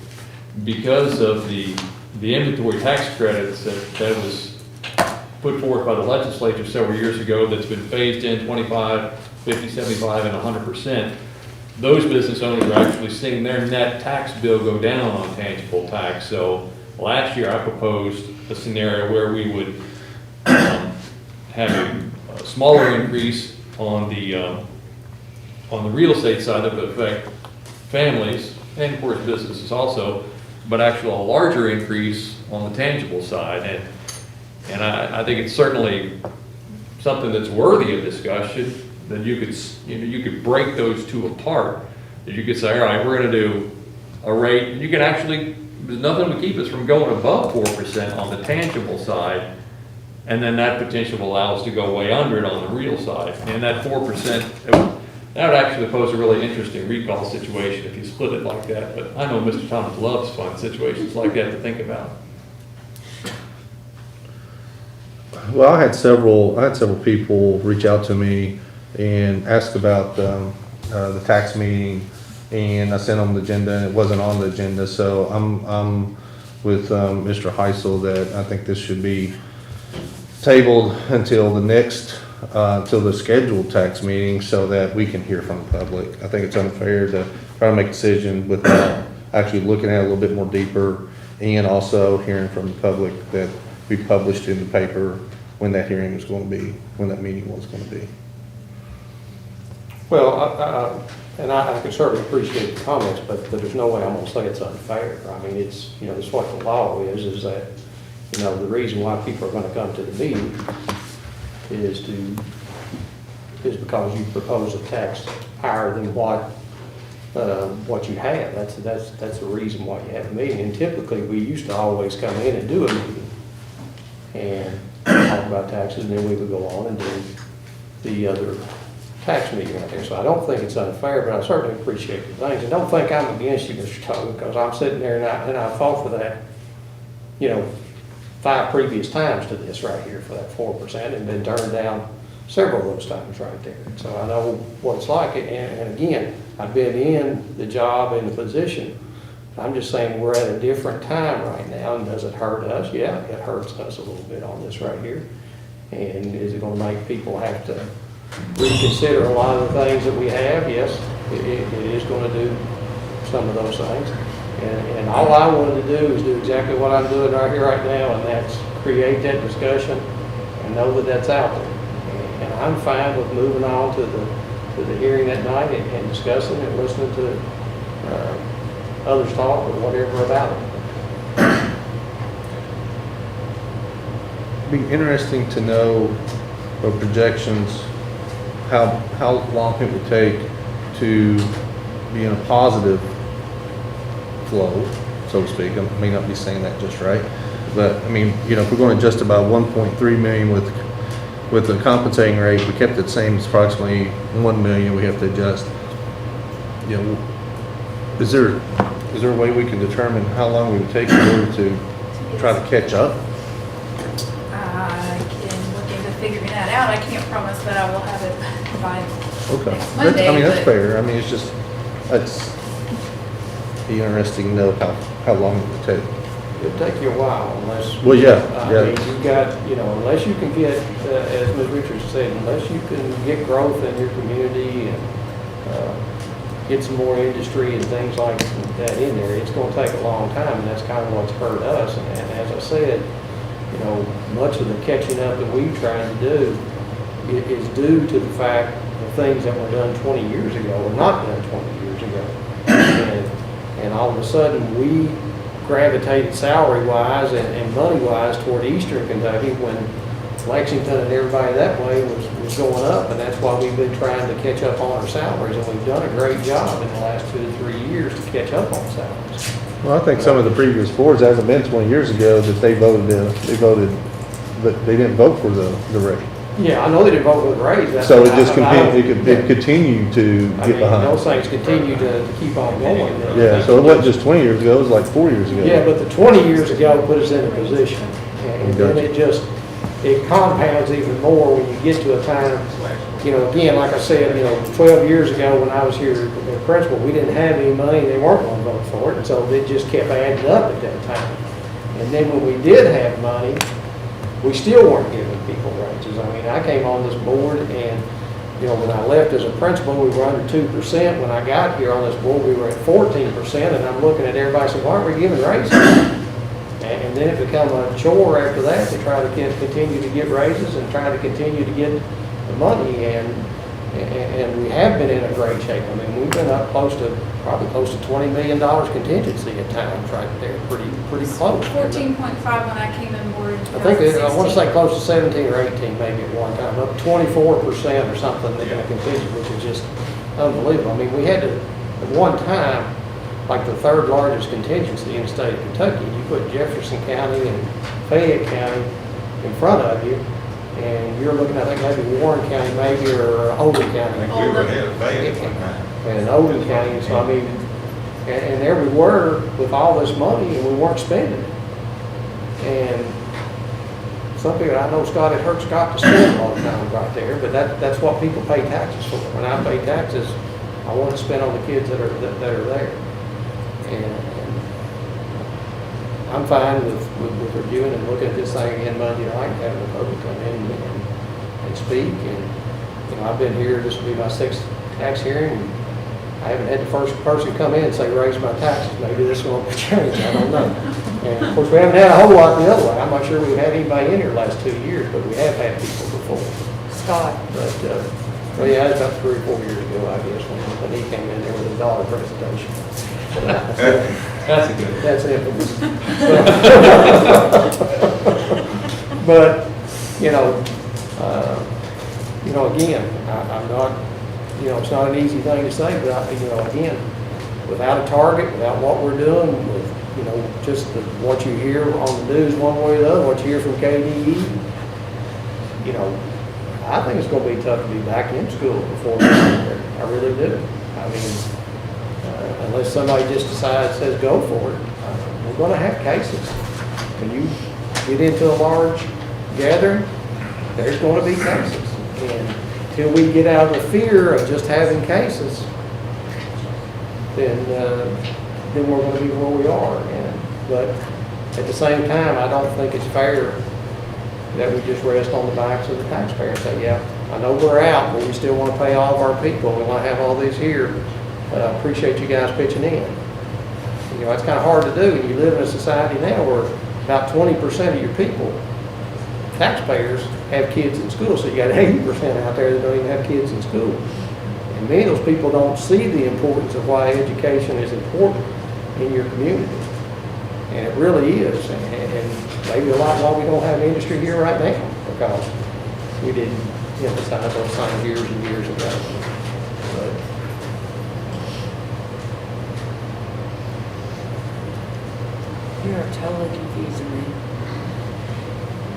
Because of the inventory tax credits that was put forth by the legislature several years ago, that's been phased in 25, 50, 75, and 100%, those business owners are actually seeing their net tax bill go down on tangible tax. So last year I proposed a scenario where we would have a smaller increase on the real estate side that would affect families and of course businesses also, but actually a larger increase on the tangible side. And I think it's certainly something that's worthy of discussion, that you could break those two apart. That you could say, all right, we're going to do a rate, and you can actually, there's nothing to keep us from going above 4% on the tangible side, and then that potential will allow us to go way under it on the real side. And that 4%, that would actually pose a really interesting recall situation if you split it like that. But I know Mr. Thomas loves fun situations like that to think about. Well, I had several people reach out to me and ask about the tax meeting, and I sent them the agenda, and it wasn't on the agenda. So I'm with Mr. Heisel that I think this should be tabled until the next, till the scheduled tax meeting, so that we can hear from the public. I think it's unfair to try to make a decision without actually looking at it a little bit more deeper, and also hearing from the public that we published in the paper when that hearing was going to be, when that meeting was going to be. Well, I can certainly appreciate the comments, but there's no way I'm gonna say it's unfair. I mean, it's, you know, it's what the law is that, you know, the reason why people are gonna come to the meeting is because you propose a tax higher than what you have. That's the reason why you have a meeting. And typically, we used to always come in and do a meeting and talk about taxes, and then we would go on and do the other tax meeting right there. So I don't think it's unfair, but I certainly appreciate the things. And don't think I'm against you, Mr. Tobin, because I'm sitting there and I fought for that, you know, 5 previous times to this right here for that 4%, and been turned down several of those times right there. So I know what it's like, and again, I've been in the job and the position. I'm just saying we're at a different time right now, and does it hurt us? Yeah, it hurts us a little bit on this right here. And is it gonna make people have to reconsider a lot of the things that we have? Yes, it is gonna do some of those things. And all I wanted to do is do exactly what I'm doing right here, right now, and that's create that discussion and know that that's out there. And I'm fine with moving on to the hearing that night and discussing and listening to others talk or whatever about it. Be interesting to know the projections, how long it would take to be in a positive flow, so to speak. I may not be saying that just right, but I mean, you know, if we're going to adjust about 1.3 million with the compensating rate, we kept it same as approximately 1 million we have to adjust. You know, is there a way we can determine how long it would take in order to try to catch up? I can look into figuring that out. I can't promise that I will have it by Okay. next Monday. I mean, that's but- fair. I mean, it's just, it's be interesting to know how long it would take. It'll take you a while unless. Well, yeah, I yeah. mean, you got, you know, unless you can get, as Ms. Richards said, unless you can get growth in your community and get some more industry and things like that in there, it's gonna take a long time, and that's kind of what's hurt us. And as I said, you know, much of the catching up that we've tried to do is due to the fact the things that were done 20 years ago were not done 20 years ago. And all of a sudden, we gravitated salary-wise and money-wise toward Eastern Kentucky when Lexington and everybody that way was going up, and that's why we've been trying to catch up on our salaries, and we've done a great job in the last 2 to 3 years to catch up on salaries. Well, I think some of the previous boards, it hasn't been 20 years ago that they voted, but they didn't vote for the rate. Yeah, I know they didn't vote for the raise. So it just continued, it continued to I get mean, behind. those things continue to keep on going. Yeah, so it wasn't just 20 years ago, it was like 4 years ago. Yeah, but the 20 years ago put us in a position, and then it compounds even more when you get to a time, you know, again, like I said, you know, 12 years ago when I was here as principal, we didn't have any money, they weren't going to vote for it, and so it just kept adding up at that time. And then when we did have money, we still weren't giving people raises. I mean, I came on this board and, you know, when I left as a principal, we were under 2%. When I got here on this board, we were at 14%, and I'm looking at everybody saying, why aren't we giving raises? And then it became a chore after that to try to continue to get raises and try to continue to get the money, and we have been in a great shape. I mean, we've been up probably close to $20 million contingency at times right there, pretty close. 14.5 when I came on board in I think, I want to 2016. say close to 17 or 18 maybe at one time, up 24% or something in a contingent, which is just unbelievable. I mean, we had to, at one time, like the third largest contingency in the state of Kentucky, you put Jefferson County and Fayette County in front of you, and you're looking at, I think, maybe Warren County, maybe, or Oldham County. I think we were ahead of Fayette one time. And Oldham County, so I mean, and there we were with all this money, and we weren't spending it. And some people, I know Scott, it hurt Scott to spend a lot of times right there, but that's what people pay taxes for. When I pay taxes, I want to spend on the kids that are there. And I'm fine with reviewing and looking at this thing again Monday night, and having the public come in and speak. And, you know, I've been here, this will be my 6th tax hearing, and I haven't had the first person come in and say, raise my taxes. Maybe this one will change, I don't know. And of course, we haven't had a whole lot the other way. I'm not sure we've had anybody in here the last 2 years, but we have had people before. Scott. But, well, yeah, it was about 3 or 4 years ago, I guess, when he came in there with a dollar presentation. That's a good. That's infamous. But, you know, again, I'm not, you know, it's not an easy thing to say, but you know, again, without a target, without what we're doing, with, you know, just what you hear on the news one way or the other, what you hear from KDE, you know, I think it's going to be tough to be back in school before next year. I really do. I mean, unless somebody just says go for it, we're going to have cases. When you get into a large gathering, there's going to be cases. And until we get out of the fear of just having cases, then we're going to be where we are. But at the same time, I don't think it's fair that we just rest on the backs of the taxpayer and say, yeah, I know we're out, but we still want to pay all of our people. We want to have all these here. But I appreciate you guys pitching in. You know, it's kind of hard to do. You live in a society now where about 20% of your people taxpayers have kids in school, so you got 80% out there that don't even have kids in school. And many of those people don't see the importance of why education is important in your community. And it really is, and maybe a lot why we don't have industry here right now, because we didn't emphasize those things years and years ago. But You're totally confusing me.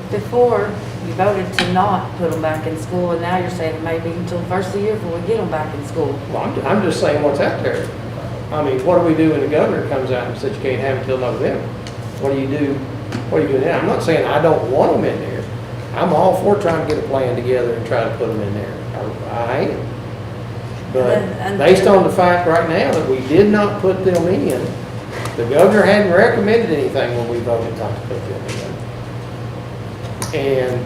Before, you voted to not put them back in school, and now you're saying it may be until the first of the year before we get them back in school. well, I'm just saying what's out there. I mean, what do we do when the governor comes out and says you can't have it till November? What do you do? What do you do now? I'm not saying I don't want them in there. I'm all for trying to get a plan together and try to put them in there. I am. But And- based on the fact right now that we did not put them in, the governor hadn't recommended anything when we voted not to put them in. And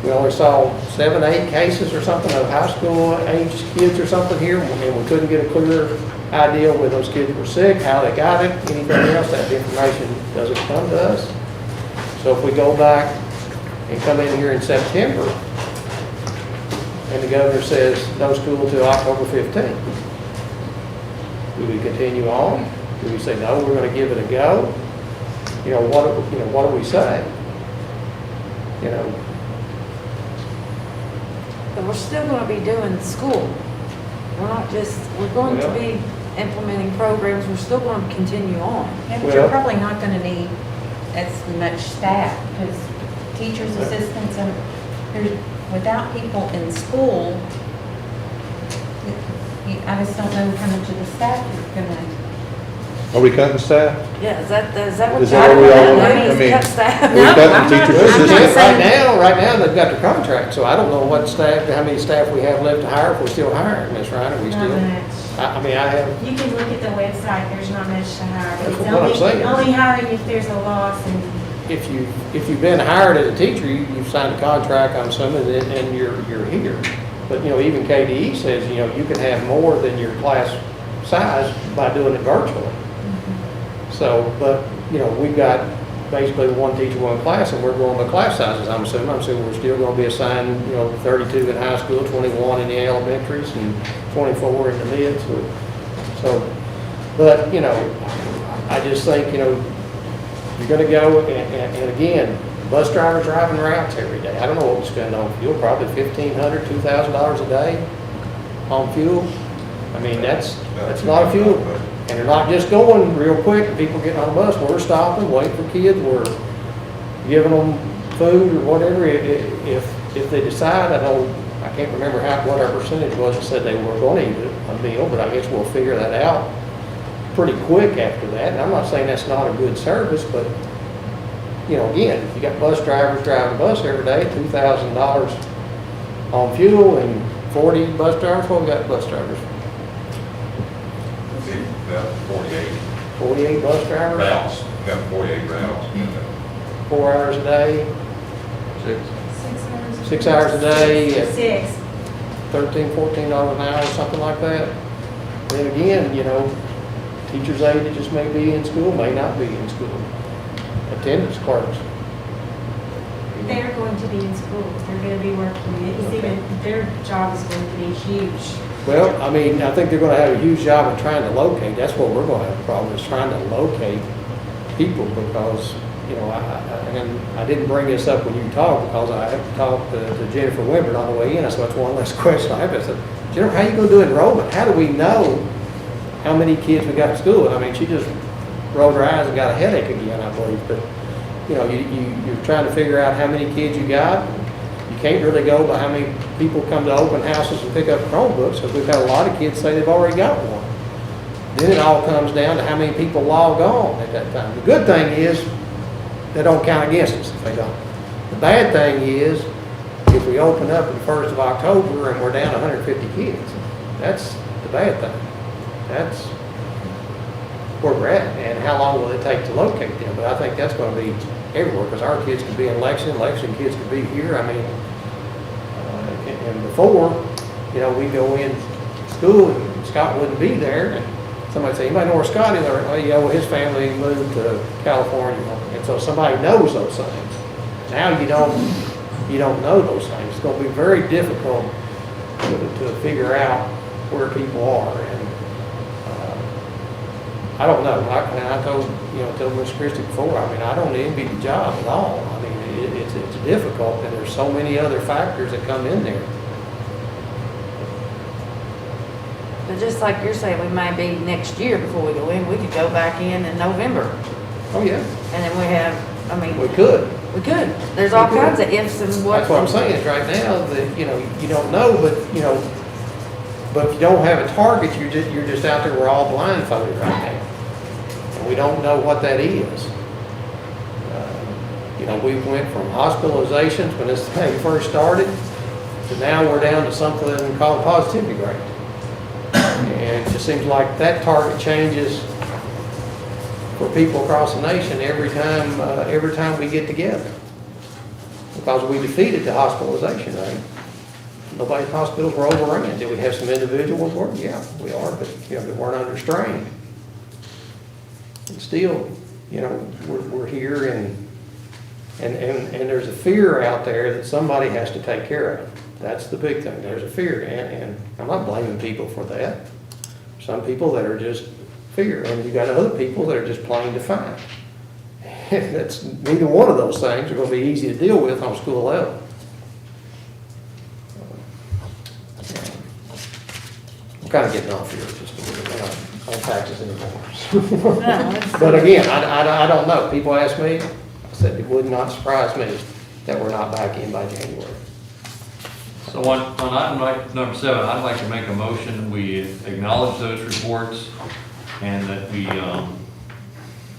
we only saw 7, 8 cases or something of high school aged kids or something here, and we couldn't get a clear idea whether those kids were sick, how they got it, anything else. That information doesn't come to us. So if we go back and come in here in September, and the governor says no school till October 15th, do we continue on? Do we say, no, we're gonna give it a go? What do we say? But we're still gonna be doing school. We're going to Well- be implementing programs, we're still gonna continue on. Yeah, but Well- you're probably not gonna need as much staff, because teachers, assistants, and without people in school, I just don't know how much of the staff you're gonna. Are we cutting staff? Yeah, is that what Is you're that what we all- doing? I mean, Cut staff? Are we cutting teachers' Well, assistants? right now, they've got their contract, so I don't know what staff, how many staff we have left to hire, if we're still hiring, Ms. Ryan, are we Not still? much. I mean, I have, You can look at the website, there's not much to hire. That's It's what I'm only- saying. Only hiring if there's a loss and if you've been hired as a teacher, you've signed a contract, I'm assuming, and you're here. But, even KDE says, you can have more than your class size by doing it virtually. So, but, we've got basically one teacher, one class, and we're going by class sizes, I'm assuming. I'm assuming we're still gonna be assigned, 32 in high school, 21 in the elementaries, and 24 in the mids. So, but, I just think, you're gonna go, and again, bus drivers driving routes every day. I don't know what we spend on fuel, probably $1,500, $2,000 a day on fuel. I mean, that's a lot of fuel. And they're not just going real quick, people getting on the bus, we're stopping, waiting for kids, we're giving them food or whatever. If they decide, I can't remember what our percentage was that said they were going to eat a meal, but I guess we'll figure that out pretty quick after that. And I'm not saying that's not a good service, but, again, if you got bus drivers driving a bus every day, $2,000 on fuel and 40 bus drivers, what we got bus drivers? About 48 48 bus drivers? routes, got 48 routes. 4 hours a day, 6 hours. 6 hours a day, at 6. $13, $14 an hour, something like that. Then again, teachers' aide that just may be in school, may not be in school. Attendance clerks. They're going to be in school, they're going to be working, it's even, their job is going to be huge. Well, I mean, I think they're gonna have a huge job of trying to locate, that's what we're gonna have a problem, is trying to locate people, because, and I didn't bring this up when you talked, because I have to talk to Jennifer Wimbert on the way in, so that's one last question I have. I said, Jennifer, how you gonna do enrollment? How do we know how many kids we got in school? And I mean, she just rolled her eyes and got a headache again, I believe, but, you're trying to figure out how many kids you got. You can't really go by how many people come to open houses and pick up Chromebooks, because we've had a lot of kids say they've already got one. Then it all comes down to how many people log on at that time. The good thing is, they don't count against us if they don't. The bad thing is, if we open up on the 1st of October and we're down 150 kids, that's the bad thing. That's where we're at, and how long will it take to locate them? But I think that's gonna be everywhere, because our kids could be in Lexington kids could be here. I mean, and before, we go in school and Scott wouldn't be there, and somebody say, anybody know where Scott is? Or, oh yeah, well, his family moved to California, and so somebody knows those things. Now you don't know those things. It's gonna be very difficult to figure out where people are, and, I don't know, I told Ms. Christie before, I mean, I don't envy the job at all. I mean, it's difficult, and there's so many other factors that come in there. But just like you're saying, we may be next year before we go in, we could go back in November. Oh, yeah, And then we have, I mean. we could. We could. There's all We could. kinds of ifs and whats. That's what I'm saying, right now, that, you don't know, but if you don't have a target, you're just out there, we're all blindfolded right now. And we don't know what that is. We went from hospitalizations when this thing first started, to now we're down to something called a positivity rate. And it just seems like that target changes for people across the nation every time we get together. Because we defeated the hospitalization rate. Nobody's hospitals were overrun. Did we have some individuals work? Yeah, we are, but they weren't under strain. And still, we're here, and there's a fear out there that somebody has to take care of. That's the big thing. There's a fear, and I'm not blaming people for that. Some people that are just fear, and you got other people that are just plain defiant. That's neither one of those things are going to be easy to deal with on school level. I'm kind of getting off here just a little bit on taxes anymore. But again, I don't know. People ask me, I said it would not surprise me that we're not back in by January. So on item number 7, I'd like to make a motion, we acknowledge those reports and that we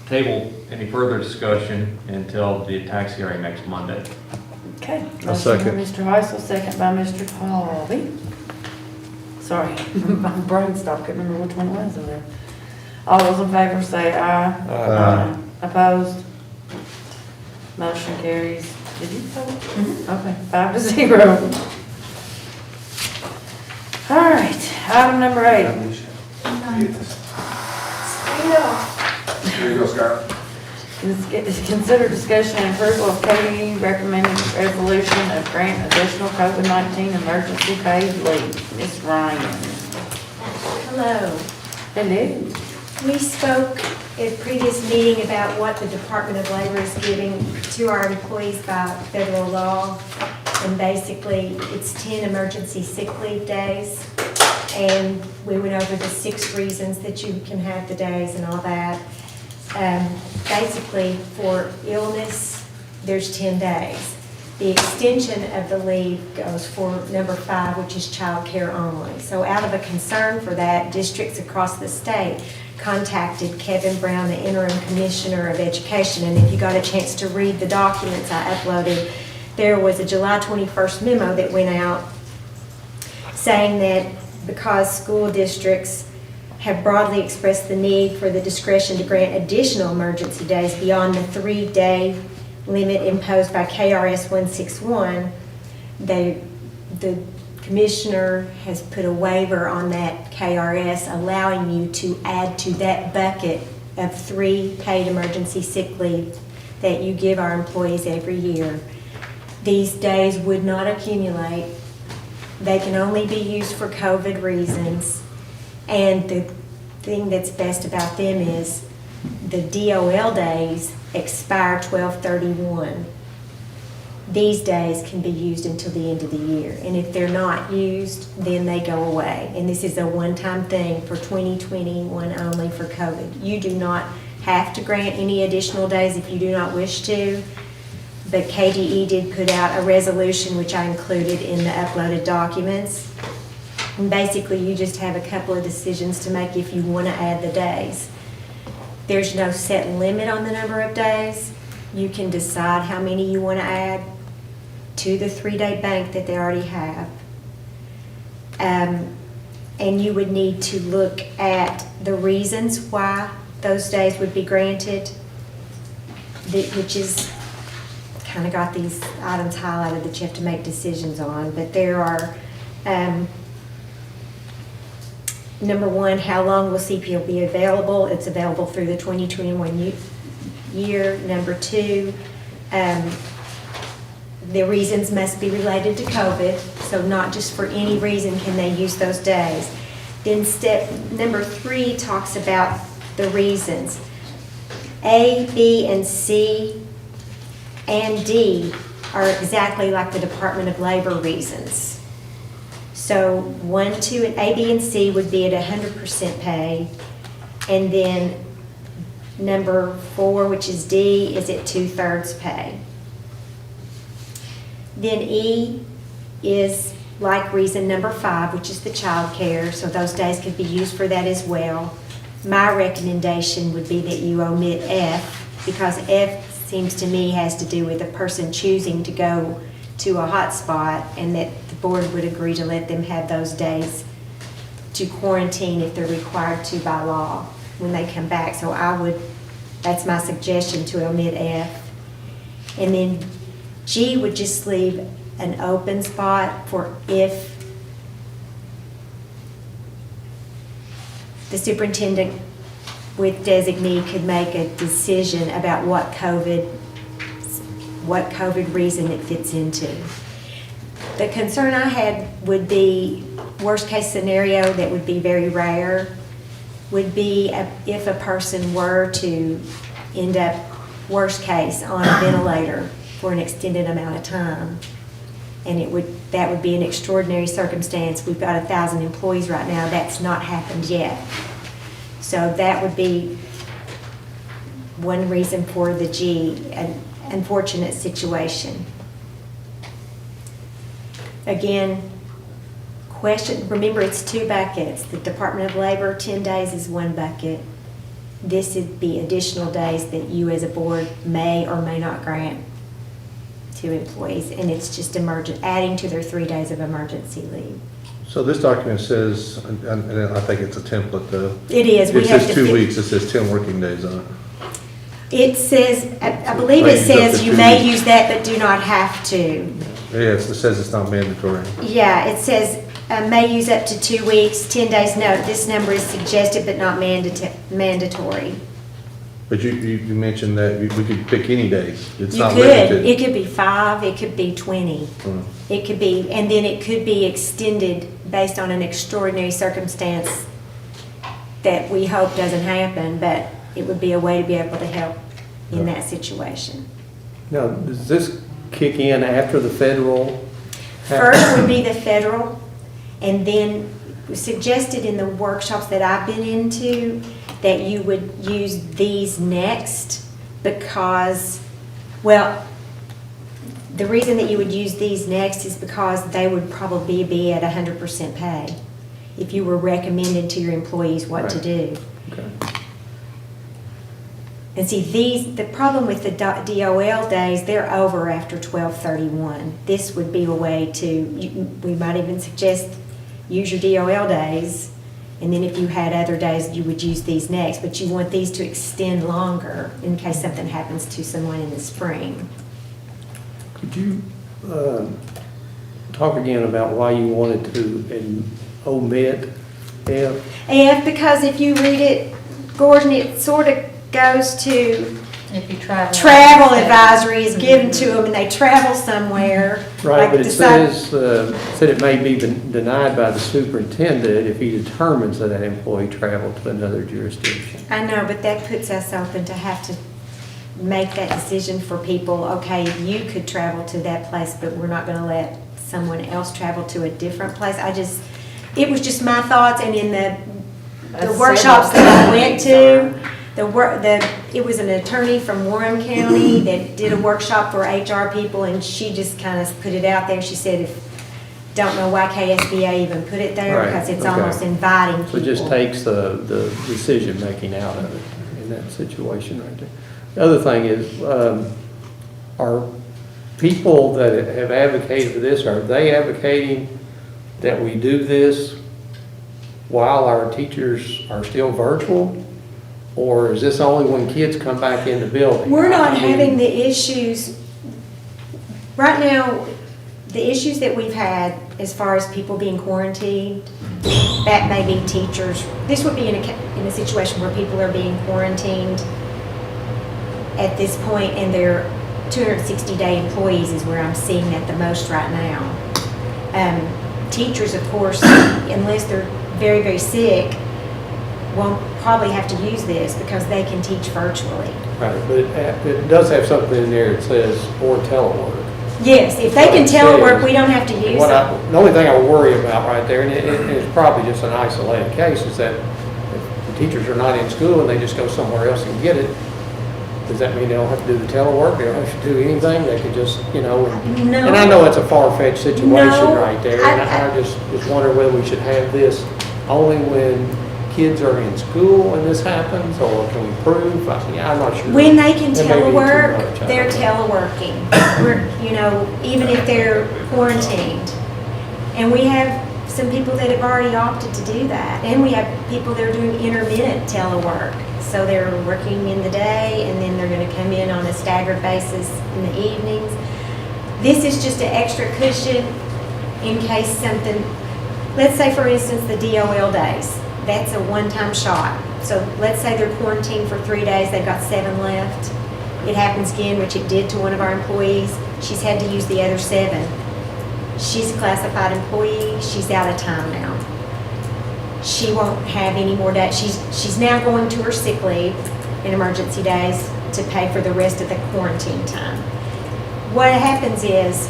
table any further discussion until the tax hearing next Monday. Okay. I'll second. Motion by Mr. Heisel, second by Mr. Harvey. Sorry, my brain stopped, couldn't remember which one it was in there. All those in favor say aye. Aye. Opposed? Motion carries. Did you vote? Okay, 5-0. All right, item number 8. Here you go, Scott. Consider discussion and approval of KDE recommended resolution of grant additional COVID-19 emergency paid leave. Ms. Ryan. Hello. Hello. We spoke at a previous meeting about what the Department of Labor is giving to our employees by federal law. And basically, it's 10 emergency sick leave days. And we went over the 6 reasons that you can have the days and all that. Basically, for illness, there's 10 days. The extension of the leave goes for number 5, which is child care only. So out of a concern for that, districts across the state contacted Kevin Brown, the interim commissioner of education, and if you got a chance to read the documents I uploaded, there was a July 21st memo that went out saying that because school districts have broadly expressed the need for the discretion to grant additional emergency days beyond the 3-day limit imposed by KRS 161, the commissioner has put a waiver on that KRS allowing you to add to that bucket of 3 paid emergency sick leave that you give our employees every year. These days would not accumulate. They can only be used for COVID reasons. And the thing that's best about them is the DOL days expire 12/31. These days can be used until the end of the year. And if they're not used, then they go away. And this is a one-time thing for 2021 only for COVID. You do not have to grant any additional days if you do not wish to. But KDE did put out a resolution, which I included in the uploaded documents. And basically, you just have a couple of decisions to make if you want to add the days. There's no set limit on the number of days. You can decide how many you want to add to the 3-day bank that they already have. And you would need to look at the reasons why those days would be granted, which is kind of got these items highlighted that you have to make decisions on. But there are, number 1, how long will CPO be available? It's available through the 2021 year. Number 2, the reasons must be related to COVID, so not just for any reason can they use those days. Then step number 3 talks about the reasons. A, B, and C, and D are exactly like the Department of Labor reasons. So 1, 2, and A, B, and C would be at 100% pay. And then number 4, which is D, is at 2/3 pay. Then E is like reason number 5, which is the child care, so those days could be used for that as well. My recommendation would be that you omit F, because F seems to me has to do with a person choosing to go to a hot spot, and that the board would agree to let them have those days to quarantine if they're required to by law when they come back. So that's my suggestion, to omit F. And then G would just leave an open spot for if the superintendent with designee could make a decision about what COVID reason it fits into. The concern I had would be, worst case scenario that would be very rare, would be if a person were to end up, worst case, on a ventilator for an extended amount of time. And that would be an extraordinary circumstance. We've got 1,000 employees right now. That's not happened yet. So that would be one reason for the G, an unfortunate situation. Again, remember it's 2 buckets. The Department of Labor, 10 days is 1 bucket. This would be additional days that you as a board may or may not grant to employees, and it's just adding to their 3 days of emergency leave. So this document says, and I think it's a template though. It is. It says 2 weeks, it says 10 working days on it. It says, I believe it says you may use that but do not have to. Yes, it says it's not mandatory. Yeah, it says may use up to 2 weeks, 10 days. No, this number is suggested but not mandatory. But you mentioned that we could pick any days. It's You not could. limited. It could be 5, it could be 20. It could be, and then it could be extended based on an extraordinary circumstance that we hope doesn't happen, but it would be a way to be able to help in that situation. Now, does this kick in after the federal? First would be the federal, and then suggested in the workshops that I've been into that you would use these next because, well, the reason that you would use these next is because they would probably be at 100% pay if you were recommending to your employees what to do. Okay. And see, the problem with the DOL days, they're over after 12/31. This would be a way we might even suggest use your DOL days, and then if you had other days, you would use these next, but you want these to extend longer in case something happens to someone in the spring. Could you talk again about why you wanted to omit F? F, because if you read it, Gordon, it sort of goes to If you travel advisory is given to them and they travel somewhere. Right, like but it decide- said it may be denied by the superintendent if he determines that an employee traveled to another jurisdiction. I know, but that puts us open to have to make that decision for people. Okay, you could travel to that place, but we're not going to let someone else travel to a different place. It was just my thoughts, and in the workshops that I went to, it was an attorney from Warren County that did a workshop for HR people, and she just kind of put it out there. She said, don't know why KSBA even put it there, Right, because it's okay. almost inviting people. So it just takes the decision-making out of it in that situation right there. The other thing is, are people that have advocated for this, are they advocating that we do this while our teachers are still virtual? Or is this only when kids come back in the building? We're not having the issues, right now, the issues that we've had as far as people being quarantined, that may be teachers. This would be in a situation where people are being quarantined at this point and they're 260-day employees is where I'm seeing that the most right now. Teachers, of course, unless they're very, very sick, won't probably have to use this because they can teach virtually. Right, but it does have something in there that says, or telework. Yes, if they can telework, we don't have to use What it. the only thing I worry about right there, and it's probably just an isolated case, is that if the teachers are not in school and they just go somewhere else and get it, does that mean they don't have to do the telework? They don't have to do anything? They can just, No. and I know it's a far-fetched situation No, right there, and I just wonder whether we should have this only when kids are in school and this happens, or can we prove? I'm not sure. When they can That may be too telework, much, I they're don't know. teleworking. Even if they're quarantined. And we have some people that have already opted to do that. And we have people that are doing intermittent telework. So they're working in the day and then they're going to come in on a staggered basis in the evenings. This is just an extra cushion in case something, let's say for instance the DOL days. That's a one-time shot. So let's say they're quarantined for 3 days, they've got 7 left. It happens again, which it did to one of our employees. She's had to use the other 7. She's a classified employee, she's out of time now. She won't have any more days. She's now going to her sick leave in emergency days to pay for the rest of the quarantine time. What happens is,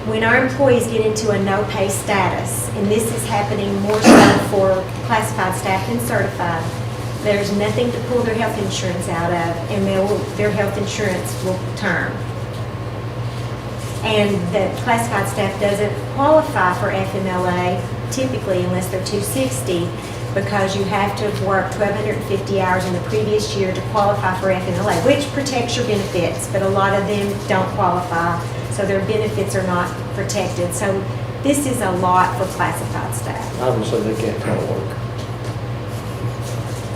when our employees get into a no-pay status, and this is happening more so for classified staff than certified, there's nothing to pull their health insurance out of, and their health insurance will term. And the classified staff doesn't qualify for FMLA typically unless they're 260, because you have to have worked 1,250 hours in the previous year to qualify for FMLA, which protects your benefits, but a lot of them don't qualify, so their benefits are not protected. So this is a lot for classified staff. Obviously, they can't telework.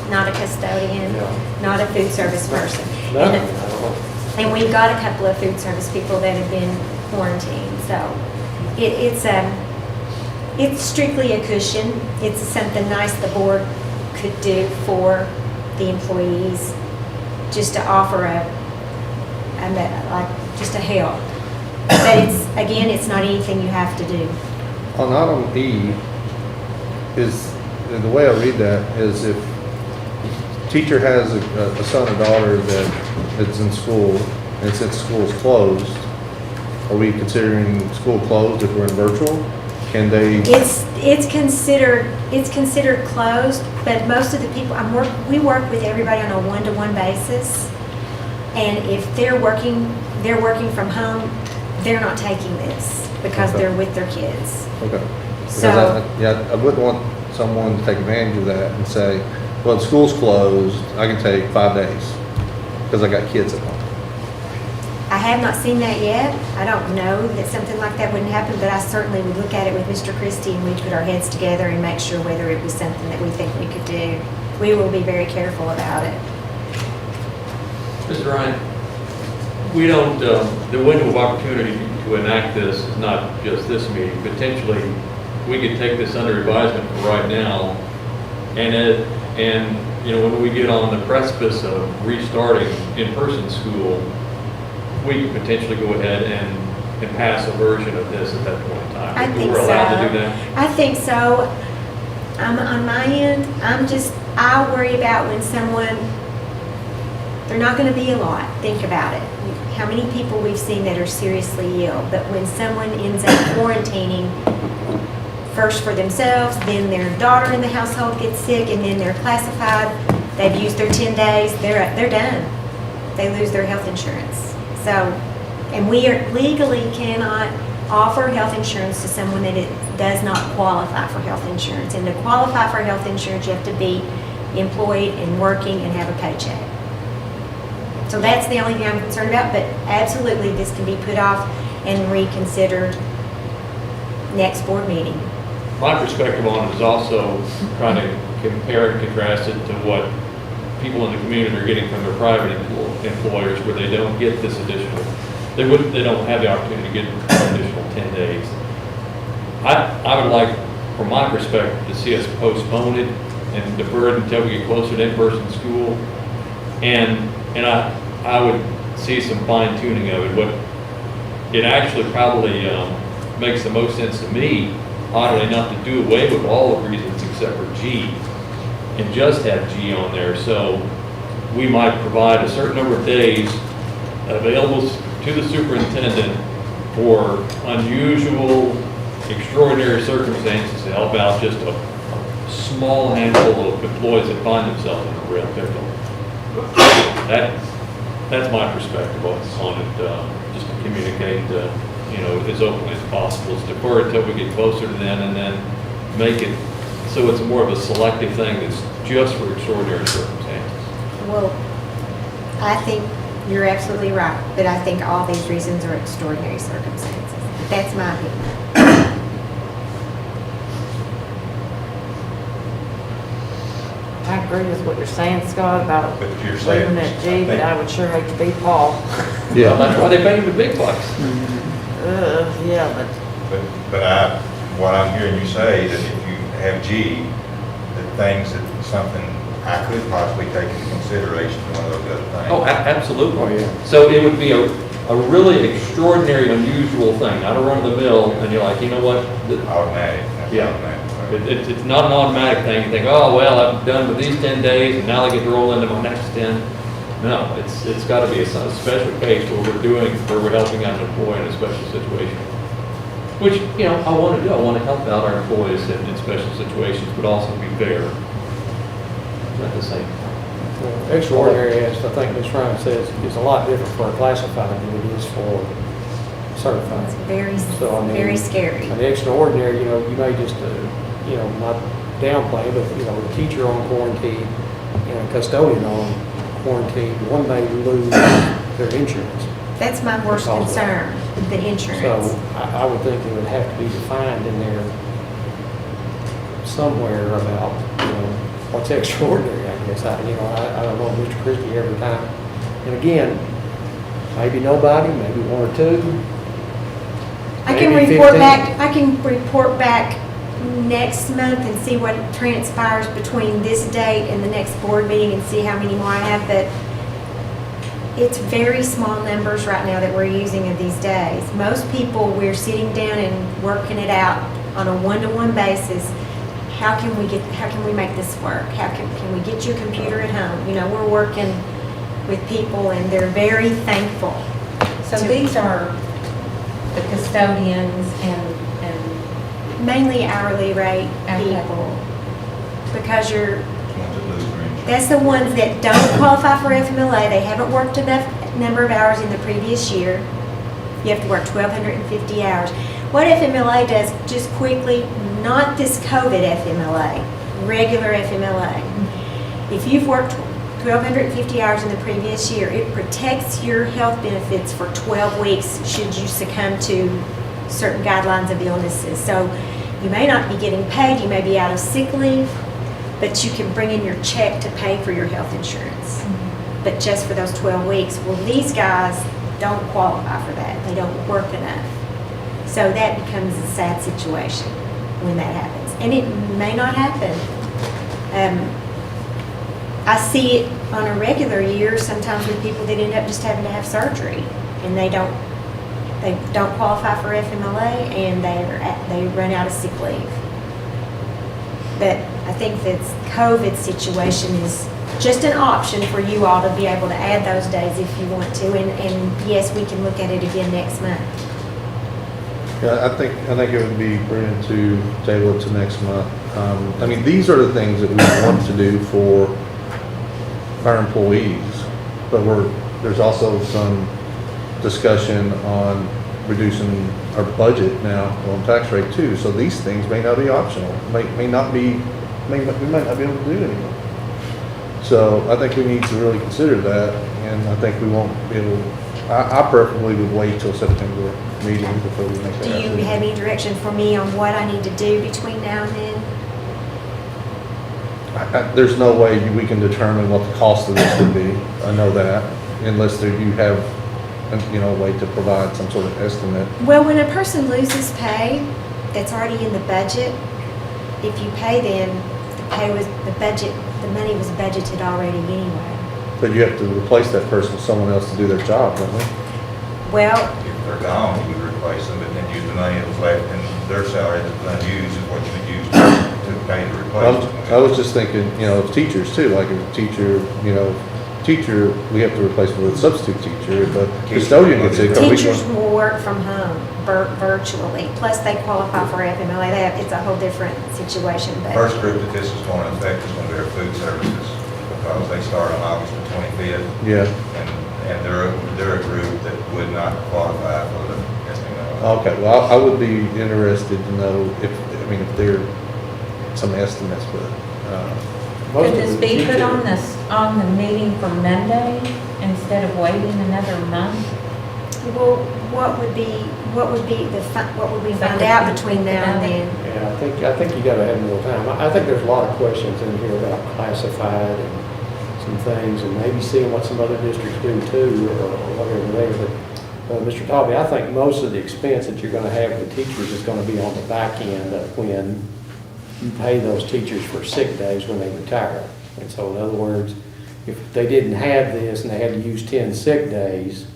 Not a custodian, No. not a food service person. No, And- I don't know. And we've got a couple of food service people that have been quarantined, so it's strictly a cushion. It's something nice the board could do for the employees, just to offer just a help. But it's not anything you have to do. On item E, the way I read that is if teacher has a son or daughter that's in school, and since school is closed, are we considering school closed if we're in virtual? Can they? It's considered closed, but most of the people, we work with everybody on a one-to-one basis. And if they're working from home, they're not taking this because Okay. they're with their kids. Okay. So- Because I wouldn't want someone to take advantage of that and say, well, the school's closed, I can take 5 days because I got kids at home. I have not seen that yet. I don't know that something like that wouldn't happen, but I certainly would look at it with Mr. Christie and we'd put our heads together and make sure whether it was something that we think we could do. We will be very careful about it. Mr. Ryan, we don't, the window of opportunity to enact this is not just this meeting. Potentially, we could take this under advisement for right now, and when we get on the precipice of restarting in-person school, we could potentially go ahead and pass a version of this at that point in time. I think We're allowed so. to do that? I think so. On my end, I worry about when someone, they're not going to be a lot. Think about it. How many people we've seen that are seriously ill, but when someone ends up quarantining, first for themselves, then their daughter in the household gets sick, and then they're classified, they've used their 10 days, they're done. They lose their health insurance. So, and we legally cannot offer health insurance to someone that does not qualify for health insurance. And to qualify for health insurance, you have to be employed and working and have a paycheck. So that's the only thing I'm concerned about, but absolutely this can be put off and reconsidered next board meeting. My perspective on it is also trying to compare and contrast it to what people in the community are getting from their private employers, where they don't get this additional, they don't have the opportunity to get an additional 10 days. I would like, from my perspective, to see us postpone it and defer it until we get closer to in-person school. And I would see some fine tuning of it. What it actually probably makes the most sense to me, oddly enough, to do away with all the reasons except for G and just have G on there. So we might provide a certain number of days available to the superintendent for unusual, extraordinary circumstances to help out just a small handful of employees that find themselves in a real pickle. That's my perspective on it, just to communicate, as openly as possible. Is defer it until we get closer to then, and then make it so it's more of a selective thing that's just for extraordinary circumstances. Well, I think you're absolutely right, but I think all these reasons are extraordinary circumstances. That's my opinion. I agree with what you're saying, Scott, about But if you're saying- leaving it G, but I would sure hate to be Paul. Well, that's why they pay him the big bucks. Yeah, but But what I'm hearing you say, that if you have G, that things that something I could possibly take into consideration, one of those other things. Oh, absolutely. Oh, yeah. So it would be a really extraordinary, unusual thing, not a run-of-the-mill, and you're like, you know what? Automatic. That's Yeah. automatic. It's not an automatic thing. You think, oh, well, I'm done with these 10 days, and now they get to roll into my next 10. No, it's got to be a special case where we're helping out an employee in a special situation. Which, I want to do. I want to help out our employees in special situations, but also be fair. Is that the same? Extraordinary, as I think Ms. Ryan says, is a lot different for a classified than it is for certified. It's very, So, I mean, very scary. An extraordinary, you may just, not downplay, but, a teacher on quarantine, custodian on quarantine, one may lose their insurance. That's my worst Because of concern, the insurance. So I would think it would have to be defined in there somewhere about, what's extraordinary, I guess. I don't know, Mr. Christie, every time. And again, maybe nobody, maybe one or two. I can maybe report 15. back, next month and see what transpires between this date and the next board meeting and see how many more I have, but it's very small numbers right now that we're using of these days. Most people, we're sitting down and working it out on a one-to-one basis. How can we make this work? Can we get you a computer at home? We're working with people and they're very thankful. So these are the custodians and Mainly hourly rate Okay. people. Because Ones that lose their insurance. that's the ones that don't qualify for FMLA. They haven't worked enough number of hours in the previous year. You have to work 1,250 hours. What FMLA does, just quickly, not this COVID FMLA, regular FMLA. If you've worked 1,250 hours in the previous year, it protects your health benefits for 12 weeks should you succumb to certain guidelines of illnesses. So you may not be getting paid, you may be out of sick leave, but you can bring in your check to pay for your health insurance. But just for those 12 weeks. Well, these guys don't qualify for that. They don't work enough. So that becomes a sad situation when that happens. And it may not happen. I see it on a regular year, sometimes with people that end up just having to have surgery and they don't qualify for FMLA and they run out of sick leave. But I think that COVID situation is just an option for you all to be able to add those days if you want to. And yes, we can look at it again next month. Yeah, I think it would be brilliant to table it to next month. These are the things that we want to do for our employees, but there's also some discussion on reducing our budget now on tax rate too. So these things may not be optional, we might not be able to do it anymore. So I think we need to really consider that, and I think we won't be able, I preferably would wait till September meeting before we make that Do you decision. have any direction for me on what I need to do between now and then? There's no way we can determine what the cost of this would be, I know that, unless you have, a way to provide some sort of estimate. Well, when a person loses pay that's already in the budget, if you pay them, the money was budgeted already anyway. But you have to replace that person with someone else to do their job, don't we? Well, If they're gone, you would replace them and then use the money that was left in their salary that's unused is what you would use to pay to replace them. I was just thinking, of teachers too, like if a teacher, we have to replace them with a substitute teacher, but custodian gets it. teachers will work from home virtually, plus they qualify for FMLA. It's a whole different situation, but. First group that this is going to affect is going to be our food services, because they start on August the 25th. Yeah, And they're a group that would not qualify for the SMLA. okay, well, I would be interested to know if there are some estimates, but, Most Could of this the be put teachers- on the meeting for Monday instead of waiting another month? Well, what would we find out between now and then? Yeah, I think you gotta have more time. I think there's a lot of questions in here about classified and some things, and maybe seeing what some other districts do too, or whatever there. But, Mr. Tobey, I think most of the expense that you're gonna have with teachers is gonna be on the back end of when you pay those teachers for sick days when they retire. And so in other words, if they didn't have this and they had to use 10 sick days,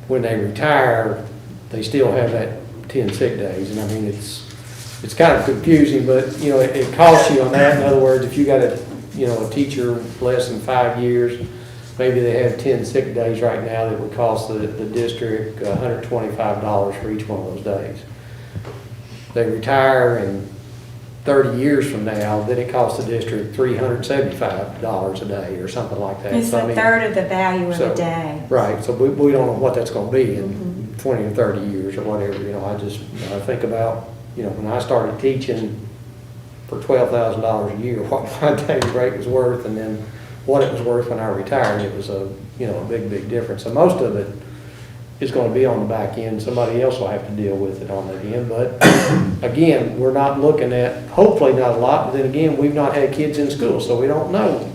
when they retire, they still have that 10 sick days. And I mean, it's kind of confusing, but, it costs you on that. In other words, if you got a teacher less than 5 years, maybe they have 10 sick days right now that would cost the district $125 for each one of those days. They retire in 30 years from now, then it costs the district $375 a day or something like that. It's So, I a mean, third of the value of so- a day. Right, so we don't know what that's gonna be in 20 or 30 years or whatever, I think about, when I started teaching for $12,000 a year, what my daily rate was worth, and then what it was worth when I retired, it was a big difference. So most of it is gonna be on the back end, somebody else will have to deal with it on that end, but again, we're not looking at, hopefully not a lot, but then again, we've not had kids in school, so we don't know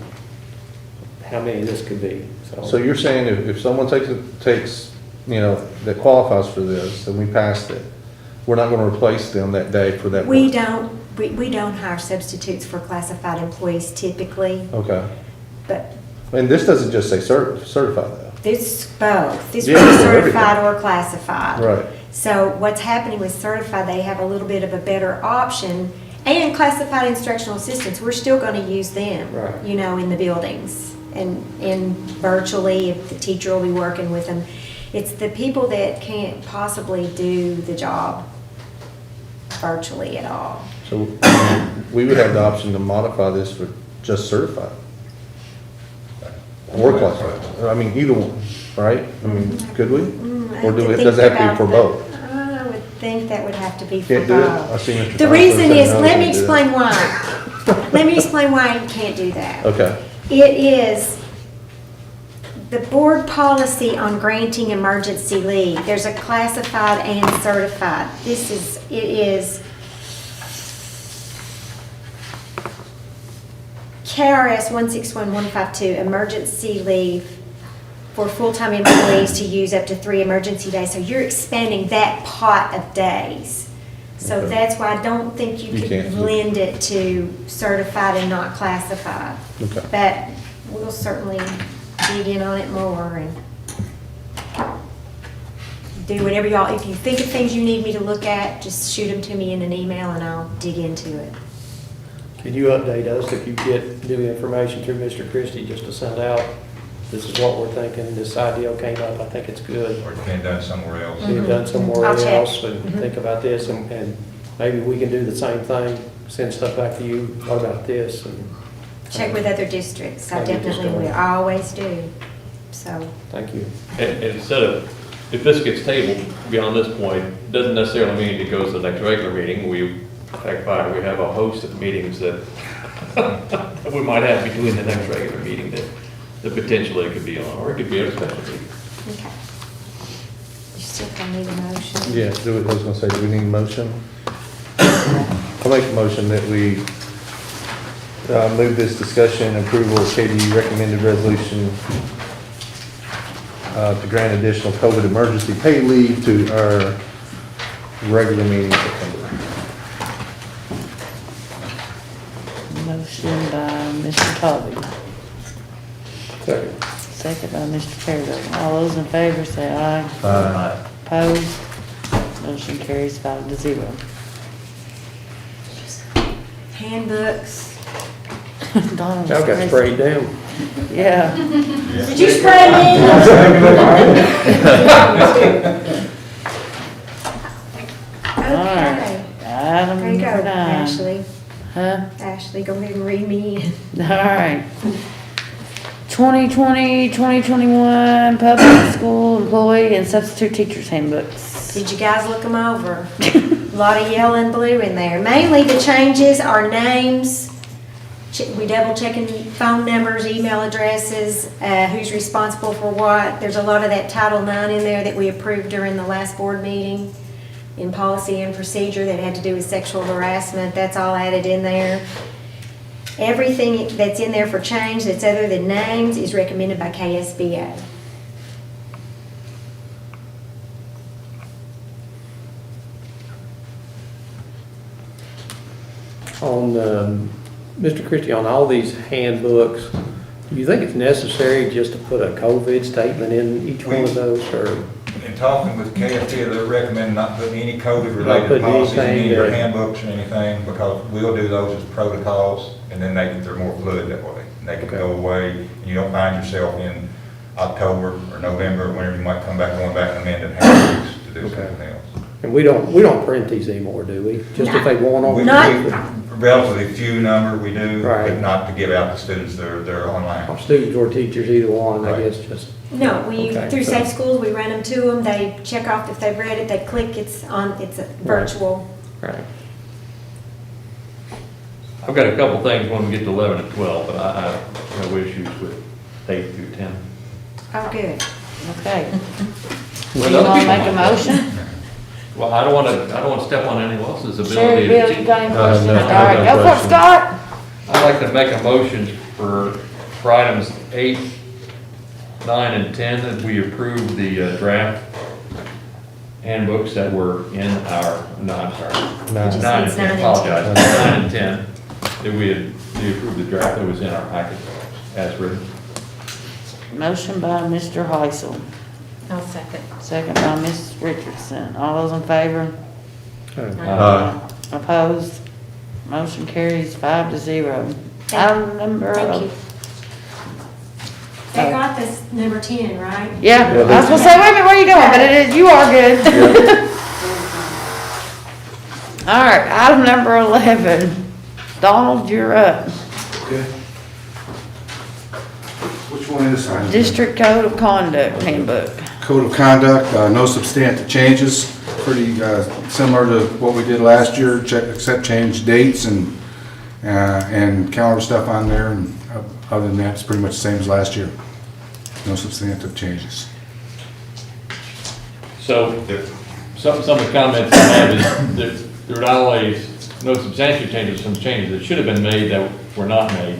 how many this could be, so you're saying if someone takes, that qualifies for this, and we passed it, we're not gonna replace them that day for that work? We don't hire substitutes for classified employees typically, Okay, but and this doesn't just say certified though. this both. This Yeah, would be everything. certified or classified. Right. So what's happening with certified, they have a little bit of a better option. And classified instructional assistants, we're still going to use them, Right. in the buildings and virtually, if the teacher will be working with them. It's the people that can't possibly do the job virtually at all. So we would have the option to modify this for just certified. Or classified, either one, right? Could we? Or does it have to be for both? I would think that would have to be for Can't do it? both. I see Mr. The Thompson reason saying is, no, let can't me do that. explain why. Let me explain why you can't do that. Okay, It is the board policy on granting emergency leave. There's a classified and certified. It is KRS 161152, emergency leave for full-time employees to use up to 3 emergency days. So you're expanding that pot of days. So Okay. that's why I don't think you You could can't. blend it to certified and not classified. okay. But we'll certainly dig in on it more and do whatever y'all, if you think of things you need me to look at, just shoot them to me in an email and I'll dig into it. Can you update us if you get new information through Mr. Christie, just to send out, this is what we're thinking, this idea came up, I think it's good. Or it's been done somewhere else. See it done somewhere I'll check. else, and think about this, and maybe we can do the same thing, send stuff back to you, what about this, and. Check with other districts, I Maybe just definitely go- will, I always do, so. Thank you. And instead of, if this gets tabled beyond this point, doesn't necessarily mean it goes to the next regular meeting. We have a host of meetings that we might have between the next regular meeting that potentially it could be on, or it could be a special meeting. Okay. You still gonna need a motion? Yeah, I was gonna say, do we need a motion? I'll make a motion that we move this discussion and approval of KDE recommended resolution to grant additional COVID emergency pay leave to our regular meeting in September. Motion by Mr. Tobey. Second. Second by Mr. Fairwell. All those in favor say aye. Aye. Opposed? Motion carries 5-0. Handbooks. Donald. Y'all got sprayed down. Yeah. Did you spray me? Okay. Item There you go, number 9. Ashley. Huh? Ashley, go ahead and read me in. All right. 2020, 2021 Public School Employee and Substitute Teachers Handbooks. Did you guys look them over? A lot of yellow and blue in there. Mainly the changes are names. We double checking phone numbers, email addresses, who's responsible for what. There's a lot of that Title IX in there that we approved during the last board meeting in policy and procedure that had to do with sexual harassment. That's all added in there. Everything that's in there for change that's other than names is recommended by KSBA. On, Mr. Christie, on all these handbooks, do you think it's necessary just to put a COVID statement in each one of those, or? In talking with KFT, they're recommending not putting any Not COVID-related putting policies in any of anything your that- handbooks or anything, because we'll do those as protocols, and then they're more fluid that way. And they can Okay. go away, and you don't find yourself in October or November, or whenever you might come back, going back and amending handbooks to do Okay. something else. And we don't print these anymore, do we? Just if they want We- them? we- Relatively few number we do, Right. but not to give out to students that are online. Or students or teachers, either one, I Right. guess, just, No, we, Okay, through so- Safe Schools, we run them to them, they check off if they've read it, they click, it's a virtual. right. I've got a couple things when we get to 11 and 12, but I have no issues with 8 through 10. Oh, good. Okay. Do Well, you other want to people make a might. motion? Well, I don't want to step on anyone else's Sherry, ability. Bill, to- you got any No, questions? All no, right, no go for it, questions. Scott. I'd like to make a motion for items 8, 9, and 10, that we approve the draft handbooks that were in our, no, I'm sorry. Nine. Just 9 and needs 10, 9 and apologize, 9 and 10, that we approved the draft that was in our packet as written. Motion by Mr. Heisel, I'll second. second by Ms. Richardson. All those in favor? Aye. Opposed? Motion carries 5-0. Item number. Thank you. They got this number 10, right? Yeah, Yeah, I was gonna say, wait a minute, where are you going? But it is, you are good. All right, item number 11. Donald, you're up. Okay. Which one is it? District Code of Conduct Handbook. Code of Conduct, no substantive changes, pretty similar to what we did last year, except change dates and calendar stuff on there, and other than that, it's pretty much the same as last year. No substantive changes. So, some of the comments I have is that there are not only no substantial changes, some changes that should have been made that were not made.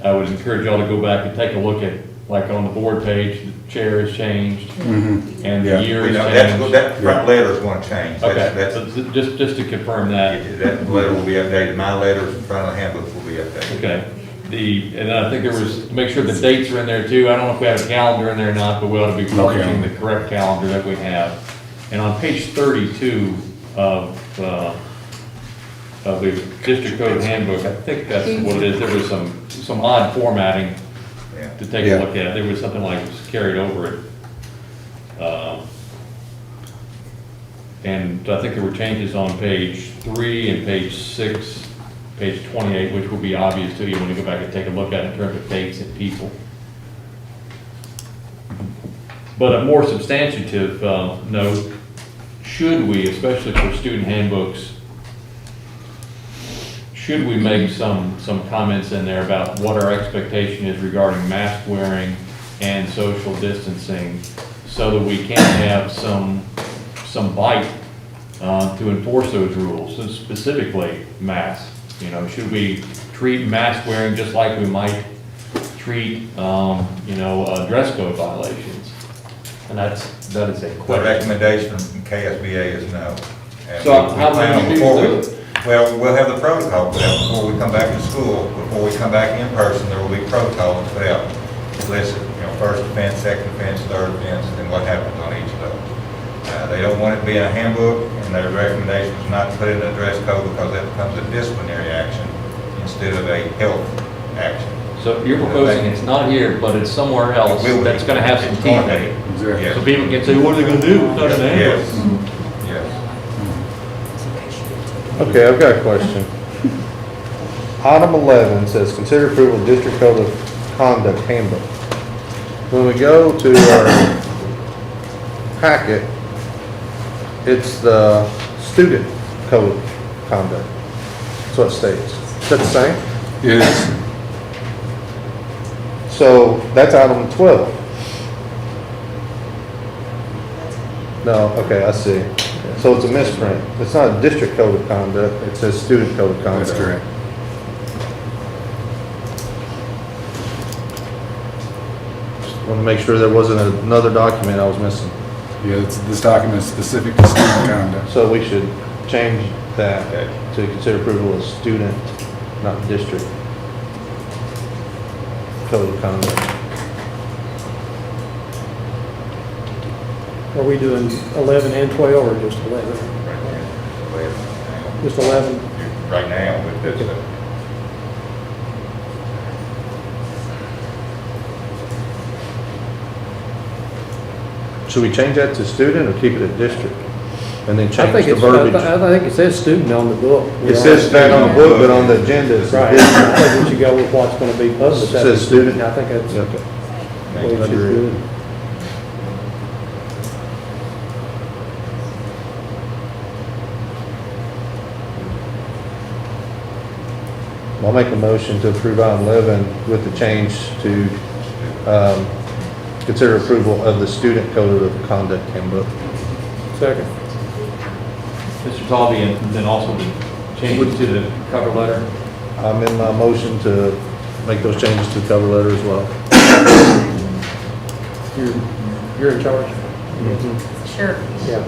I would encourage y'all to go back and take a look at, like on the board page, the chair has changed, and the year We has know changed. that front letter is going to change. Okay, That's, so just to confirm that. that letter will be updated. My letters in front of the handbook will be updated. Okay. And I think there was, make sure the dates are in there too. I don't know if we have a calendar in there or not, but we ought to be publishing the correct calendar that we have. And on page 32 of the District Code Handbook, I think that's what it is. There was some odd formatting Yeah. to take a look at. There was something like it was carried over it. And I think there were changes on page 3 and page 6, page 28, which will be obvious to you when you go back and take a look at it in terms of dates and people. But a more substantive note, should we, especially for student handbooks, should we make some comments in there about what our expectation is regarding mask wearing and social distancing, so that we can have some bite to enforce those rules, so specifically masks. You know, should we treat mask wearing just like we might treat, dress code violations? And that is a The question. recommendation from KSBA is no. And So we how plan on many before do we- Well, we'll have the protocol put out before we come back to school. Before we come back in person, there will be protocol put out. explicit, first offense, second offense, third offense, and what happens on each of those. They don't want it to be in a handbook, and their recommendation is not to put it in a dress code because that becomes a disciplinary action instead of a health action. So you're proposing it's not here, but it's somewhere else It will be. that's gonna have some It's teeth going in to it. be. Exactly. Yes. So people can say, what are they gonna do? It's not in the handbook. Yes, yes. Okay, I've got a question. Item 11 says, consider approval of District Code of Conduct Handbook. When we go to our packet, it's the Student Code of Conduct. That's what it states. Is that the same? It is. So that's item 12. No, okay, I see. So it's a misprint. It's not a District Code of Conduct, it says Student Code of Conduct. That's correct. Want to make sure there wasn't another document I was missing. Yeah, this document is specific to student conduct. So we should change that to consider approval of student, not district code of conduct. Are we doing 11 and 12 or just 11? Just 11? Right now, but that's, Should we change that to student or keep it at district? And then I change think the it's, verbiage? I think it says student on the book. It says that on the book, but on the agenda it's Right, district. I think we should go with what's gonna be published. It says student. I think that's the Okay. way it should do it. I'll make a motion to approve item 11 with the change to consider approval of the student code of conduct handbook. Second. Mr. Talby, and then also the change to the cover letter. I'm in my motion to make those changes to the cover letter as well. You're in charge? Sure. Yeah.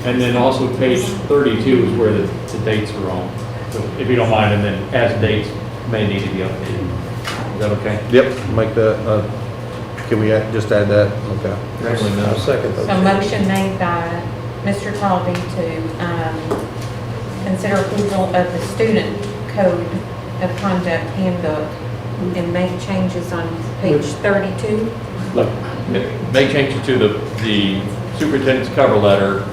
And then also page 32 is where the dates are wrong. So if you don't mind, and then as dates may need to be updated. Is that okay? Yep, make that, can we just add that? Okay. Actually, no. I'll second those. So motion made by Mr. Talby to consider approval of the student code of conduct handbook and make changes on page 32. Look, make changes to the superintendent's cover letter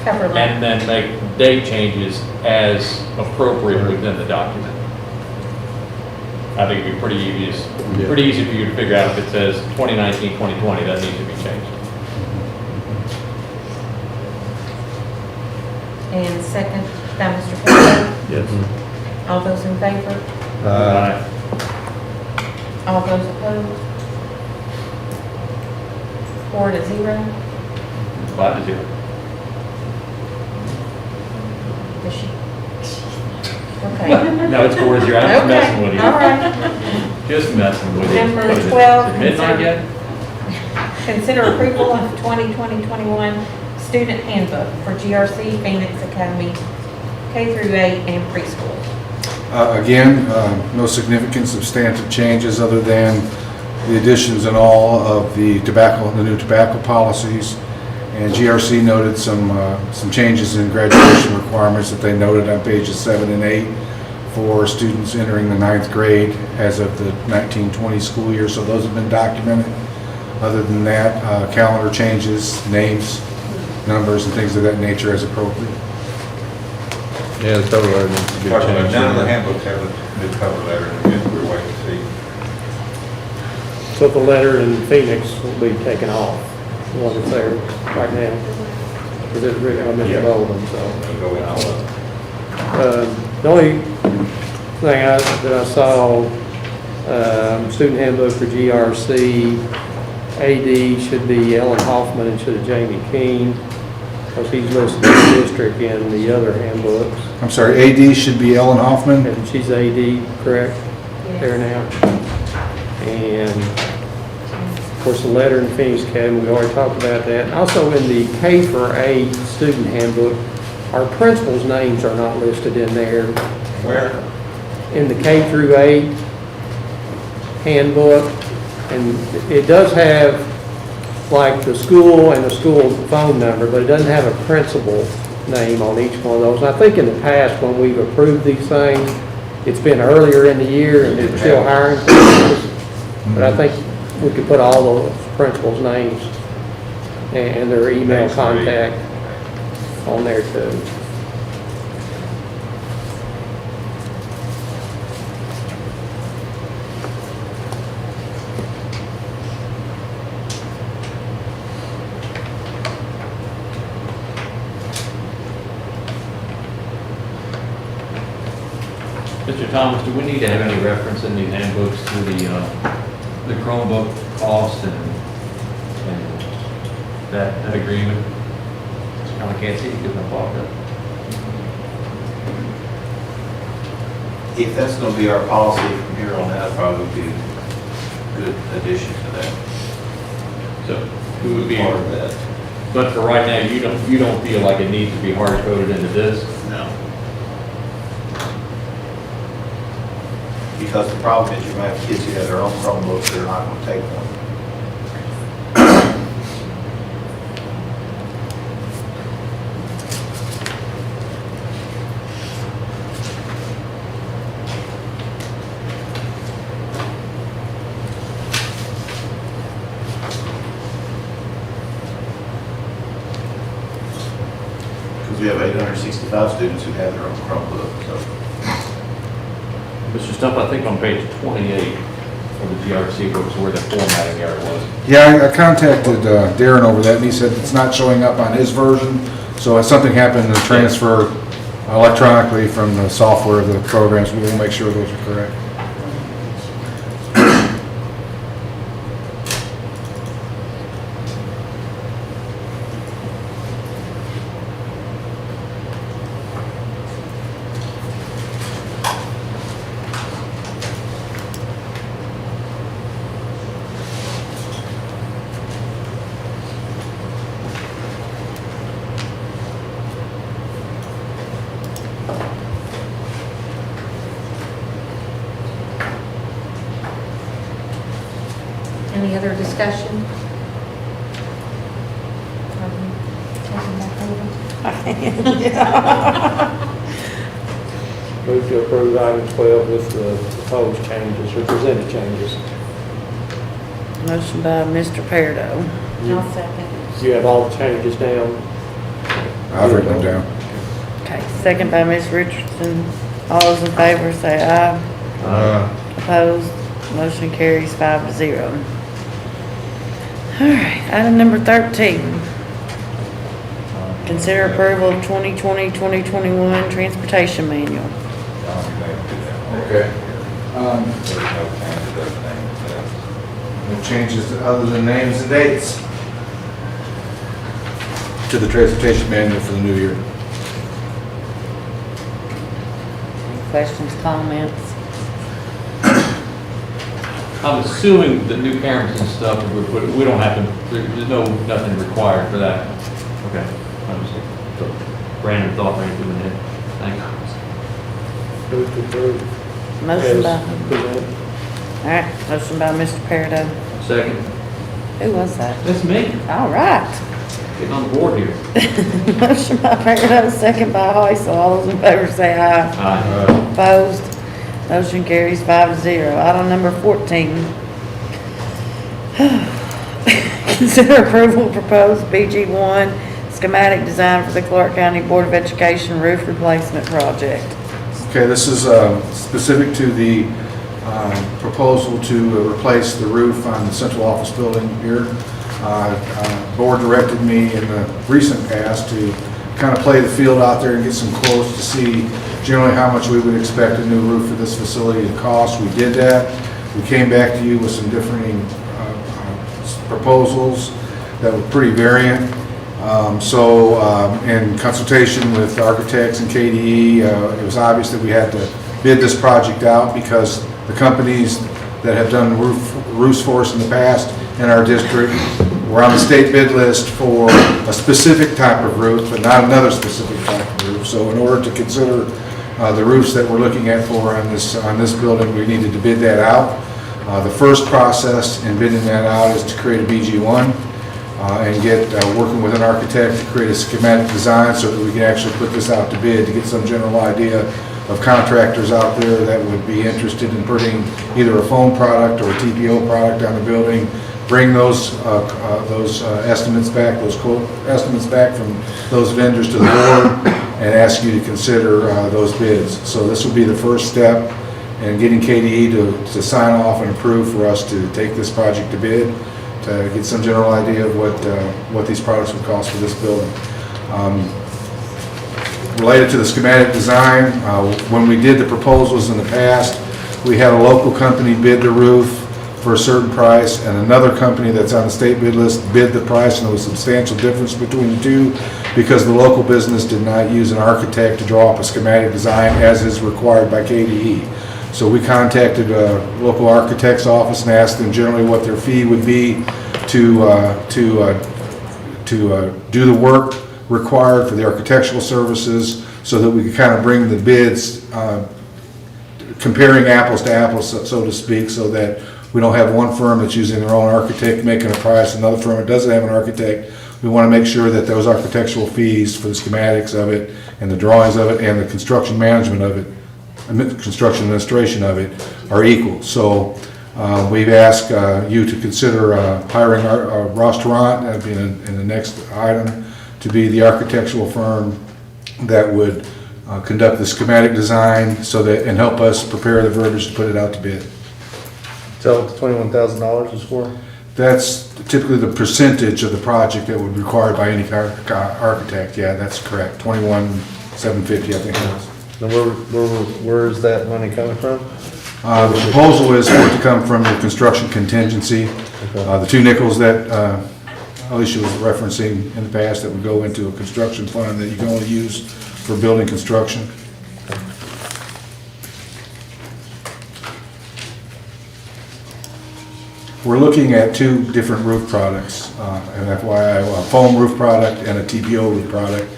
Cover letter. and then make date changes as appropriate within the document. I think it'd be pretty easy for you to figure out if it says 2019, 2020, that needs to be changed. And second by Mr. Talby. Yes. All those in favor? All those opposed? 4-0. 5-0. Is she? Okay. No, it's 4-0. I'm just messing with you. All right. Just messing with you. Number What is it? 12, Is it midnight yet? Consider approval of 2020-21 student handbook for GRC Phoenix Academy K-8 and preschool. Again, no significant substantive changes other than the additions and all of the new tobacco policies. And GRC noted some changes in graduation requirements that they noted on pages 7 and 8 for students entering the 9th grade as of the 1920 school year. So those have been documented. Other than that, calendar changes, names, numbers, and things of that nature as appropriate. Yeah, the cover letter needs to be changed. None of the handbooks have a new cover letter, we're waiting to see. So the letter in Phoenix will be taken off, the one that's there right now. Because it's written on Mr. Bolden, so. It'll go in all of them. The only thing that I saw, student handbook for GRC, AD should be Ellen Hoffman instead of Jamie Keene, because he's listed as district in the other handbooks. I'm sorry, AD should be Ellen Hoffman. And she's AD, correct? There now. And of course, the letter in Phoenix Academy, we already talked about that. And also in the K-8 student handbook, our principals' names are not listed in there. Where? In the K-8 handbook, And it does have, like, the school and the school phone number, but it doesn't have a principal name on each one of those. And I think in the past, when we've approved these things, it's been earlier in the year and they're still hiring principals. But I think we could put all those principals' names and their email contact on there too. Mr. Thomas, do we need to have any reference in these handbooks to the Chromebook cost and that agreement? I can't see it because I'm blocked up. If that's gonna be our policy from here on out, probably would be a good addition to that. So who would be Part of that. But for right now, you don't feel like it needs to be hard coded into this? No. Because the problem is you're gonna have kids who have their own Chromebooks that are not gonna take one. Because we have 865 students who have their own Chromebook, so. Mr. Stump, I think on page 28 of the GRC books where the formatting error was. Yeah, I contacted Darren over that, and he said it's not showing up on his version, so if something happened to transfer electronically from the software of the programs, we will make sure those are correct. Any other discussion? Move to approve item 12 with the proposed changes or presented changes. Motion by Mr. Peardo. I'll second. You have all the changes down? I've written them down. Okay, second by Ms. Richardson. All those in favor say aye. Opposed? Motion carries 5-0. All right, item number 13. Consider approval of 2020-2021 Transportation Manual. Okay. No changes other than names and dates to the transportation manual for the new year. Any questions, comments? I'm assuming the new cameras and stuff, we don't have to, there's nothing required for that. Okay. I'm just random thought ran through my head. Thank you. Move to approve. Motion by, As presented. all right, motion by Mr. Peardo. Second. Who was that? That's me, All right. getting on the board here. Motion by Peardo, second by Heisel. All those in favor say aye. Aye. Opposed? Motion carries 5-0. Item number 14. Consider approval of proposed BG1 schematic design for the Clark County Board of Education roof replacement project. Okay, this is specific to the proposal to replace the roof on the central office building here. Board directed me in the recent past to kind of play the field out there and get some quotes to see generally how much we would expect a new roof for this facility to cost. We did that. We came back to you with some differing proposals that were pretty variant. In consultation with architects and KDE, it was obvious that we had to bid this project out because the companies that have done roofs for us in the past in our district were on the state bid list for a specific type of roof, but not another specific type of roof. So in order to consider the roofs that we're looking at for on this building, we needed to bid that out. The first process in bidding that out is to create a BG1 and get working with an architect to create a schematic design so that we can actually put this out to bid to get some general idea of contractors out there that would be interested in putting either a foam product or a TPO product on the building. Bring those estimates back, those quote estimates back from those vendors to the board and ask you to consider those bids. So this would be the first step in getting KDE to sign off and approve for us to take this project to bid, to get some general idea of what these products would cost for this building. Related to the schematic design, when we did the proposals in the past, we had a local company bid the roof for a certain price, and another company that's on the state bid list bid the price, and there was a substantial difference between the two because the local business did not use an architect to draw up a schematic design as is required by KDE. So we contacted a local architect's office and asked them generally what their fee would be to do the work required for the architectural services so that we could kind of bring the bids, comparing apples to apples, so to speak, so that we don't have one firm that's using their own architect making a price, another firm that doesn't have an architect. We want to make sure that those architectural fees for the schematics of it and the drawings of it and the construction management of it, construction administration of it are equal. So we've asked you to consider hiring Ross Tarrant, that'd be in the next item, to be the architectural firm that would conduct the schematic design so that, and help us prepare the verbiage to put it out to bid. Tell what the $21,000 is for? That's typically the percentage of the project that would be required by any architect. Yeah, that's correct. $21,750, I think it was. And where is that money coming from? The proposal is for it to come from the construction contingency. The two nickels that Alicia was referencing in the past that would go into a construction fund that you can only use for building construction. We're looking at two different roof products, and FYI, a foam roof product and a TPO roof product.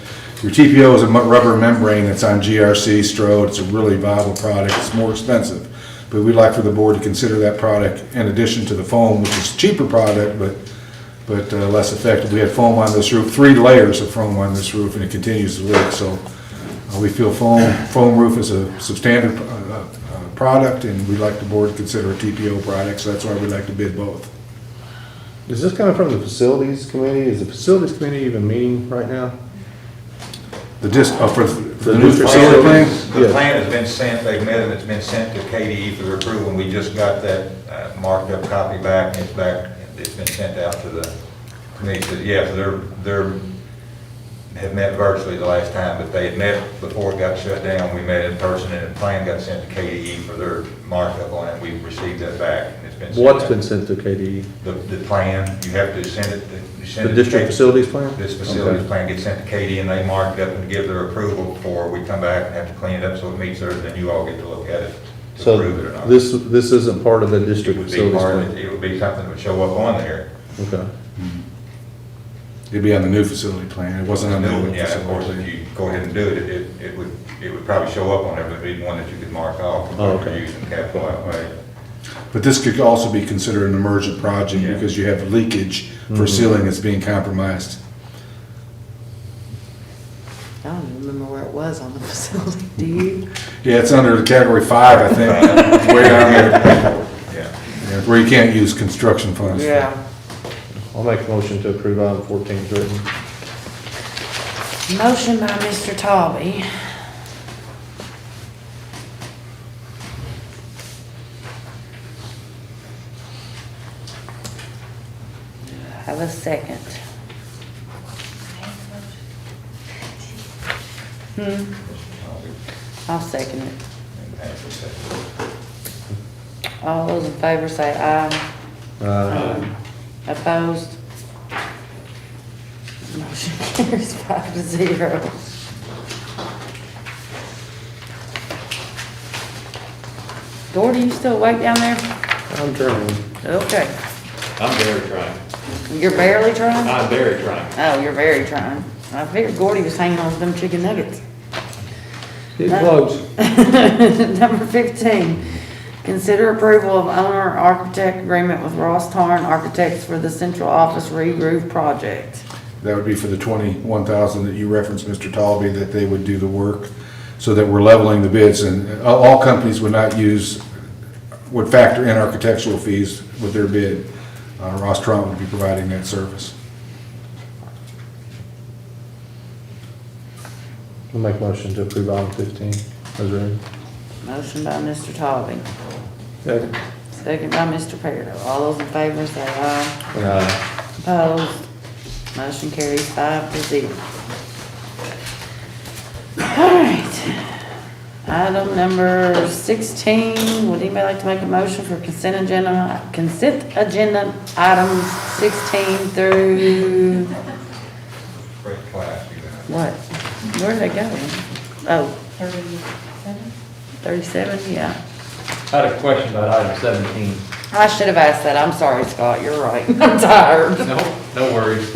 Your TPO is a rubber membrane that's on GRC, Strode. It's a really viable product. It's more expensive, but we'd like for the board to consider that product in addition to the foam, which is a cheaper product, but less effective. We had foam on this roof, 3 layers of foam on this roof, and it continues to leak. So we feel foam roof is a substandard product, and we'd like the board to consider a TPO product, so that's why we'd like to bid both. Is this coming from the facilities committee? Is the facilities committee even meeting right now? For the new facility plan? The plan has been sent, they've met and it's been sent to KDE for their approval, and we just got that marked up copy back, and it's been sent out to the committee. So, yeah, so they're have met virtually the last time, but they had met before it got shut down. We met in person, and the plan got sent to KDE for their markup on it. We've received that back, and it's been sent What's out. been sent to KDE? The plan, you have to send it. The district facilities plan? This facilities Okay. plan gets sent to KDE, and they mark it up and give their approval before we come back and have to clean it up so it meets theirs, and you all get to look at it to So approve it or not. this isn't part of the It district would be facilities part of plan? it, it would be something that would show up on there. Okay. It'd be on the new facility plan. It wasn't on the old Yeah, of facility course, plan. if you go ahead and do it, it would probably show up on there, but it'd be one that you could mark off. Oh, okay. Using capital outlay. But this could also be considered an emergent project Yeah. because you have leakage for ceiling that's being compromised. I don't even remember where it was on the facility. Do you? Yeah, it's under the category 5, I think, way down there. Yeah. Yeah, where you can't use construction funds. Yeah. I'll make a motion to approve item 14 is written. Motion by Mr. Tawby. Have a second. I'll second it. All those in favor say aye. Opposed? Motion carries 5-0. Gordy, you still awake down there? I'm trying. Okay. I'm very trying. You're barely trying? I'm very trying. Oh, you're very trying. I figured Gordy was hanging on to them chicken nuggets. Get close. Number 15, Consider approval of owner-architect agreement with Ross Tarn Architects for the central office re-roof project. That would be for the 21,000 that you referenced, Mr. Talby, that they would do the work, so that we're leveling the bids, and all companies would factor in architectural fees with their bid. Ross Trump would be providing that service. I'll make motion to approve item 15 as written. Motion by Mr. Talby, Second. second by Mr. Pearl. All those in favor say aye. Opposed? Motion carries 5-0. All right. Item number 16, would anybody like to make a motion for consent agenda items 16 through, what? Where did they go? Oh, 37, yeah. I had a question about item 17. I should have asked that. I'm sorry, Scott, you're right. I'm tired. No worries.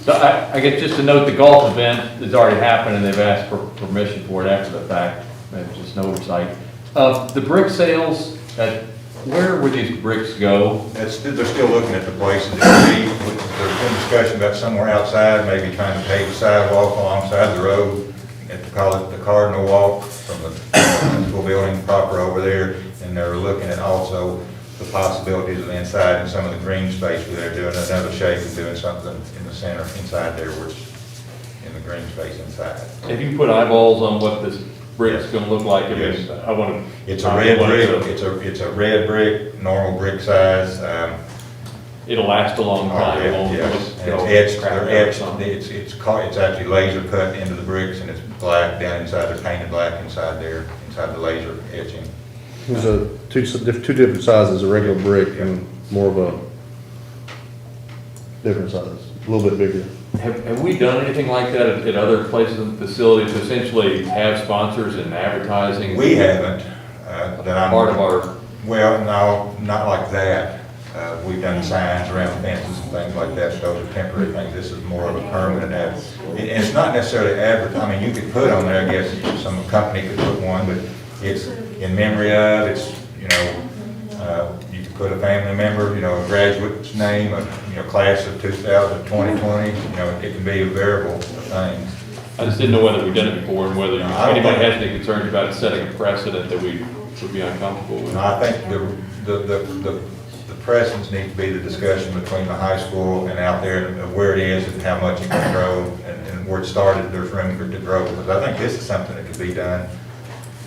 So I guess just to note, the golf event has already happened and they've asked for permission for it after the fact. Maybe just an oversight. The brick sales, where would these bricks go? They're still looking at the places to be. There's been discussion about somewhere outside, maybe trying to pave a sidewalk alongside the road, call it the Cardinal Walk from the school building proper over there. And they're looking at also the possibilities of inside and some of the green space where they're doing another shape and doing something in the center inside there, where it's in the green space inside. Have you put eyeballs on what this brick's gonna look like? Yes. I want to. It's a red brick, it's a red brick, normal brick size. It'll last a long time. It won't Yeah, just and go it's etched, crap they're out or etched, something. it's actually laser cut into the bricks, and it's black down inside, they're painted black inside there, inside the laser etching. There's two different sizes, a regular brick and more of a different size, a little bit bigger. Have we done anything like that at other places and facilities, essentially have sponsors and advertising? We haven't, that I'm. Part of our. Well, no, not like that. We've done signs around fences and things like that, so those are temporary things. This is more of a permanent ad. And it's not necessarily I mean, you could put on there, I guess, some company could put one, but it's in memory of, it's, you you could put a family member, a graduate's name, class of 2020, it can be a variable thing. I just didn't know whether we've done it before and whether I don't anybody think- has any concerns about setting a precedent that we would be uncomfortable with. No, I think the precedents need to be the discussion between the high school and out there of where it is and how much it can grow and where it started, there's room for it to grow. Because I think this is something that could be done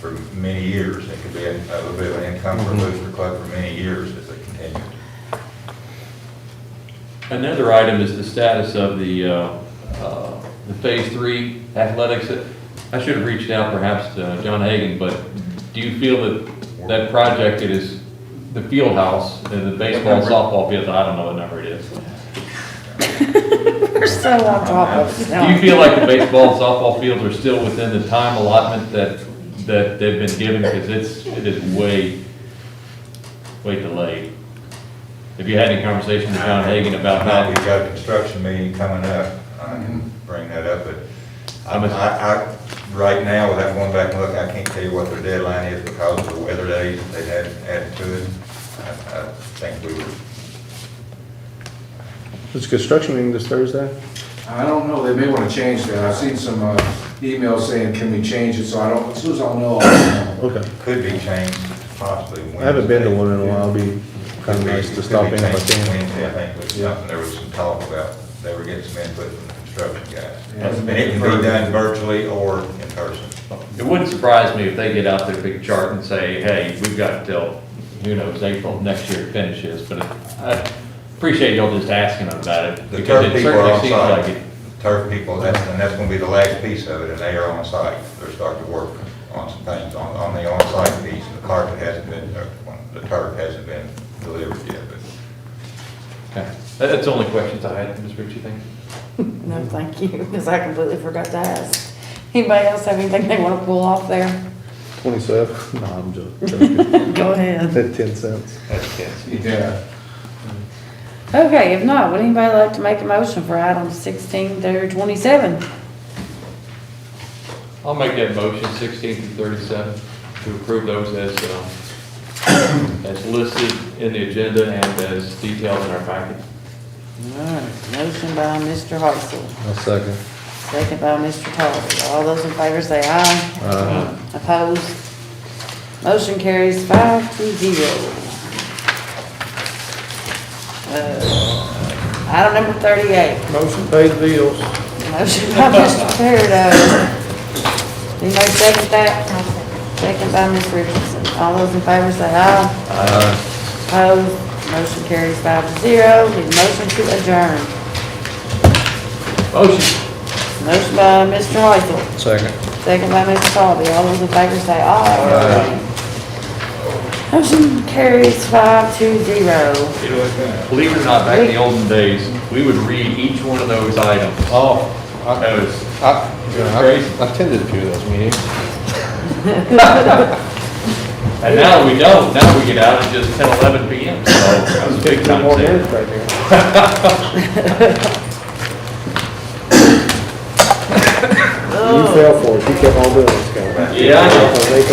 for many years. It could be a little bit of an income for Booster Club for many years as it continues. Another item is the status of the Phase 3 athletics. I should have reached out perhaps to John Hagan, but do you feel that project, it is the field house and the baseball, softball fields, I don't know what number it is. We're so on top of it now. Do you feel like the baseball and softball fields are still within the time allotment that they've been given? Because it is way delayed. Have you had any conversation with John Hagan about Now, that? we've got a construction meeting coming up, I can bring that up, but I right now, without going back and look, I can't tell you what their deadline is because of the weather days that they had added to it. I think we would. Is construction meeting this Thursday? I don't know, they may want to change that. I've seen some emails saying, can we change it, so as soon as I'll know, I'll know. Okay. Could be changed possibly Wednesday. I haven't been to one in a while, it'd be kind of nice to stop in if I can. Wednesday, I think, was something, there was some talk about, they were getting some input from the construction guys. And it can be done virtually or in person. It wouldn't surprise me if they get out their big chart and say, hey, we've got till, who knows, April next year to finish this, but I appreciate y'all just asking them about it. The Because turf it people are certainly on seems like site. it. Turf people, and that's gonna be the last piece of it, and they are on site. They're starting to work on some things on the on-site piece. The carpet hasn't been, the turf hasn't been delivered yet, but. Okay. That's the only questions I had, Ms. Ritchie, thank you. No, thank you, because I completely forgot to ask. Anybody else have anything they want to pull off there? 27? No, I'm joking. Go ahead. At 10 cents. That's good. Yeah. Okay, if not, would anybody like to make a motion for items 16 through 27? I'll make that motion, 16 through 37, to approve those as as listed in the agenda and as detailed in our packet. All right, motion by Mr. Heisel, A second. second by Mr. Tarver. All those in favor say aye. Aye. Opposed? Motion carries 5-0. Item number 38. Motion to pay the bills. Motion by Mr. Peridot. Anybody second that? Second by Ms. Richardson. All those in favor say aye. Aye. Opposed? Motion carries 5-0. Need a motion to adjourn. Motion. Motion by Mr. Heisel. Second. Second by Mr. Talby. All those in favor say aye. Motion carries 5-0. Believe it or not, back in the olden days, we would read each one of those items. Oh, That was I crazy. attended a few of those meetings. And now we don't. Now we get out at just 10, 11 p.m. So that was a big time More saver. minutes right there. You fell for it, you kept on doing this, kind of. Yeah, I know. So they